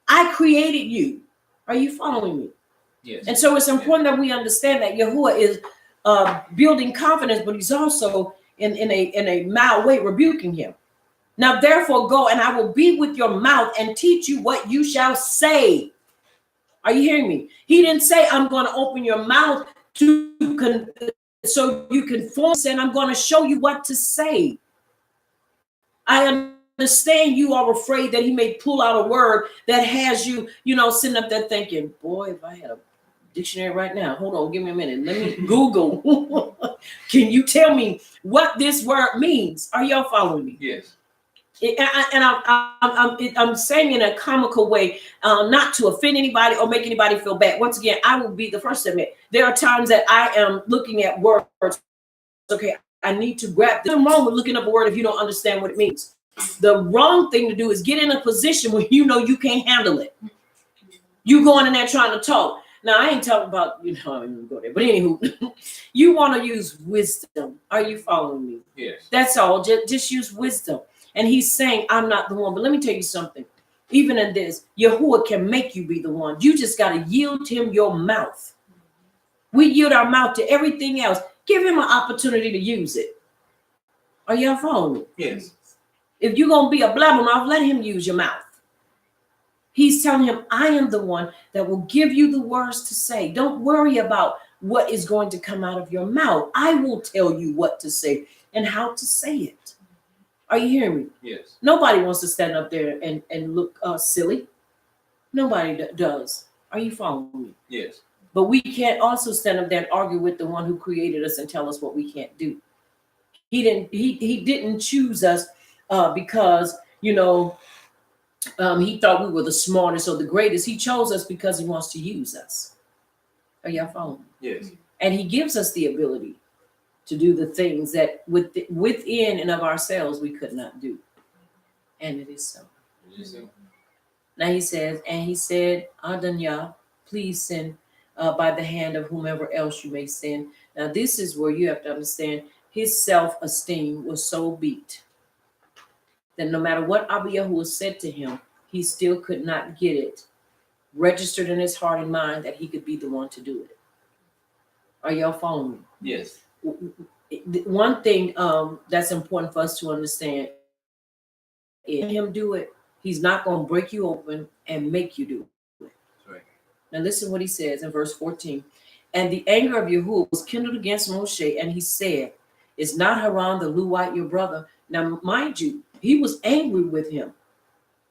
I created you. Are you following me? Yes. And so it's important that we understand that Yahuwah is building confidence, but he's also in a mild way rebuking him. Now, therefore, go, and I will be with your mouth and teach you what you shall say. Are you hearing me? He didn't say, I'm going to open your mouth so you can form, and I'm going to show you what to say. I understand you are afraid that he may pull out a word that has you, sitting up there thinking, boy, if I had a dictionary right now, hold on, give me a minute. Let me Google. Can you tell me what this word means? Are y'all following me? Yes. I'm saying in a comical way, not to offend anybody or make anybody feel bad. Once again, I will be the first to admit there are times that I am looking at words. Okay, I need to grab. There's nothing wrong with looking up a word if you don't understand what it means. The wrong thing to do is get in a position where you know you can't handle it. You going in there trying to talk. Now I ain't talking about, I don't even go there. But anywho, you want to use wisdom. Are you following me? Yes. That's all. Just use wisdom. And he's saying, I'm not the one. But let me tell you something. Even in this, Yahuwah can make you be the one. You just got to yield him your mouth. We yield our mouth to everything else. Give him an opportunity to use it. Are y'all following me? Yes. If you're going to be a blabbermouth, let him use your mouth. He's telling him, I am the one that will give you the words to say. Don't worry about what is going to come out of your mouth. I will tell you what to say and how to say it. Are you hearing me? Yes. Nobody wants to stand up there and look silly. Nobody does. Are you following me? Yes. But we can't also stand up there and argue with the one who created us and tell us what we can't do. He didn't choose us because, he thought we were the smartest or the greatest. He chose us because he wants to use us. Are y'all following me? Yes. And he gives us the ability to do the things that within and of ourselves we could not do. And it is so. It is so. Now he says, and he said, Adanya, please send by the hand of whomever else you may send. Now this is where you have to understand his self-esteem was so beat that no matter what Abba Yahuwah said to him, he still could not get it registered in his heart and mind that he could be the one to do it. Are y'all following me? Yes. One thing that's important for us to understand is him do it, he's not going to break you open and make you do it. Right. Now listen what he says in verse 14. And the anger of Yahuwah was kindled against Moshe, and he said, is not Haran the Luite your brother? Now, mind you, he was angry with him.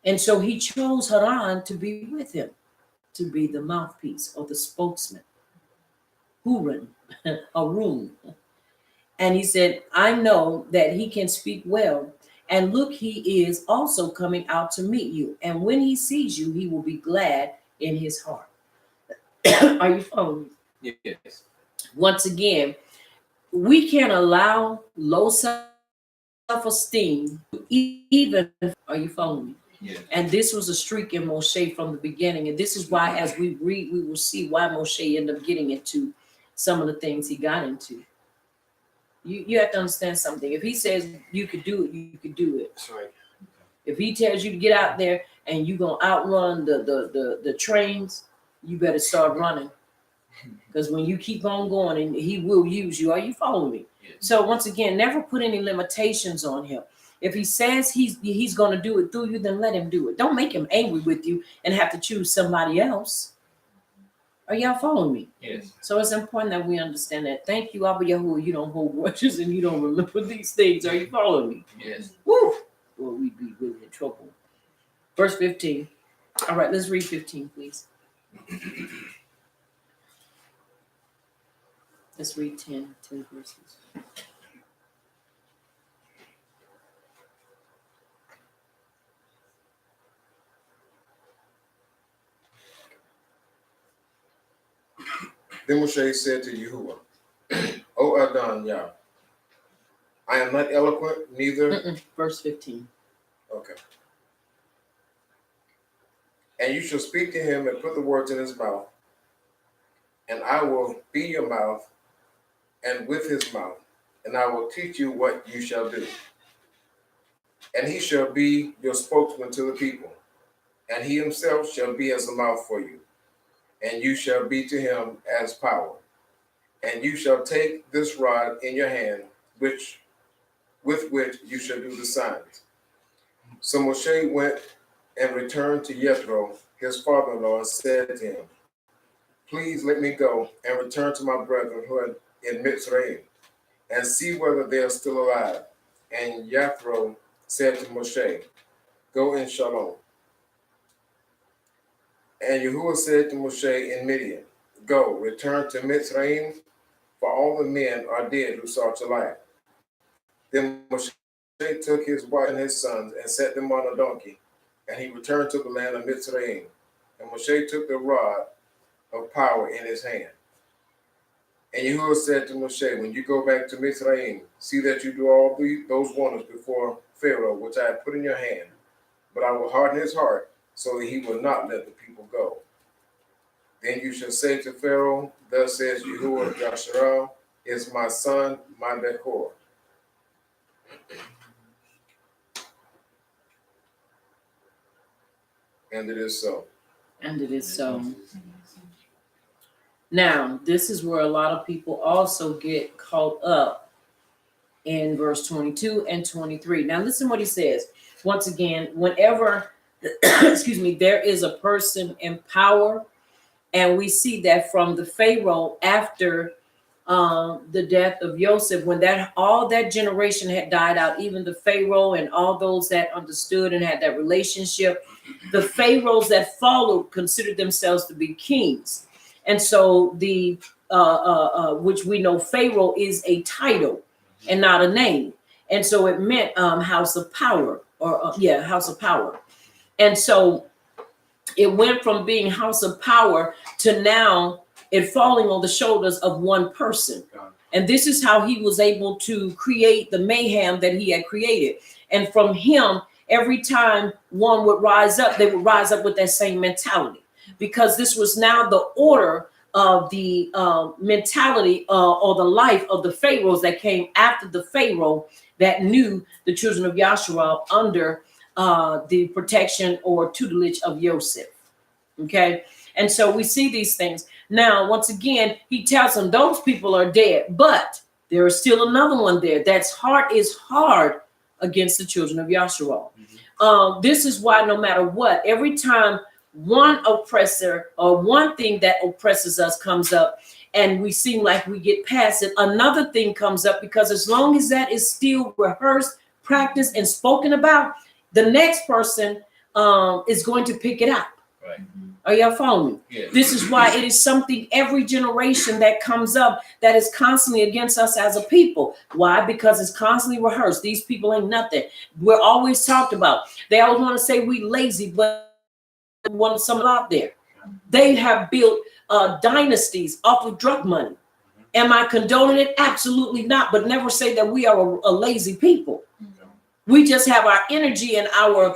And so he chose Haran to be with him, to be the mouthpiece or the spokesman. Harun. And he said, I know that he can speak well. And look, he is also coming out to meet you. And when he sees you, he will be glad in his heart. Are you following me? Yes. Once again, we can't allow low self-esteem even. Are you following me? Yes. And this was a streak in Moshe from the beginning. And this is why, as we read, we will see why Moshe ended up getting into some of the things he got into. You have to understand something. If he says you could do it, you could do it. That's right. If he tells you to get out there and you're going to outrun the trains, you better start running. Because when you keep on going, and he will use you. Are you following me? Yes. So once again, never put any limitations on him. If he says he's going to do it through you, then let him do it. Don't make him angry with you and have to choose somebody else. Are y'all following me? Yes. So it's important that we understand that. Thank you, Abba Yahuwah. You don't hold grudges and you don't remember these things. Are you following me? Yes. Woo! Well, we'd be really in trouble. Verse 15. All right, let's read 15, please. Let's read 10 verses. Then Moshe said to Yahuwah, O Adon Yah, I am not eloquent, neither. Verse 15. Okay. And you shall speak to him and put the words in his mouth, and I will be your mouth and with his mouth, and I will teach you what you shall do. And he shall be your spokesman to the people, and he himself shall be as a mouth for you, and you shall be to him as power. And you shall take this rod in your hand, with which you shall do the signs. So Moshe went and returned to Jethro, his father-in-law, and said to him, please let me go and return to my brethren who are in Mitzrayim, and see whether they are still alive. And Jethro said to Moshe, go in shalom. And Yahuwah said to Moshe in Midian, go, return to Mitzrayim, for all the men are dead who sought your life. Then Moshe Moshe took his wife and his sons and set them on a donkey, and he returned to the land of Mitzrayim. And Moshe took the rod of power in his hand. And Yahuwah said to Moshe, when you go back to Mitzrayim, see that you do all those wonders before Pharaoh, which I have put in your hand. But I will harden his heart, so that he will not let the people go. Then you shall say to Pharaoh, thus says Yahuwah Yasharal, is my son, my Bechor. And it is so. And it is so. Now, this is where a lot of people also get caught up in verse 22 and 23. Now, listen what he says. Once again, whenever, excuse me, there is a person in power, and we see that from the Pharaoh after the death of Joseph, when all that generation had died out, even the Pharaoh and all those that understood and had that relationship, the Pharaohs that followed considered themselves to be kings. And so the which we know Pharaoh is a title and not a name. And so it meant house of power, or house of power. And so it went from being house of power to now it falling on the shoulders of one person. And this is how he was able to create the mayhem that he had created. And from him, every time one would rise up, they would rise up with that same mentality, because this was now the order of the mentality or the life of the pharaohs that came after the Pharaoh that knew the children of Yasharal under the protection or tutelage of Joseph. Okay. And so we see these things. Now, once again, he tells them those people are dead, but there is still another one there that's heart is hard against the children of Yasharal. This is why no matter what, every time one oppressor or one thing that oppresses us comes up and we seem like we get past it, another thing comes up, because as long as that is still rehearsed, practiced, and spoken about, the next person is going to pick it up. Right. Are y'all following me? Yeah. This is why it is something every generation that comes up that is constantly against us as a people. Why? Because it's constantly rehearsed. These people ain't nothing. We're always talked about. They always want to say we lazy, but want some out there. They have built dynasties off of drug money. Am I condoning it? Absolutely not. But never say that we are a lazy people. We just have our energy and our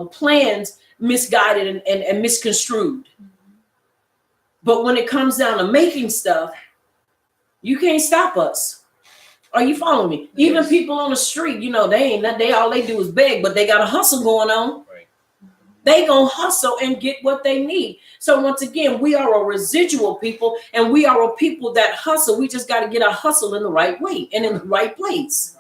plans misguided and misconstrued. But when it comes down to making stuff, you can't stop us. Are you following me? Yes. Even people on the street, you know, they all they do is beg, but they got a hustle going on. Right. They gonna hustle and get what they need. So once again, we are a residual people, and we are a people that hustle. We just got to get our hustle in the right way and in the right place.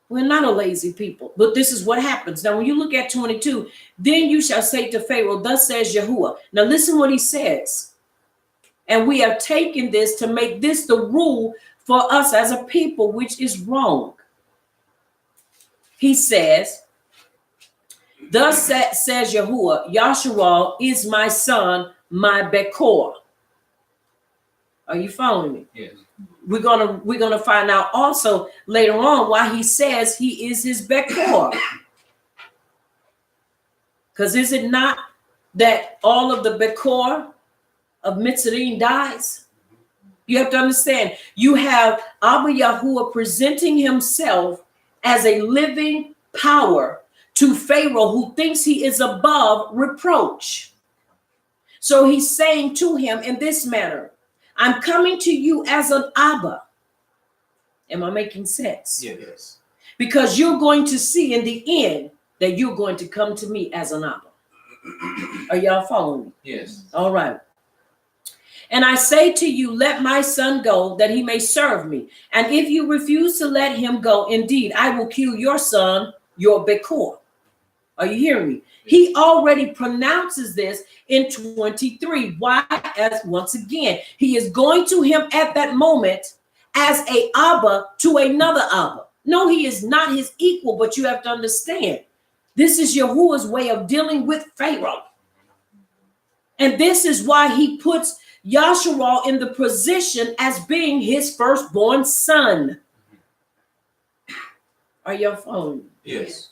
We're not a lazy people, but this is what happens. Now, when you look at 22, then you shall say to Pharaoh, thus says Yahuwah. Now, listen what he says. And we have taken this to make this the rule for us as a people, which is wrong. He says, thus says Yahuwah, Yasharal is my son, my Bechor. Are you following me? Yes. We're gonna find out also later on why he says he is his Bechor. Because is it not that all of the Bechor of Mitzrayim dies? You have to understand, you have Abba Yahuwah presenting himself as a living power to Pharaoh, who thinks he is above reproach. So he's saying to him in this manner, I'm coming to you as an Abba. Am I making sense? Yes. Because you're going to see in the end that you're going to come to me as an Abba. Are y'all following me? Yes. All right. And I say to you, let my son go that he may serve me. And if you refuse to let him go, indeed, I will kill your son, your Bechor. Are you hearing me? He already pronounces this in 23. Why? As once again, he is going to him at that moment as a Abba to another Abba. No, he is not his equal, but you have to understand, this is Yahuwah's way of dealing with Pharaoh. And this is why he puts Yasharal in the position as being his firstborn son. Are y'all following? Yes.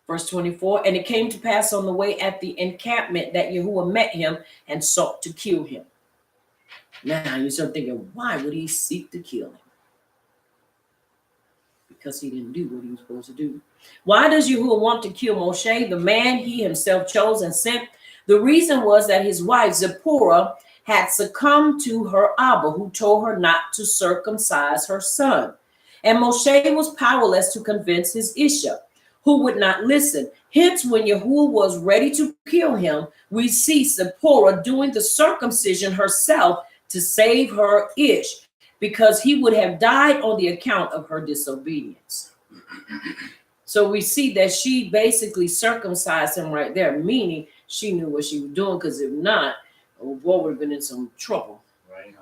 Verse 24, and it came to pass on the way at the encampment that Yahuwah met him and sought to kill him. Now you start thinking, why would he seek to kill him? Because he didn't do what he was supposed to do. Why does Yahuwah want to kill Moshe, the man he himself chose and sent? The reason was that his wife Zipporah had succumbed to her Abba, who told her not to circumcise her son. And Moshe was powerless to convince his Isha, who would not listen. Hence, when Yahuwah was ready to kill him, we see Zipporah doing the circumcision herself to save her Ish, because he would have died on the account of her disobedience. So we see that she basically circumcised him right there, meaning she knew what she was doing, because if not, oh boy, would have been in some trouble. Right.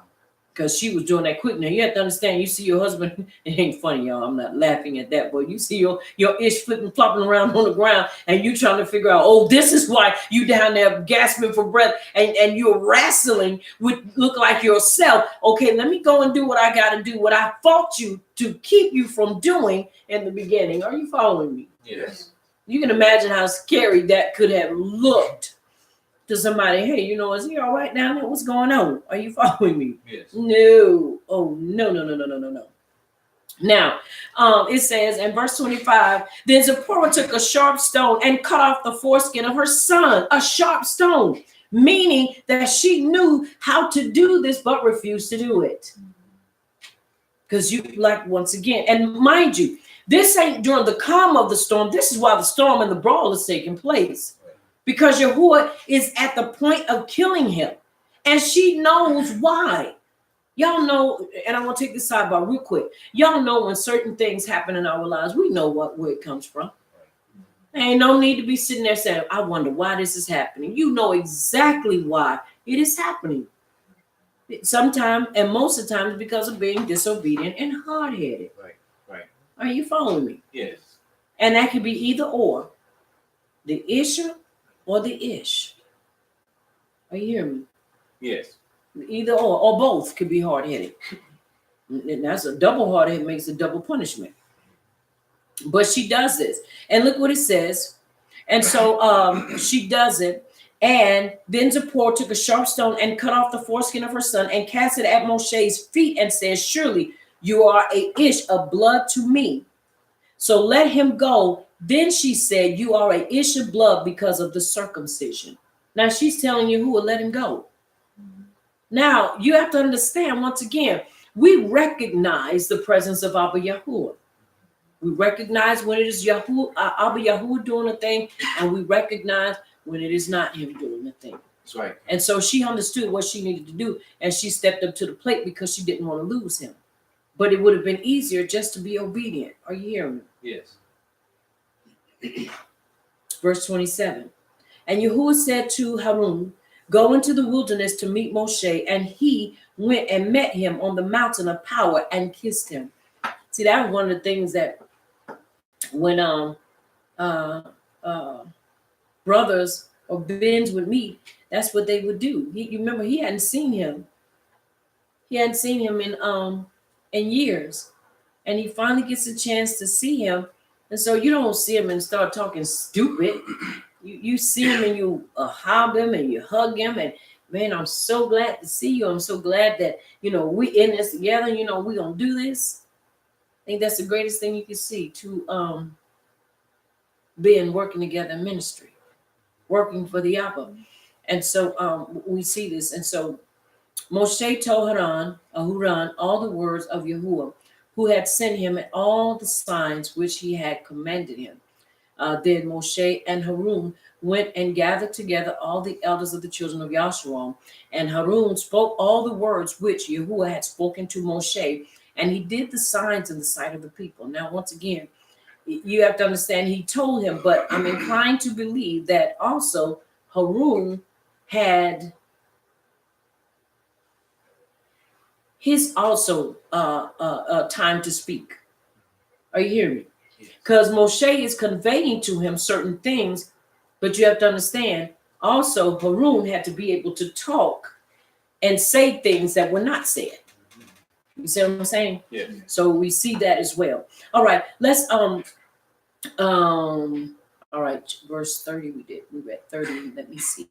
Because she was doing that quick. Now you have to understand, you see your husband, it ain't funny, y'all. I'm not laughing at that, but you see your Ish flipping, flopping around on the ground, and you trying to figure out, oh, this is why you down there gasping for breath, and you're wrestling with look like yourself. Okay, let me go and do what I gotta do, what I fought you to keep you from doing in the beginning. Are you following me? Yes. You can imagine how scary that could have looked to somebody. Hey, is he all right down there? What's going on? Are you following me? Yes. No. Oh, no. Now, it says in verse 25, then Zipporah took a sharp stone and cut off the foreskin of her son, a sharp stone, meaning that she knew how to do this but refused to do it. Because once again, and mind you, this ain't during the calm of the storm. This is while the storm and the brawl is taking place. Because Yahuwah is at the point of killing him. And she knows why. Y'all know, and I want to take this sidebar real quick. Y'all know when certain things happen in our lives, we know where it comes from. There ain't no need to be sitting there saying, I wonder why this is happening. You know exactly why it is happening. Sometimes, and most of the time, because of being disobedient and hard-headed. Right. Are you following me? Yes. And that could be either or. The Isha or the Ish. Are you hearing me? Yes. Either or both could be hard-headed. And that's a double hard-headed makes a double punishment. But she does this. And look what it says. And so she does it. And then Zipporah took a sharp stone and cut off the foreskin of her son and cast it at Moshe's feet and said, surely you are a Ish of blood to me. So let him go. Then she said, you are a Ish of blood because of the circumcision. Now she's telling you who will let him go. Now you have to understand, once again, we recognize the presence of Abba Yahuwah. We recognize when it is Abba Yahuwah doing a thing, and we recognize when it is not him doing a thing. That's right. And so she understood what she needed to do, and she stepped up to the plate because she didn't want to lose him. But it would have been easier just to be obedient. Are you hearing me? Yes. Verse 27. And Yahuwah said to Harun, go into the wilderness to meet Moshe. And he went and met him on the mountain of power and kissed him. See, that was one of the things that when brothers or bins would meet, that's what they would do. You remember, he hadn't seen him. He hadn't seen him in years. And he finally gets a chance to see him. And so you don't see him and start talking stupid. You see him and you hug him and you hug him. And man, I'm so glad to see you. I'm so glad that, we in this together. We're going to do this. I think that's the greatest thing you can see, to being working together in ministry, working for the Abba. And so we see this. And so Moshe told Haran all the words of Yahuwah, who had sent him, and all the signs which he had commanded him. Then Moshe and Harun went and gathered together all the elders of the children of Yasharal. And Harun spoke all the words which Yahuwah had spoken to Moshe, and he did the signs in the sight of the people. Now, once again, you have to understand, he told him, but I'm inclined to believe that also Harun had his also time to speak. Are you hearing me? Because Moshe is conveying to him certain things, but you have to understand, also Harun had to be able to talk and say things that were not said. You see what I'm saying? Yeah. So we see that as well. All right, let's all right, verse 30 we read 30. Let me see.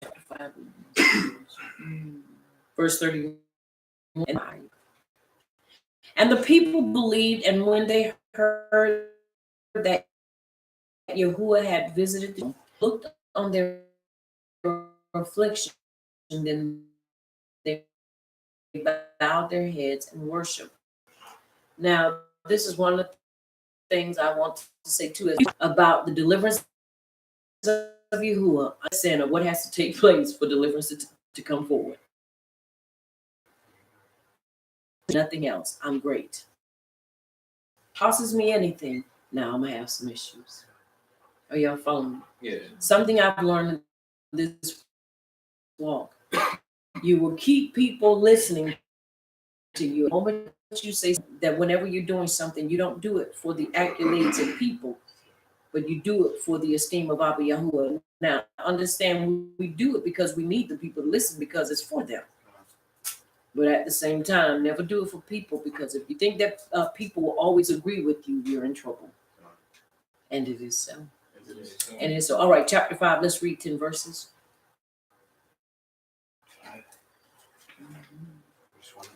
Chapter 5. Verse 31. And the people believed, and when they heard that Yahuwah had visited them, looked on their affliction, then they bowed their heads and worshiped. Now, this is one of the things I want to say too is about the deliverance of Yahuwah. I'm saying what has to take place for deliverance to come forward. Nothing else. I'm great. Costs me anything. Now I'm gonna have some issues. Are y'all following me? Yeah. Something I've learned in this walk. You will keep people listening to you. The moment you say that whenever you're doing something, you don't do it for the accolades of people, but you do it for the esteem of Abba Yahuwah. Now, understand we do it because we need the people to listen because it's for them. But at the same time, never do it for people because if you think that people will always agree with you, you're in trouble. And it is so. And it is so. All right, chapter 5, let's read 10 verses.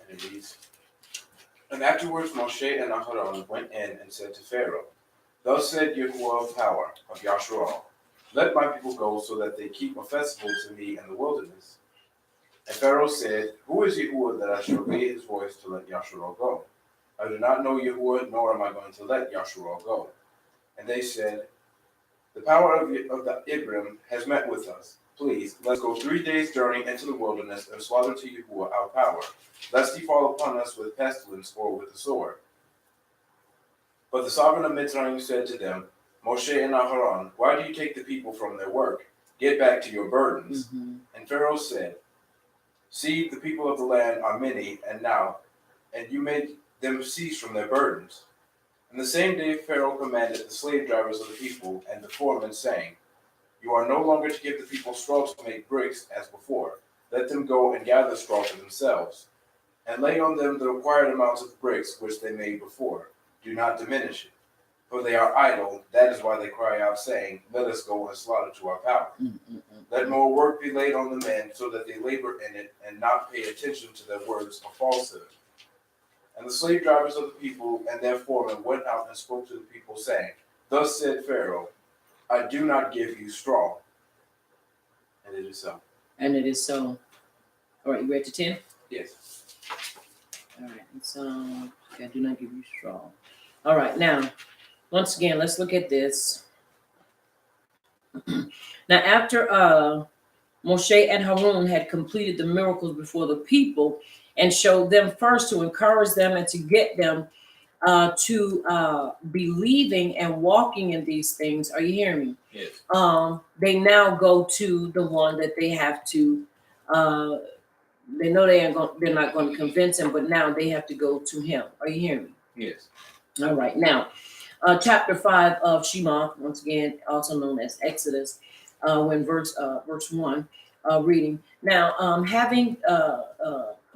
And it reads, and afterwards Moshe and Aharon went in and said to Pharaoh, thus said Yahuwah of power, of Yasharal, let my people go so that they keep a festival to me in the wilderness. And Pharaoh said, who is Yahuwah that I shall obey his voice to let Yasharal go? I do not know Yahuwah, nor am I going to let Yasharal go. And they said, the power of the Ibram has met with us. Please, let's go 3 days' journey into the wilderness and swaddle to Yahuwah our power, lest he fall upon us with pestilence or with the sword. But the sovereign of Mitzrayim said to them, Moshe and Aharon, why do you take the people from their work? Get back to your burdens. Mm-hmm. And Pharaoh said, see, the people of the land are many, and you made them cease from their burdens. And the same day Pharaoh commanded the slave drivers of the people and the foremen, saying, you are no longer to give the people straw to make bricks as before. Let them go and gather straw for themselves, and lay on them the required amounts of bricks which they made before. Do not diminish it, for they are idle. That is why they cry out, saying, let us go and slaughter to our power. Let more work be laid on the men, so that they labor in it, and not pay attention to their words of falsehood. And the slave drivers of the people and their foremen went out and spoke to the people, saying, thus said Pharaoh, I do not give you straw. And it is so. And it is so. All right, you read to 10? Yes. All right, and so I do not give you straw. All right, now, once again, let's look at this. Now, after Moshe and Harun had completed the miracles before the people and showed them first to encourage them and to get them to believing and walking in these things. Are you hearing me? Yes. They now go to the one that they have to. They know they're not going to convince him, but now they have to go to him. Are you hearing me? Yes. All right. Now, chapter 5 of Shemot, once again, also known as Exodus, when verse 1, reading. Now, having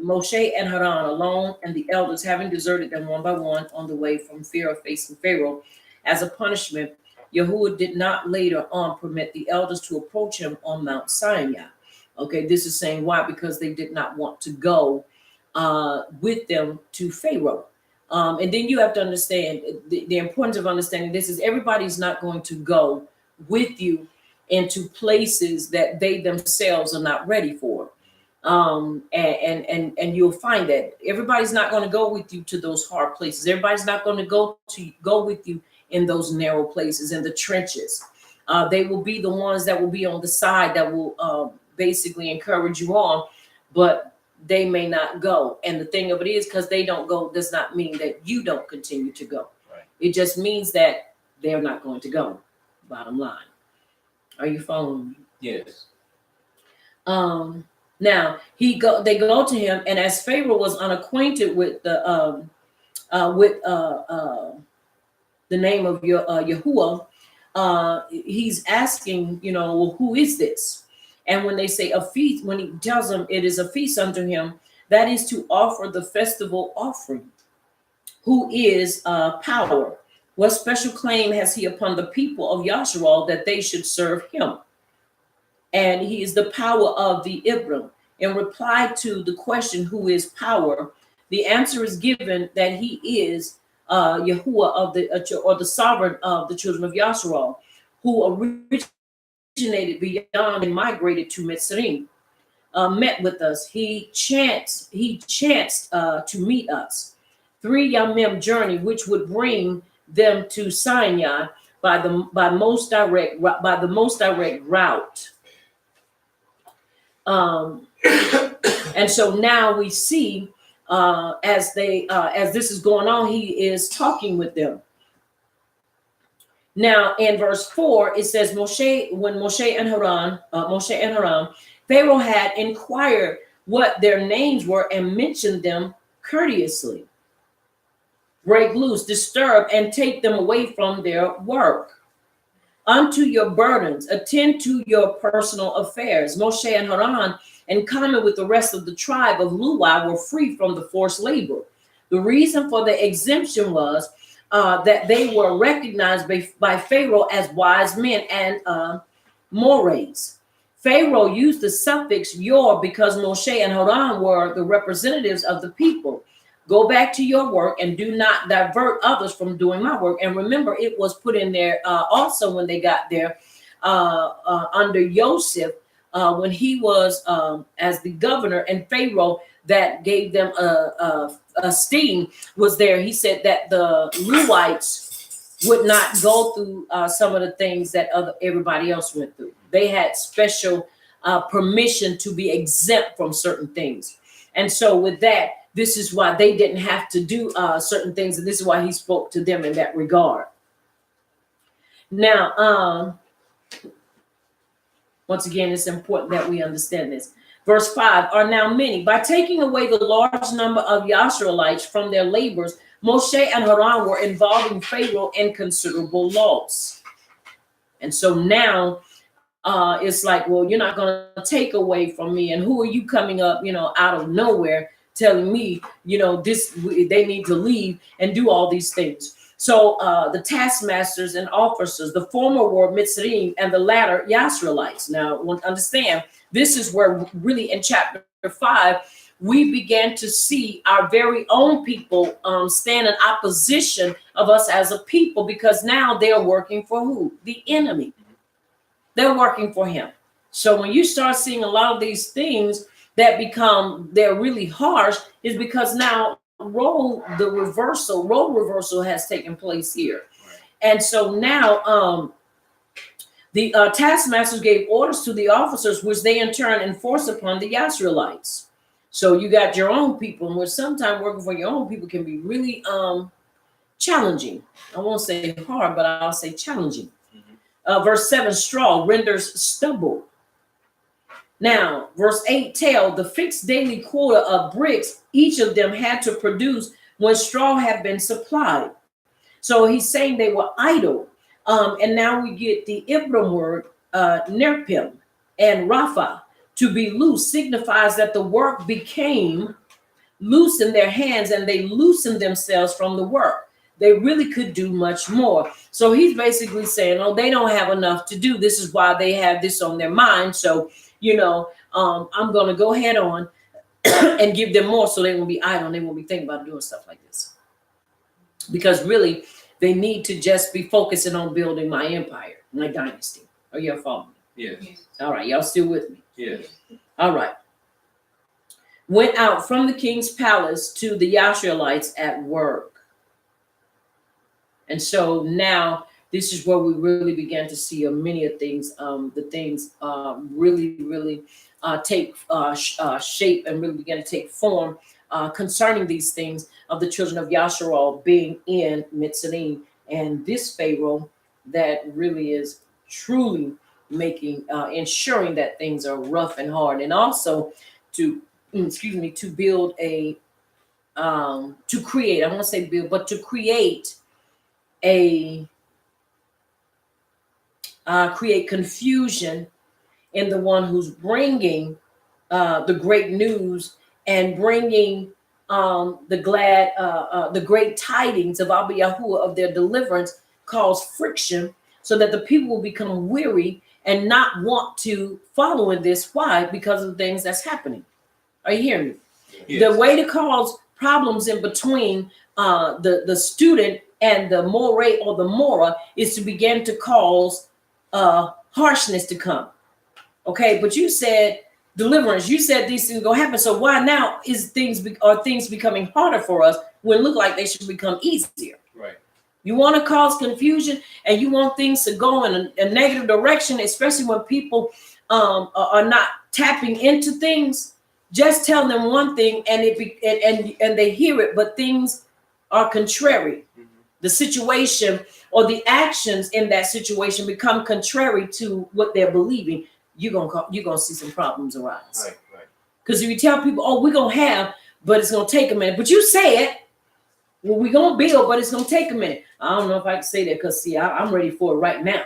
Moshe and Haran alone and the elders having deserted them one by one on the way from fear of facing Pharaoh, as a punishment, Yahuwah did not later on permit the elders to approach him on Mount Sinai. Okay, this is saying why? Because they did not want to go with them to Pharaoh. And then you have to understand the importance of understanding this is everybody's not going to go with you into places that they themselves are not ready for. And you'll find that everybody's not going to go with you to those hard places. Everybody's not going to go with you in those narrow places, in the trenches. They will be the ones that will be on the side that will basically encourage you on, but they may not go. And the thing of it is, because they don't go does not mean that you don't continue to go. Right. It just means that they're not going to go. Bottom line. Are you following me? Yes. Now they go to him, and as Pharaoh was unacquainted with the name of Yahuwah, he's asking, well, who is this? And when they say a feast, when he tells them it is a feast unto him, that is to offer the festival offering, who is power. What special claim has he upon the people of Yasharal that they should serve him? And he is the power of the Ibram. In reply to the question, who is power, the answer is given that he is Yahuwah of the or the sovereign of the children of Yasharal, who originated beyond and migrated to Mitzrayim, met with us. He chanced to meet us. 3 Yamim journey, which would bring them to Sinai by the most direct route. And so now we see as this is going on, he is talking with them. Now in verse 4 it says when Moshe and Haran, Pharaoh had inquired what their names were and mentioned them courteously. Break loose, disturb, and take them away from their work. Unto your burdens, attend to your personal affairs. Moshe and Haran, in common with the rest of the tribe of Luai, were free from the forced labor. The reason for the exemption was that they were recognized by Pharaoh as wise men and mores. Pharaoh used the suffix yor because Moshe and Haran were the representatives of the people. Go back to your work and do not divert others from doing my work. And remember, it was put in there also when they got there under Joseph, when he was as the governor, and Pharaoh that gave them a sting was there. He said that the Lewites would not go through some of the things that everybody else went through. They had special permission to be exempt from certain things. And so with that, this is why they didn't have to do certain things. And this is why he spoke to them in that regard. Now, once again, it's important that we understand this. Verse 5, are now many. By taking away the large number of Yashraelites from their labors, Moshe and Haran were involving Pharaoh in considerable loss. And so now it's like, well, you're not going to take away from me. And who are you coming up, out of nowhere telling me, they need to leave and do all these things. So the taskmasters and officers, the former were Mitzrayim and the latter Yashraelites. Now, understand, this is where really in chapter 5, we began to see our very own people stand in opposition of us as a people, because now they're working for who? The enemy. They're working for him. So when you start seeing a lot of these things that they're really harsh, is because now role reversal has taken place here. Right. And so now the taskmasters gave orders to the officers, which they in turn enforced upon the Yashraelites. So you got your own people, and which sometimes working for your own people can be really challenging. I won't say hard, but I'll say challenging. Verse 7, straw renders stubble. Now, verse 8, tell the fixed daily quota of bricks each of them had to produce when straw had been supplied. So he's saying they were idle. And now we get the Ibram word, nerpim and Rapha, to be loose, signifies that the work became loose in their hands and they loosened themselves from the work. They really could do much more. So he's basically saying, oh, they don't have enough to do. This is why they have this on their mind. So, I'm going to go head on and give them more so they won't be idle. They won't be thinking about doing stuff like this. Because really, they need to just be focusing on building my empire, my dynasty. Are you following me? Yes. All right. Y'all still with me? Yes. All right. Went out from the king's palace to the Yashraelites at work. And so now this is where we really began to see many of things, the things really take shape and really began to take form concerning these things of the children of Yasharal being in Mitzrayim. And this Pharaoh that really is truly ensuring that things are rough and hard. And also to build to create, I won't say build, but to create create confusion in the one who's bringing the great news and bringing the great tidings of Abba Yahuwah of their deliverance cause friction so that the people will become weary and not want to follow in this. Why? Because of the things that's happening. Are you hearing me? Yes. The way to cause problems in between the student and the moray or the mora is to begin to cause harshness to come. Okay, but you said deliverance. You said these things gonna happen. So why now are things becoming harder for us when it look like they should become easier? Right. You want to cause confusion and you want things to go in a negative direction, especially when people are not tapping into things. Just tell them one thing and they hear it, but things are contrary. Mm-hmm. The situation or the actions in that situation become contrary to what they're believing. You're gonna see some problems arise. Right. Right. Because if you tell people, "Oh, we're gonna have," but it's gonna take a minute. But you say it, well, we're gonna build, but it's gonna take a minute. I don't know if I can say that because see, I'm ready for it right now.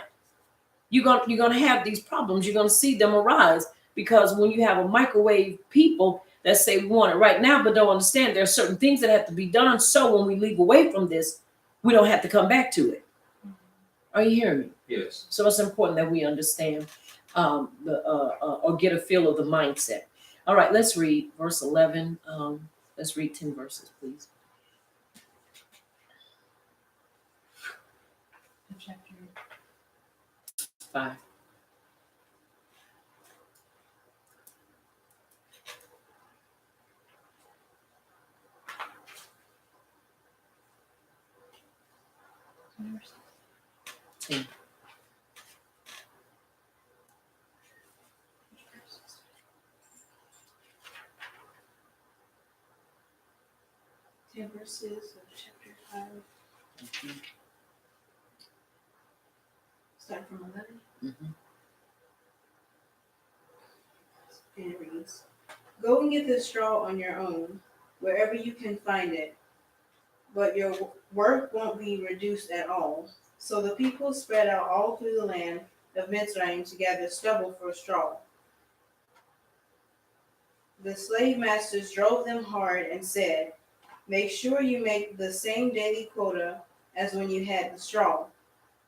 You're gonna have these problems. You're gonna see them arise because when you have a microwave people that say we want it right now, but don't understand there are certain things that have to be done. So when we leave away from this, we don't have to come back to it. Are you hearing me? Yes. So it's important that we understand or get a feel of the mindset. All right, let's read verse 11. Let's read 10 verses, please. Chapter 5. Ten. Verses of chapter 5. Start from 11. Mm-hmm. And it reads, "Go and get the straw on your own, wherever you can find it, but your work won't be reduced at all." So the people spread out all through the land of Mitzrayim to gather stubble for straw. The slave masters drove them hard and said, "Make sure you make the same daily quota as when you had the straw."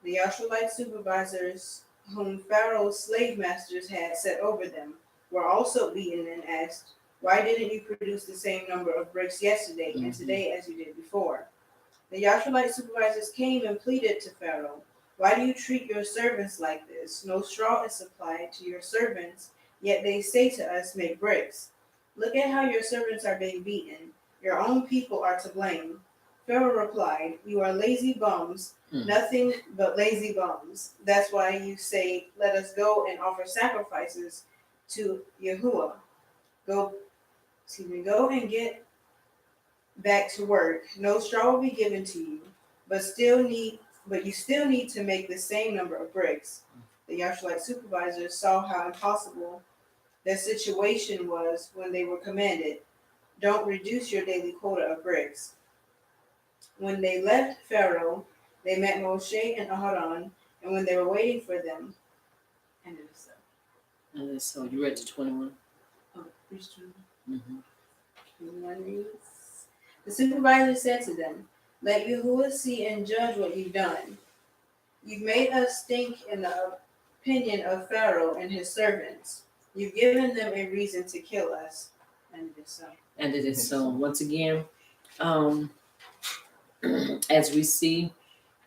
The Yashulite supervisors, whom Pharaoh's slave masters had set over them, were also beaten and asked, "Why didn't you produce the same number of bricks yesterday and today as you did before?" The Yashulite supervisors came and pleaded to Pharaoh, "Why do you treat your servants like this? No straw is supplied to your servants, yet they say to us, 'Make bricks.' Look at how your servants are being beaten. Your own people are to blame." Pharaoh replied, "You are lazy bums, nothing but lazy bums. That's why you say, 'Let us go and offer sacrifices to Yahuwah.' Go and get back to work. No straw will be given to you, but you still need to make the same number of bricks." The Yashulite supervisors saw how impossible their situation was when they were commanded, "Don't reduce your daily quota of bricks." When they left Pharaoh, they met Moshe and Aharon, and when they were waiting for them, and it is so. And so you read to 21. Oh, verse 20. Mm-hmm. 21 reads, "The supervisor said to them, 'Let Yahuwah see and judge what you've done. You've made us stink in the opinion of Pharaoh and his servants. You've given them a reason to kill us.' And it is so." And it is so. Once again, as we see,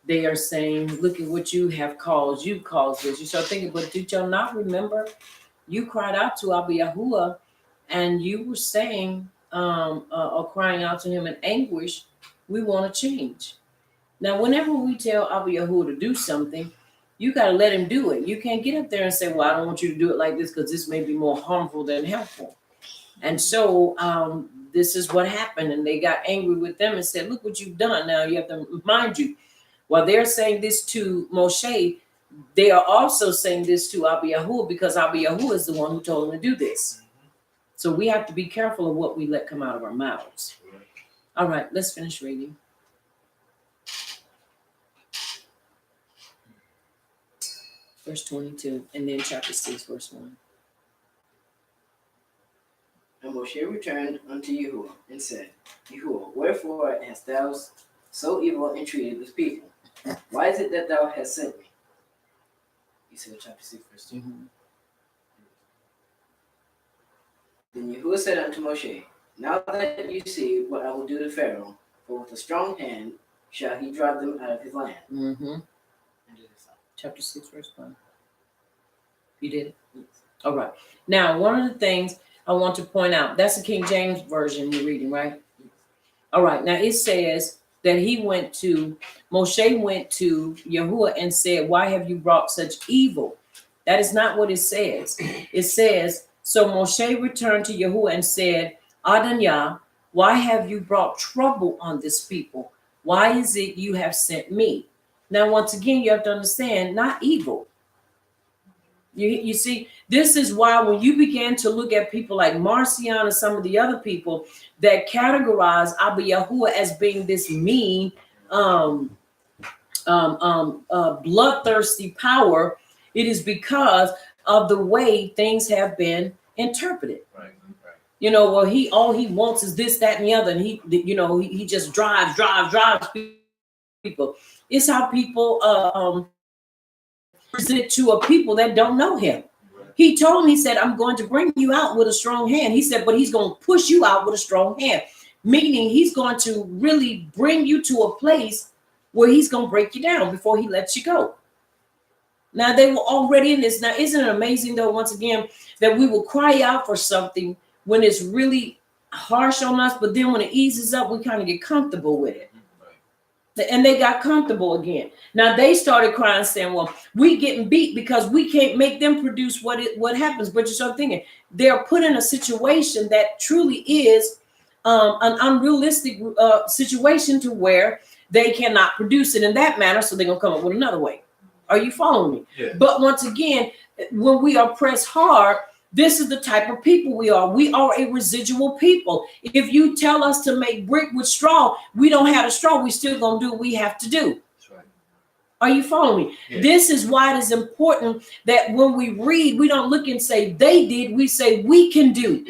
they are saying, "Look at what you have caused. You caused this." You start thinking, but did y'all not remember? You cried out to Abba Yahuwah, and you were saying, or crying out to him in anguish, "We want to change." Now, whenever we tell Abba Yahuwah to do something, you got to let him do it. You can't get up there and say, "Well, I don't want you to do it like this because this may be more harmful than helpful." And so this is what happened. And they got angry with them and said, "Look what you've done." Now, you have to mind you, while they're saying this to Moshe, they are also saying this to Abba Yahuwah because Abba Yahuwah is the one who told them to do this. So we have to be careful of what we let come out of our mouths. All right, let's finish reading. Verse 22, and then chapter 6, verse 1. And Moshe returned unto Yahuwah and said, Yahuwah, wherefore hast thou so evil entreated this people? Why is it that thou hast sent me? He said, chapter 6, verse 2. Then Yahuwah said unto Moshe, Now that you see what I will do to Pharaoh, for with a strong hand shall he drive them out of his land. Mm-hmm. Chapter 6, verse 1. You did it? All right. Now, one of the things I want to point out, that's the King James Version you're reading, right? All right. Now, it says that Moshe went to Yahuwah and said, Why have you brought such evil? That is not what it says. It says, So Moshe returned to Yahuwah and said, Adonai, why have you brought trouble on this people? Why is it you have sent me? Now, once again, you have to understand, not evil. You see, this is why when you begin to look at people like Marcion and some of the other people that categorize Abba Yahuwah as being this mean, bloodthirsty power, it is because of the way things have been interpreted. Right. You know, well, all he wants is this, that, and the other, and he just drives people. It's how people present to a people that don't know him. He told me, he said, I'm going to bring you out with a strong hand. He said, but he's going to push you out with a strong hand, meaning he's going to really bring you to a place where he's going to break you down before he lets you go. Now, they were already in this. Now, isn't it amazing, though, once again, that we will cry out for something when it's really harsh on us, but then when it eases up, we kind of get comfortable with it. And they got comfortable again. Now they started crying, saying, "Well, we getting beat because we can't make them produce what happens." But you start thinking they're put in a situation that truly is an unrealistic situation to where they cannot produce it in that manner. So they're gonna come up with another way. Are you following me? Yeah. But once again, when we are pressed hard, this is the type of people we are. We are a residual people. If you tell us to make brick with straw, we don't have the straw. We still gonna do what we have to do. That's right. Are you following me? Yeah. This is why it is important that when we read, we don't look and say they did. We say we can do.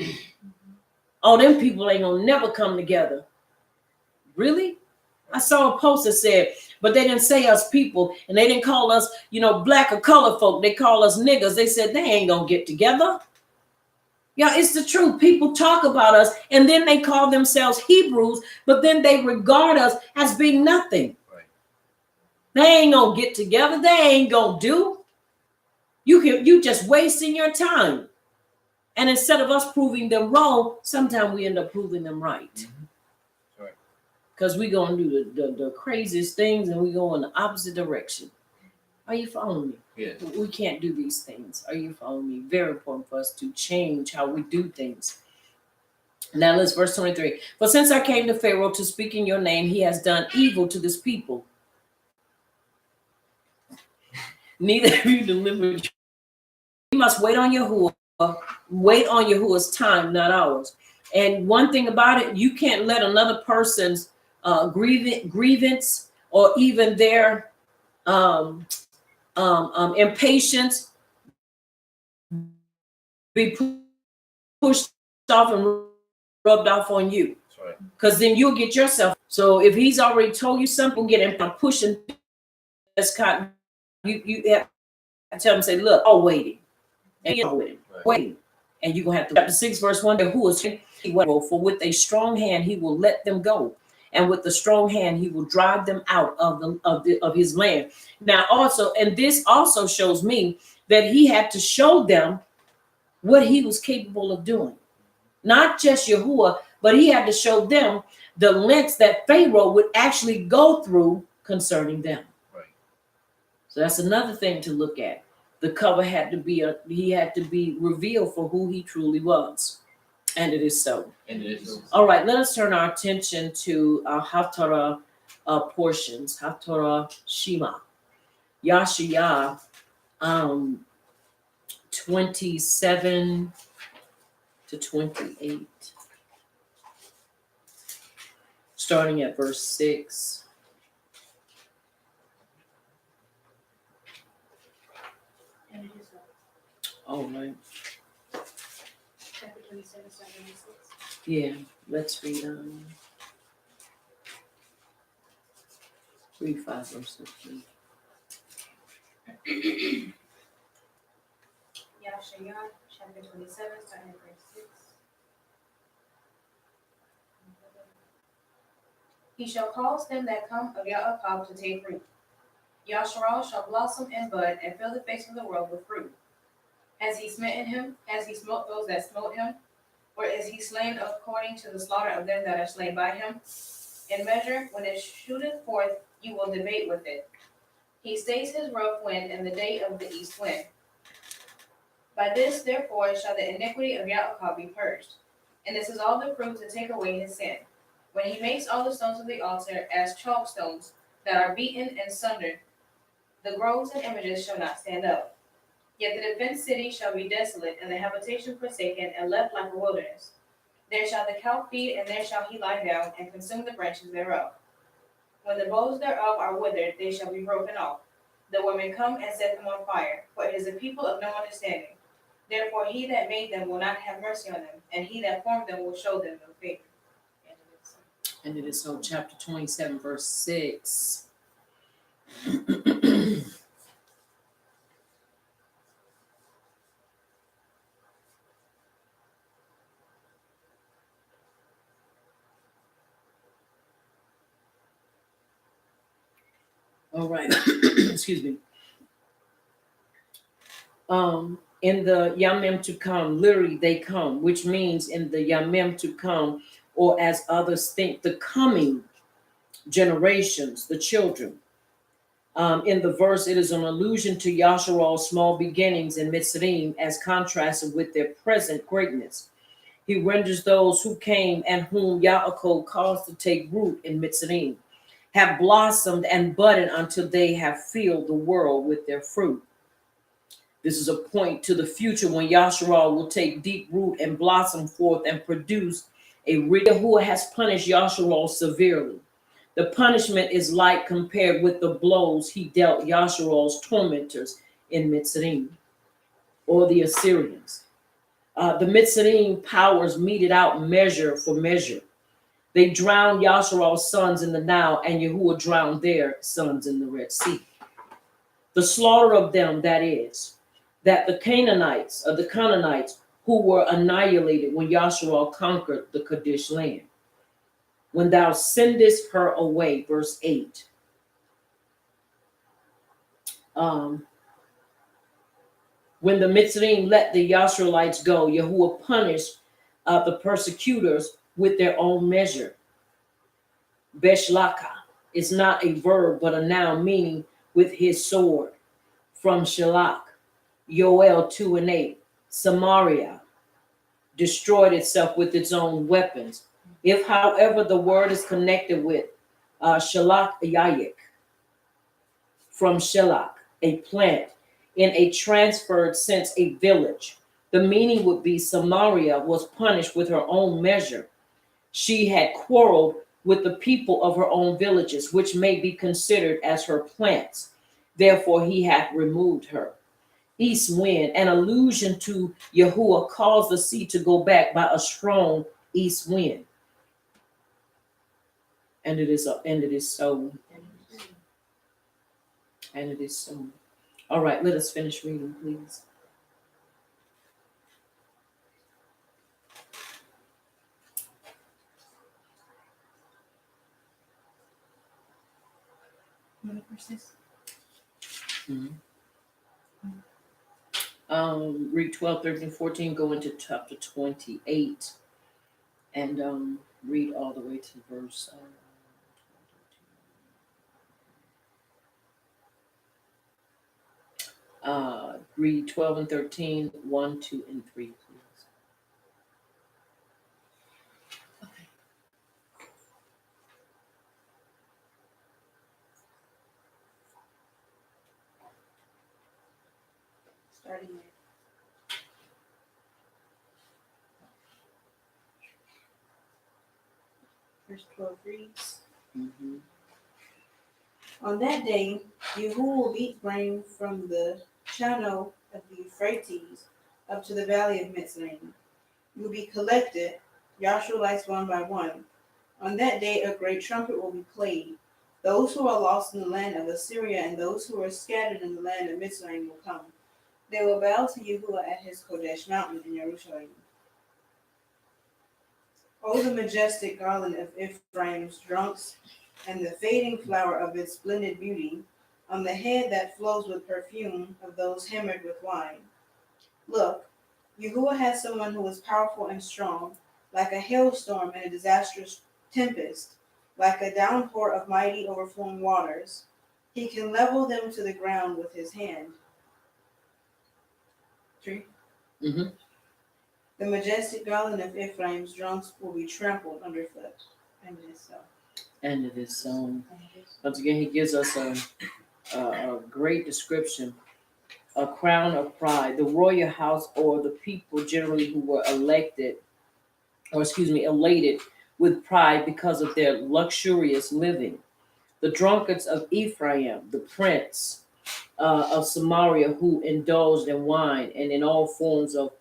Oh, them people ain't gonna never come together. Really? I saw a post that said, but they didn't say us people, and they didn't call us, black or colored folk. They call us niggas. They said they ain't gonna get together. Yeah, it's the truth. People talk about us and then they call themselves Hebrews, but then they regard us as being nothing. Right. They ain't gonna get together. They ain't gonna do. You just wasting your time. And instead of us proving them wrong, sometimes we end up proving them right. Mm-hmm. Right. Because we're gonna do the craziest things and we go in the opposite direction. Are you following me? Yes. We can't do these things. Are you following me? Very important for us to change how we do things. Now let's verse 23. For since I came to Pharaoh to speak in your name, he has done evil to this people. Neither have you delivered. You must wait on Yahuwah. Wait on Yahuwah's time, not ours. And one thing about it, you can't let another person's grievance or even their impatience be pushed off and rubbed off on you. That's right. Because then you'll get yourself. So if he's already told you something, get him pushing. That's kind of, you have to tell him, say, look, I'm waiting. And you're waiting. Right. Waiting. And you're going to have to. Chapter 6, verse 1, who is he? For with a strong hand he will let them go. And with the strong hand he will drive them out of his land. Now also, and this also shows me that he had to show them what he was capable of doing. Not just Yahuwah, but he had to show them the lengths that Pharaoh would actually go through concerning them. Right. So that's another thing to look at. The cover had to be revealed for who he truly was. And it is so. And it is. All right, let us turn our attention to our Haftarah portions. Haftarah Shema. Yashiyah 27 to 28. Starting at verse 6. And it is All right. chapter 27, starting at 6. Yeah, let's read 5 verses. Yashayan, chapter 27, starting at verse 6. He shall cause them that come of Yaakov to take root. Yasharal shall blossom and bud and fill the face of the world with fruit. Has he smitten him? Has he smote those that smote him? Or is he slain according to the slaughter of them that are slain by him? In measure, when it shooteth forth, you will debate with it. He stays his rough wind in the day of the east wind. By this, therefore, shall the iniquity of Yaakov be purged. And this is all the fruit to take away his sin. When he makes all the stones of the altar as chalk stones that are beaten and sundered, the groves and images shall not stand up. Yet the defenced city shall be desolate, and the habitation forsaken, and left like a wilderness. There shall the cow feed, and there shall he lie down, and consume the branches thereof. When the boughs thereof are withered, they shall be broken off. The women come and set them on fire, for it is a people of no understanding. Therefore he that made them will not have mercy on them, and he that formed them will show them no favor. And it is so, chapter 27, verse 6. All right. Excuse me. In the Yamim to come, literally they come, which means in the Yamim to come, or as others think, the coming generations, the children. In the verse, it is an allusion to Yasharal's small beginnings in Mitzrayim as contrasted with their present greatness. He renders those who came and whom Yaakov caused to take root in Mitzrayim, have blossomed and budded until they have filled the world with their fruit. This is a point to the future when Yasharal will take deep root and blossom forth and produce a Yahuwah has punished Yasharal severely. The punishment is light compared with the blows he dealt Yasharal's tormentors in Mitzrayim, or the Assyrians. The Mitzrayim powers meted out measure for measure. They drowned Yasharal's sons in the Nile, and Yahuwah drowned their sons in the Red Sea. The slaughter of them, that is, that the Canaanites who were annihilated when Yasharal conquered the Kadesh land. When thou sendest her away, verse 8. When the Mitzrayim let the Yasharites go, Yahuwah punished the persecutors with their own measure. Beshlaka is not a verb, but a noun meaning with his sword. From Shalak, Yoel 2:8, Samaria destroyed itself with its own weapons. If, however, the word is connected with Shalak Yayik, from Shalak, a plant, in a transferred sense, a village, the meaning would be Samaria was punished with her own measure. She had quarreled with the people of her own villages, which may be considered as her plants. Therefore, he hath removed her. East wind, an allusion to Yahuwah caused the sea to go back by a strong east wind. And it is so. And it is so. All right, let us finish reading, please. Read 12, 13, 14, go into chapter 28, and read all the way to verse read 12 and 13, 1, 2, and 3, please. Okay. Starting there. Verse 12 reads, Mm-hmm. On that day, Yahuwah will beat grain from the channel of the Euphrates up to the valley of Mitzrayim. will be collected, Yasharites one by one. On that day a great trumpet will be played. Those who are lost in the land of Assyria and those who are scattered in the land of Mitzrayim will come. They will bow to Yahuwah at his Kodesh mountain in Jerusalem. O the majestic garland of Ephraim's drunks, and the fading flower of its splendid beauty, on the head that flows with perfume of those hammered with wine. Look, Yahuwah has someone who is powerful and strong, like a hailstorm and a disastrous tempest, like a downpour of mighty overflowing waters. He can level them to the ground with his hand. 3. Mm-hmm. The majestic garland of Ephraim's drunks will be trampled underfoot. And it is so. And it is so. Once again, he gives us a great description. A crown of pride. The royal house, or the people generally who were elated with pride because of their luxurious living. The drunkards of Ephraim, the prince of Samaria, who indulged in wine and in all forms of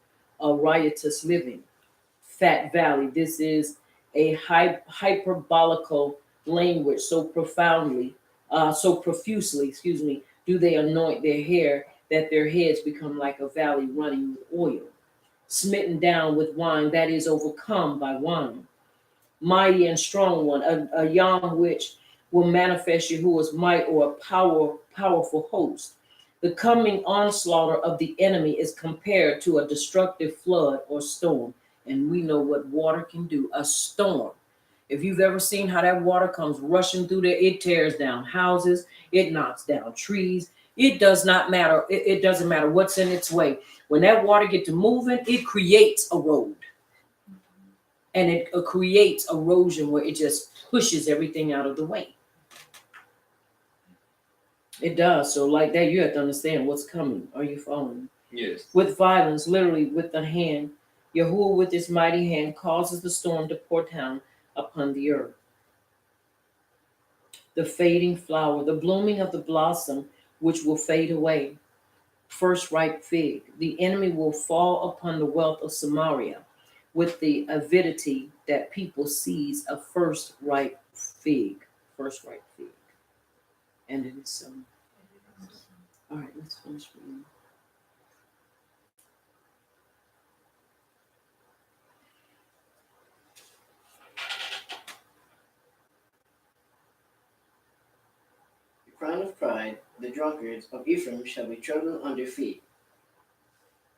riotous living. Fat Valley. This is a hyperbolical language, so profusely, do they anoint their hair that their heads become like a valley running with oil. Smitten down with wine, that is overcome by wine. Mighty and strong one, a yam which will manifest Yahuwah's might, or a powerful host. The coming onslaught of the enemy is compared to a destructive flood or storm. And we know what water can do, a storm. If you've ever seen how that water comes rushing through there, it tears down houses, it knocks down trees. It does not matter. It doesn't matter what's in its way. When that water gets to moving, it creates a road. And it creates erosion where it just pushes everything out of the way. It does. So like that, you have to understand what's coming. Are you following? Yes. With violence, literally with the hand, Yahuwah with his mighty hand causes the storm to pour down upon the earth. The fading flower, the blooming of the blossom, which will fade away. First ripe fig. The enemy will fall upon the wealth of Samaria with the avidity that people seize a first ripe fig. First ripe fig. And it is so. All right, let's finish reading. The crown of pride, the drunkards of Ephraim shall be trodden under feet.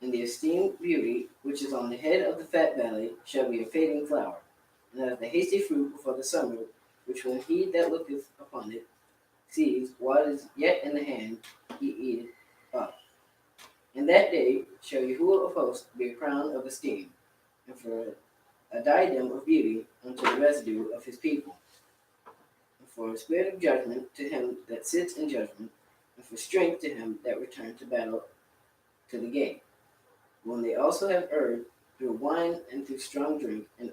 And the esteemed beauty which is on the head of the fat valley shall be a fading flower, and as the hasty fruit before the summer, which when he that looketh upon it sees what is yet in the hand, he eateth up. In that day shall Yahuwah of hosts be a crown of esteem, and for a diadem of beauty unto the residue of his people, and for a spirit of judgment to him that sits in judgment, and for strength to him that returned to battle to the gate. When they also have erred through wine and through strong drink, and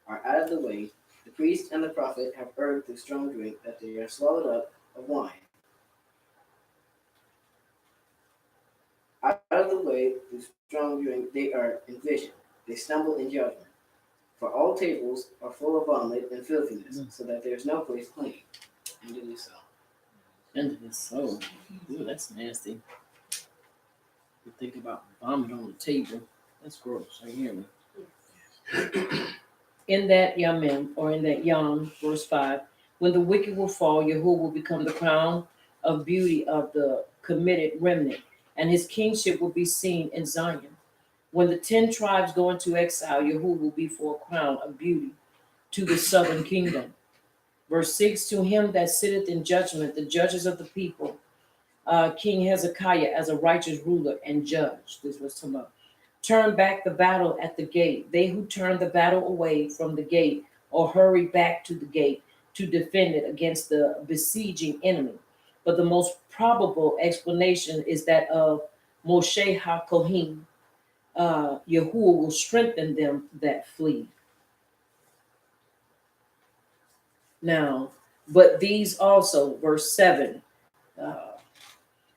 are out of the way, the priest and the prophet have erred through strong drink, that they are swallowed up of wine. Out of the way through strong drink, they are in vision. They stumble in judgment. For all tables are full of vomit and filthiness, so that there is no place clean. And it is so. And it is so. Ooh, that's nasty. You think about vomit on the table. That's gross. I hear me. In that yamim, or in that yam, verse 5, when the wicked will fall, Yahuwah will become the crown of beauty of the committed remnant, and his kingship will be seen in Zion. When the 10 tribes go into exile, Yahuwah will be for a crown of beauty to the southern kingdom. Verse 6, to him that sitteth in judgment, the judges of the people, King Hezekiah as a righteous ruler and judge. This was talking about. Turn back the battle at the gate. They who turn the battle away from the gate or hurry back to the gate to defend it against the besieging enemy. But the most probable explanation is that of Moshe HaKohen. Yahuwah will strengthen them that flee. Now, but these also, verse 7,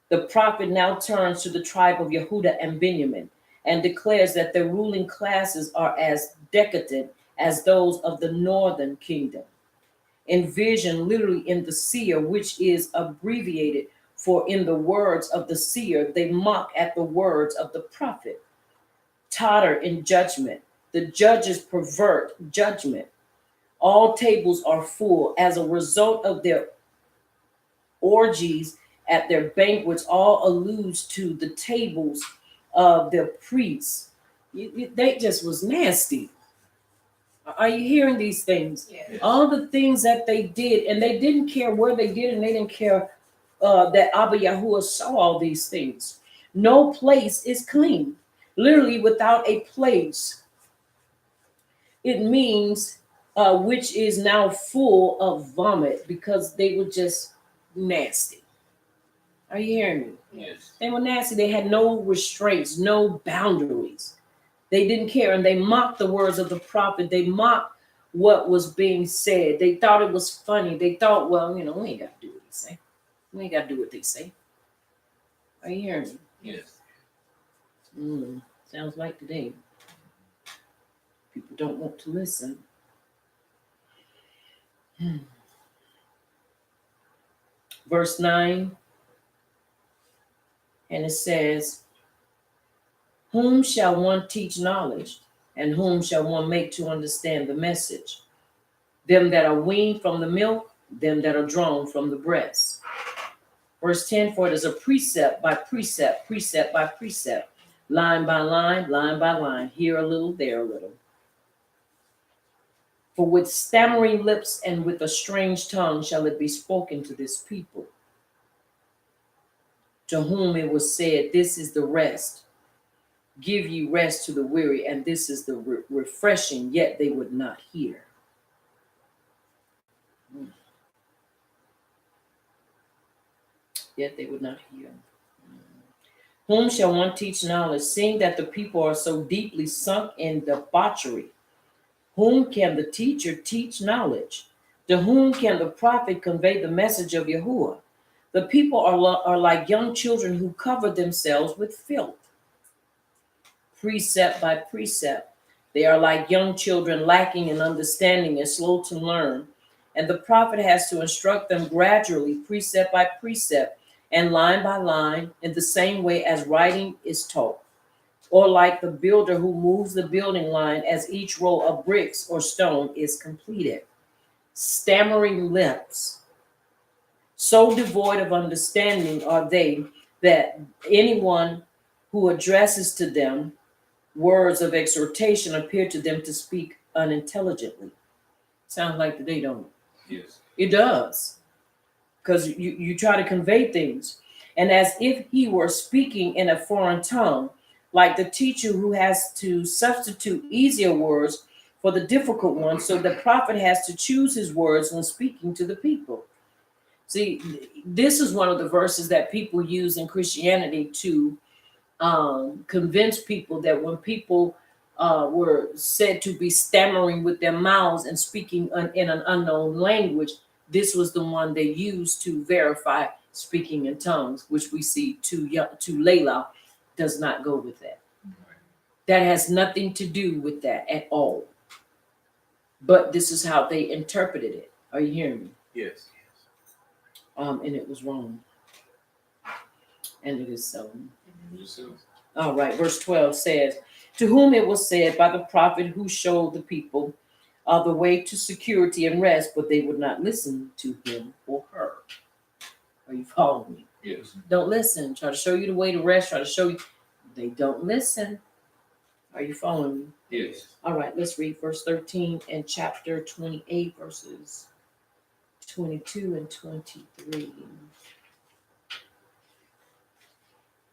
the prophet now turns to the tribe of Yehuda and Benjamin. and declares that their ruling classes are as decadent as those of the northern kingdom. Envision literally in the seer, which is abbreviated for in the words of the seer, they mock at the words of the prophet. Totter in judgment. The judges pervert judgment. All tables are full as a result of their orgies at their banquets. All alludes to the tables of their priests. They just was nasty. Are you hearing these things? Yes. All the things that they did, and they didn't care where they did, and they didn't care that Abba Yahuwah saw all these things. No place is clean. Literally, without a place, it means which is now full of vomit, because they were just nasty. Are you hearing me? Yes. They were nasty. They had no restraints, no boundaries. They didn't care, and they mocked the words of the prophet. They mocked what was being said. They thought it was funny. They thought, well, we ain't got to do what they say. We ain't got to do what they say. Are you hearing me? Yes. Sounds like today. People don't want to listen. Verse 9, and it says, whom shall one teach knowledge, and whom shall one make to understand the message? Them that are weaned from the milk, them that are drawn from the breast. Verse 10, for it is a precept by precept, precept by precept, line by line by line, here a little, there a little. For with stammering lips and with a strange tongue shall it be spoken to this people, to whom it was said, this is the rest. Give ye rest to the weary, and this is the refreshing, yet they would not hear. Yet they would not hear. Whom shall one teach knowledge, seeing that the people are so deeply sunk in debauchery? Whom can the teacher teach knowledge? To whom can the prophet convey the message of Yahuwah? The people are like young children who cover themselves with filth. Precept by precept. They are like young children lacking in understanding and slow to learn. And the prophet has to instruct them gradually, precept by precept, and line by line, in the same way as writing is taught. Or like the builder who moves the building line as each row of bricks or stone is completed. Stammering lips. So devoid of understanding are they that anyone who addresses to them words of exhortation appear to them to speak unintelligently. Sounds like today, don't it? Yes. It does. Because you try to convey things. And as if he were speaking in a foreign tongue, like the teacher who has to substitute easier words for the difficult ones, so the prophet has to choose his words when speaking to the people. See, this is one of the verses that people use in Christianity to convince people that when people were said to be stammering with their mouths and speaking in an unknown language, this was the one they used to verify speaking in tongues, which we see to Layla does not go with that. That has nothing to do with that at all. But this is how they interpreted it. Are you hearing me? Yes. And it was wrong. And it is so. Yes. All right, verse 12 says, to whom it was said by the prophet who showed the people the way to security and rest, but they would not listen to him or her. Are you following me? Yes. Don't listen. Try to show you the way to rest. Try to show you. They don't listen. Are you following me? Yes. All right, let's read verse 13 and chapter 28, verses 22 and 23.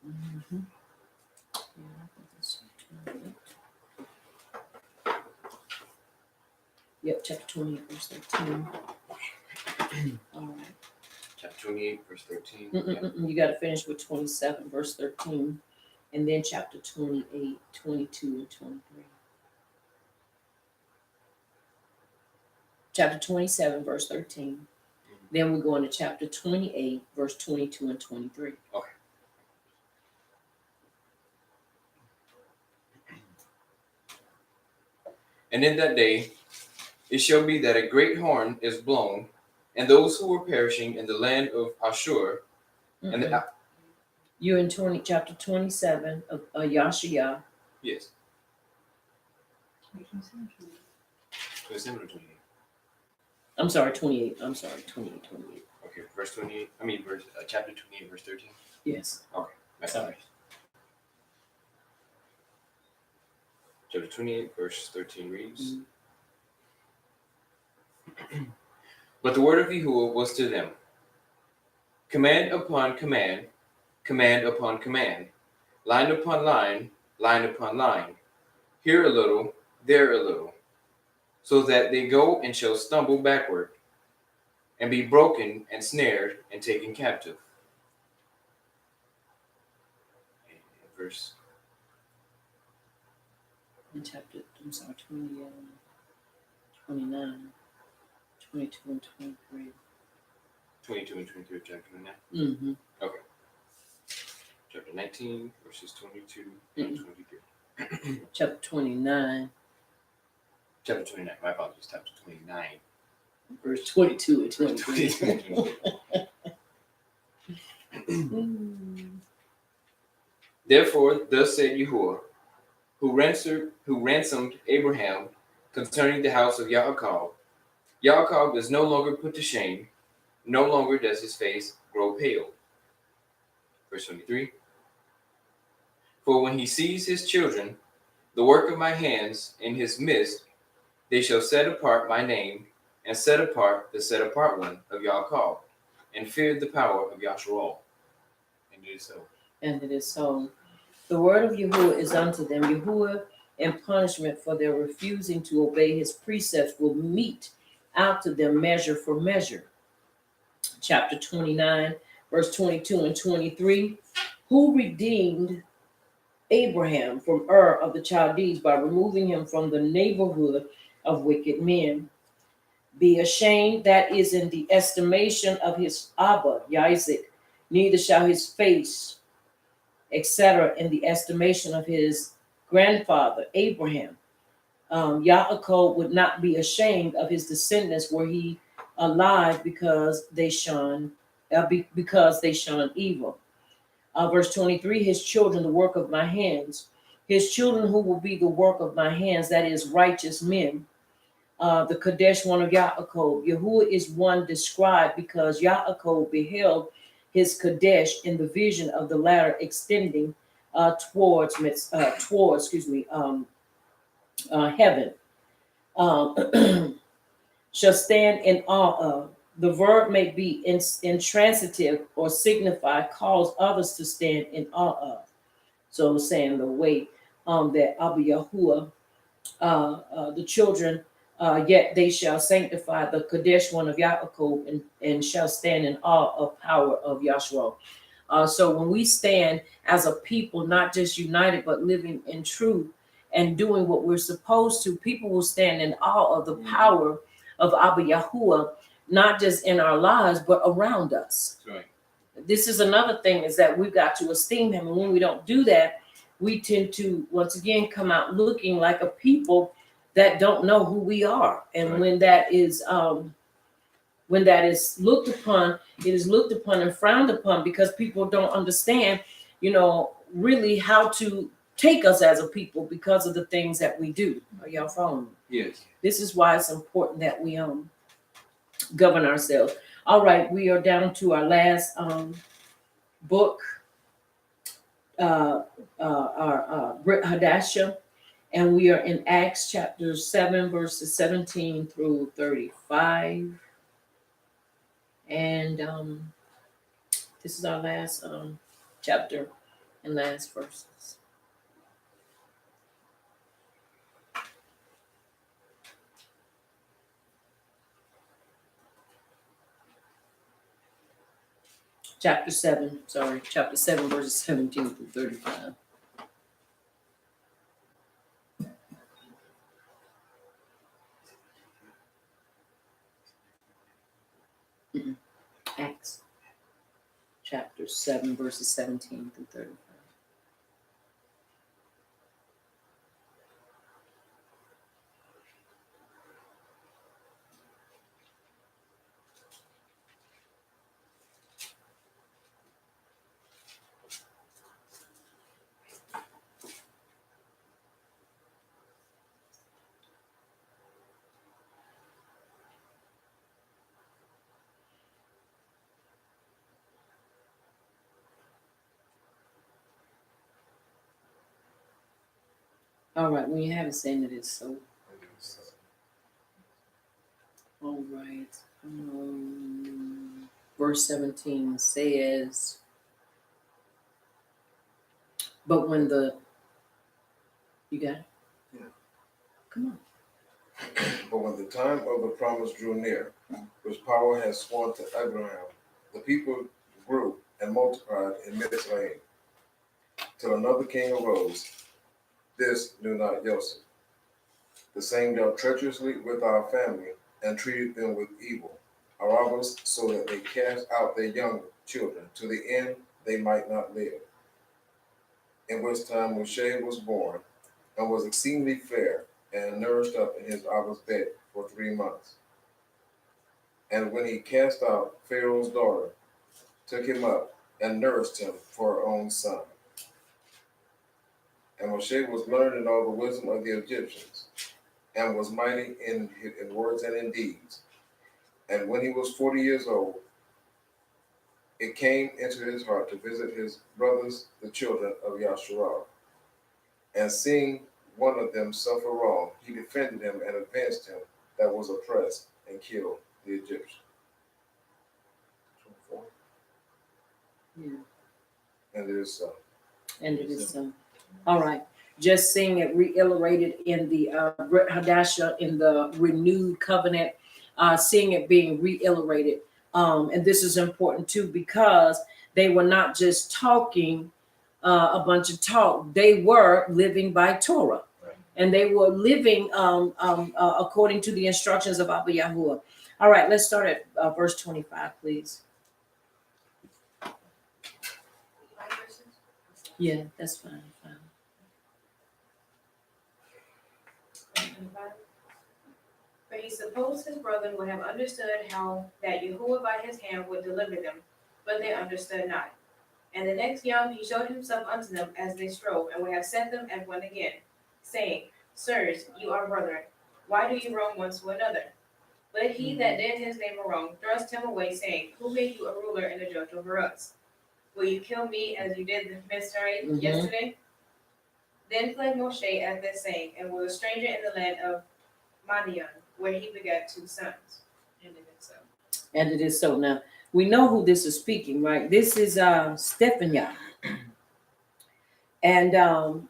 Mhm. Yep, chapter 28, verse 13. All right. Chapter 28, verse 13. You got to finish with 27, verse 13. And then chapter 28, 22, and 23. Chapter 27, verse 13. Then we go into chapter 28, verse 22 and 23. Okay. And in that day it shall be that a great horn is blown, and those who were perishing in the land of Ashur, and the, You're in chapter 27 of Yashaya. yes, 27 or 28. I'm sorry, 28. I'm sorry, 28, 28. Okay, verse 28. I mean, chapter 28, verse 13. Yes. My Sorry. apologies. Chapter 28, verse 13 reads, But the word of Yahuwah was to them, command upon command, command upon command, line upon line, line upon line, here a little, there a little, so that they go and shall stumble backward, and be broken and snared and taken captive. And verse In chapter, I'm sorry, 29, 22, and 23. 22 and 23 of chapter 29. Mm-hmm. Chapter 19, verses 22 and 23. Chapter 29, Chapter 29, my apologies, chapter 29. verse 22 and Verse 23. 22 Therefore, thus said Yahuwah, who ransomed Abraham concerning the house of Yaakov. Yaakov is no longer put to shame, no longer does his face grow pale. Verse 23. For when he sees his children, the work of my hands in his midst, they shall set apart my name, and set apart the set apart one of Yaakov, and fear the power of Yasharal. And it is so. And it is so. The word of Yahuwah is unto them. Yahuwah, in punishment for their refusing to obey his precepts, will mete out to them measure for measure. Chapter 29, verse 22 and 23. Who redeemed Abraham from Ur of the Chaldees by removing him from the neighborhood of wicked men. Be ashamed, that is in the estimation of his Abba, Isaac, neither shall his face, etc., in the estimation of his grandfather, Abraham. Yaakov would not be ashamed of his descendants were he alive because they shun evil. Verse 23, his children, the work of my hands. His children who will be the work of my hands, that is righteous men. The Kadesh one of Yaakov. Yahuwah is one described because Yaakov beheld his Kadesh in the vision of the ladder extending towards heaven. Shall stand in awe of. The verb may be intransitive or signify cause others to stand in awe of. So saying the way that Abba Yahuwah, the children, yet they shall sanctify the Kadesh one of Yaakov and shall stand in awe of power of Yahshua. So when we stand as a people, not just united, but living in truth and doing what we're supposed to, people will stand in awe of the power of Abba Yahuwah, not just in our lives, but around us. That's right. This is another thing, is that we've got to esteem him. And when we don't do that, we tend to, once again, come out looking like a people that don't know who we are. And Right. when that is looked upon, it is looked upon and frowned upon because people don't understand, really how to take us as a people because of the things that we do. Are y'all following me? Yes. This is why it's important that we govern ourselves. All right, we are down to our last book, our Brit Hadashah, and we are in Acts chapter 7, verses 17 through 35. And this is our last chapter and last verses. Chapter 7, verses 17 through 35. Acts chapter 7, verses 17 through 35. All right, when you have it saying that it's so. All right. Verse 17 says, but when the, you got it? Yeah. Come on. But when the time of the promise drew near, which power had sworn to Abraham, the people grew and multiplied in Mizraim, till another king arose. This knew not Joseph. The same dealt treacherously with our family and treated them with evil, our robbers, so that they cast out their young children, to the end they might not live. In which time Moshe was born, and was exceedingly fair, and nourished up in his Abba's bed for 3 months. And when he cast out Pharaoh's daughter, took him up, and nourished him for her own son. And Moshe was learned in all the wisdom of the Egyptians, and was mighty in words and in deeds. And when he was 40 years old, it came into his heart to visit his brothers, the children of Yasharal. And seeing one of them suffer wrong, he defended him and avenged him that was oppressed, and killed the Egyptian. 24. Yeah. And it is so. And it is so. All right. Just seeing it reiterated in the Hadashah, in the renewed covenant, seeing it being reiterated. And this is important too, because they were not just talking a bunch of talk. They were living by Torah. Right. And they were living according to the instructions of Abba Yahuwah. All right, let's start at verse 25, please. Yeah, that's fine. But he supposed his brethren would have understood how that Yahuwah by his hand would deliver them, but they understood not. And the next yom he showed himself unto them as they strove, and would have set them at one again, saying, Sirs, you are brethren, why do you wrong one to another? But he that did his neighbor wrong thrust him away, saying, Who made you a ruler and a judge over us? Will you kill me as you did the Mitzrayim yesterday? Then fled Moshe at this saying, and was a stranger in the land of Madian, where he begat 2 sons. And it is so. And it is so. Now, we know who this is speaking, right? This is Stephania. And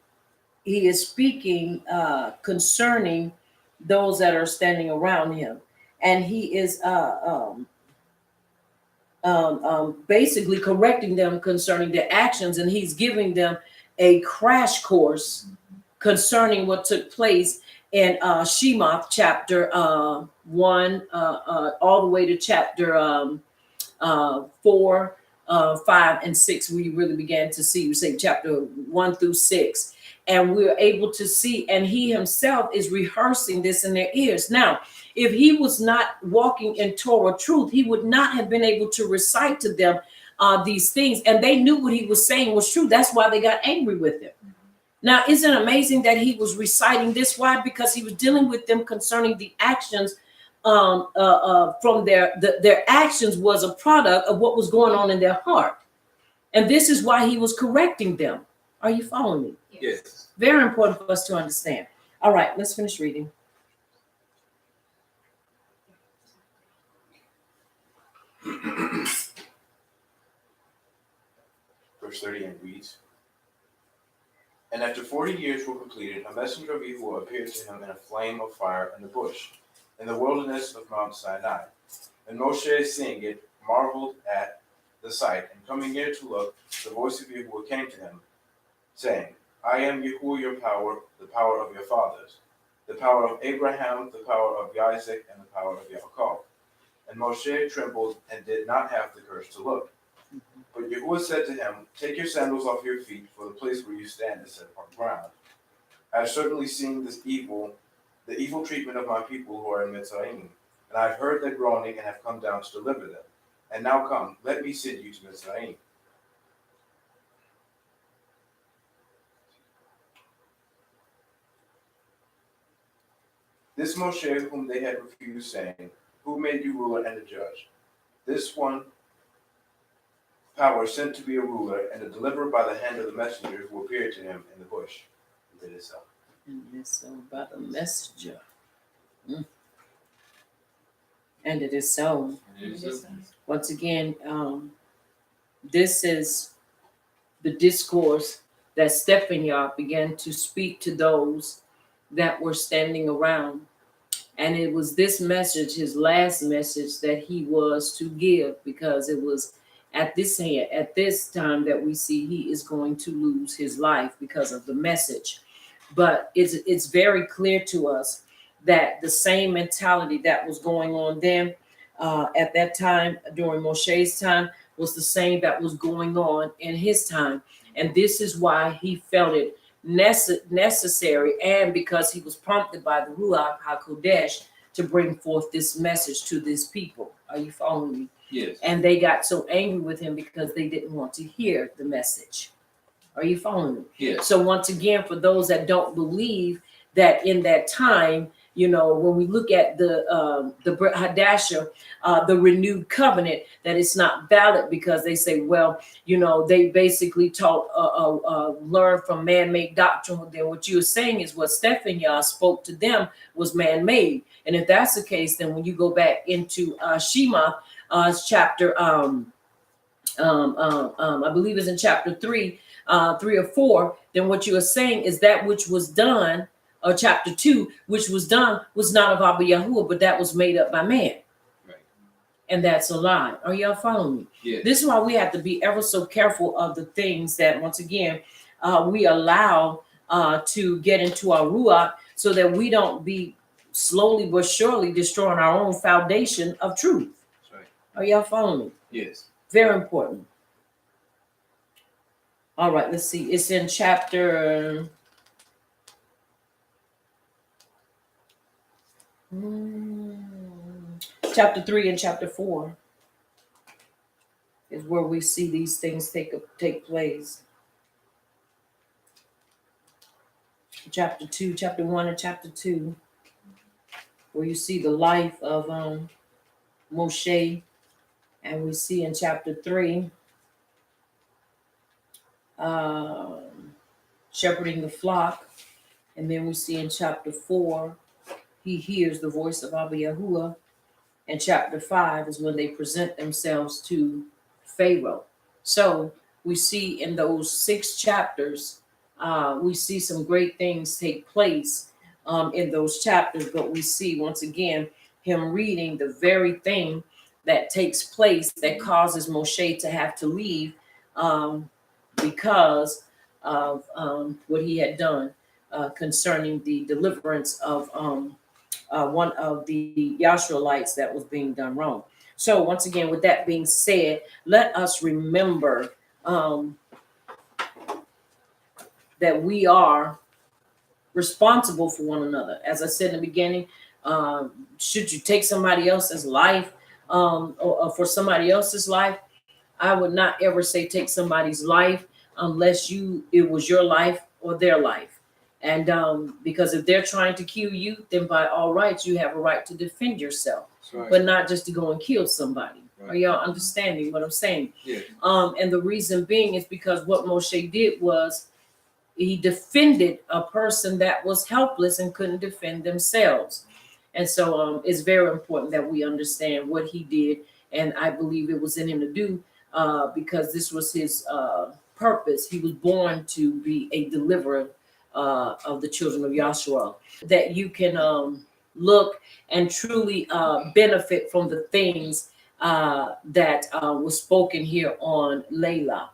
he is speaking concerning those that are standing around him. And he is basically correcting them concerning their actions. And he's giving them a crash course concerning what took place in Shemot chapter 1 all the way to chapter 4, 5, and 6. We really began to see, we say chapter 1 through 6. And we're able to see, and he himself is rehearsing this in their ears. Now, if he was not walking in Torah truth, he would not have been able to recite to them these things. And they knew what he was saying was true. That's why they got angry with him. Now, isn't it amazing that he was reciting this? Why? Because he was dealing with them concerning the actions from their actions was a product of what was going on in their heart. And this is why he was correcting them. Are you following me? Yes. Very important for us to understand. All right, let's finish reading. Verse 30 and reads, And after 40 years were completed, a messenger of Yahuwah appeared to him in a flame of fire in the bush, in the wilderness of Mount Sinai. And Moshe, seeing it, marveled at the sight, and coming near to look, the voice of Yahuwah came to him, saying, I am Yahuwah your power, the power of your fathers, the power of Abraham, the power of Isaac, and the power of Yaakov. And Moshe trembled and did not have the courage to look. But Yahuwah said to him, Take your sandals off your feet, for the place where you stand is set upon ground. I have certainly seen the evil treatment of my people who are in Mitzrayim, and I have heard their groaning and have come down to deliver them. And now come, let me send you to Mitzrayim. This Moshe whom they had refused, saying, Who made you ruler and a judge? This one power sent to be a ruler and a deliverer by the hand of the messenger who appeared to him in the bush. And it is so. And it's so by the messenger. Mm. And it is so. Once again, this is the discourse that Stephania began to speak to those that were standing around. And it was this message, his last message, that he was to give, because it was at this time that we see he is going to lose his life because of the message. But it's very clear to us that the same mentality that was going on then at that time during Moshe's time was the same that was going on in his time. And this is why he felt it necessary, and because he was prompted by the Ruach HaKodesh to bring forth this message to this people. Are you following me? Yes. And they got so angry with him because they didn't want to hear the message. Are you following me? Yes. So once again, for those that don't believe that in that time, you know, when we look at the Hadashah, the renewed covenant, that it's not valid because they say, well, you know, they basically learned from man-made doctrine. Then what you're saying is what Stephania spoke to them was man-made. And if that's the case, then when you go back into Shema, chapter, I believe it's in chapter 3 or 4, then what you are saying is that which was done, or chapter 2, which was done, was not of Abba Yahuwah, but that was made up by man. Right. And that's a lie. Are y'all following me? Yes. This is why we have to be ever so careful of the things that, once again, we allow to get into our Ruach, so that we don't be slowly but surely destroying our own foundation of truth. That's right. Are y'all following me? Yes. Very important. All right, let's see. It's in chapter chapter 3 and chapter 4 is where we see these things take place. Chapter 2, chapter 1 and chapter 2, where you see the life of Moshe, and we see in chapter 3 shepherding the flock, and then we see in chapter 4 he hears the voice of Abba Yahuwah, and chapter 5 is when they present themselves to Pharaoh. So we see in those 6 chapters, we see some great things take place in those chapters, but we see once again him reading the very thing that takes place that causes Moshe to have to leave because of what he had done concerning the deliverance of one of the Yashreelites that was being done wrong. So once again, with that being said, let us remember that we are responsible for one another. As I said in the beginning, should you take somebody else's life or for somebody else's life, I would not ever say take somebody's life unless it was your life or their life. And because if they're trying to kill you, then by all rights, you have a right to defend yourself, Right. but not just to go and kill somebody. Right. Are y'all understanding what I'm saying? Yeah. And the reason being is because what Moshe did was he defended a person that was helpless and couldn't defend themselves. And so it's very important that we understand what he did. And I believe it was in him to do because this was his purpose. He was born to be a deliverer of the children of Yahshua, that you can look and truly benefit from the things that was spoken here on Layla.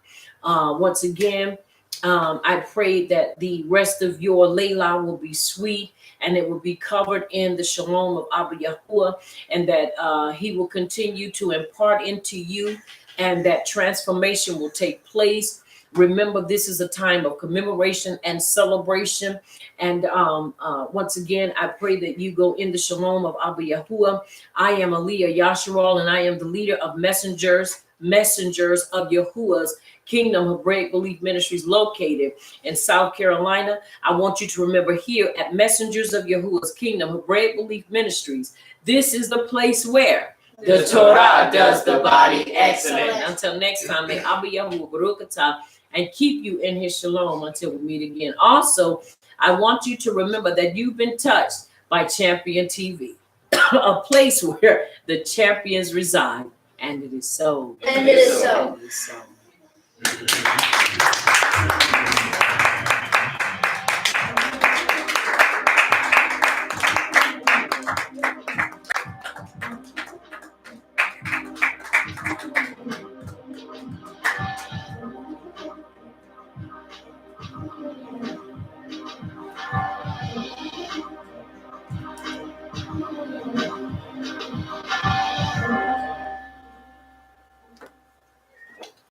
Once again, I pray that the rest of your Layla will be sweet and it will be covered in the shalom of Abba Yahuwah, and that he will continue to impart into you, and that transformation will take place. Remember, this is a time of commemoration and celebration. And once again, I pray that you go in the shalom of Abba Yahuwah. I am Aliyah Yasharal, and I am the leader of messengers of Yahuwah's Kingdom Hebraic Belief Ministries, located in South Carolina. I want you to remember, here at Messengers of Yahuwah's Kingdom Hebraic Belief Ministries, this is the place where the Torah does the body excellent. Until next time, may Abba Yahuwah Baruch Atah and keep you in his shalom until we meet again. Also, I want you to remember that you've been touched by Champion TV, a place where the champions reside. And it is so. And it is so. And it is so.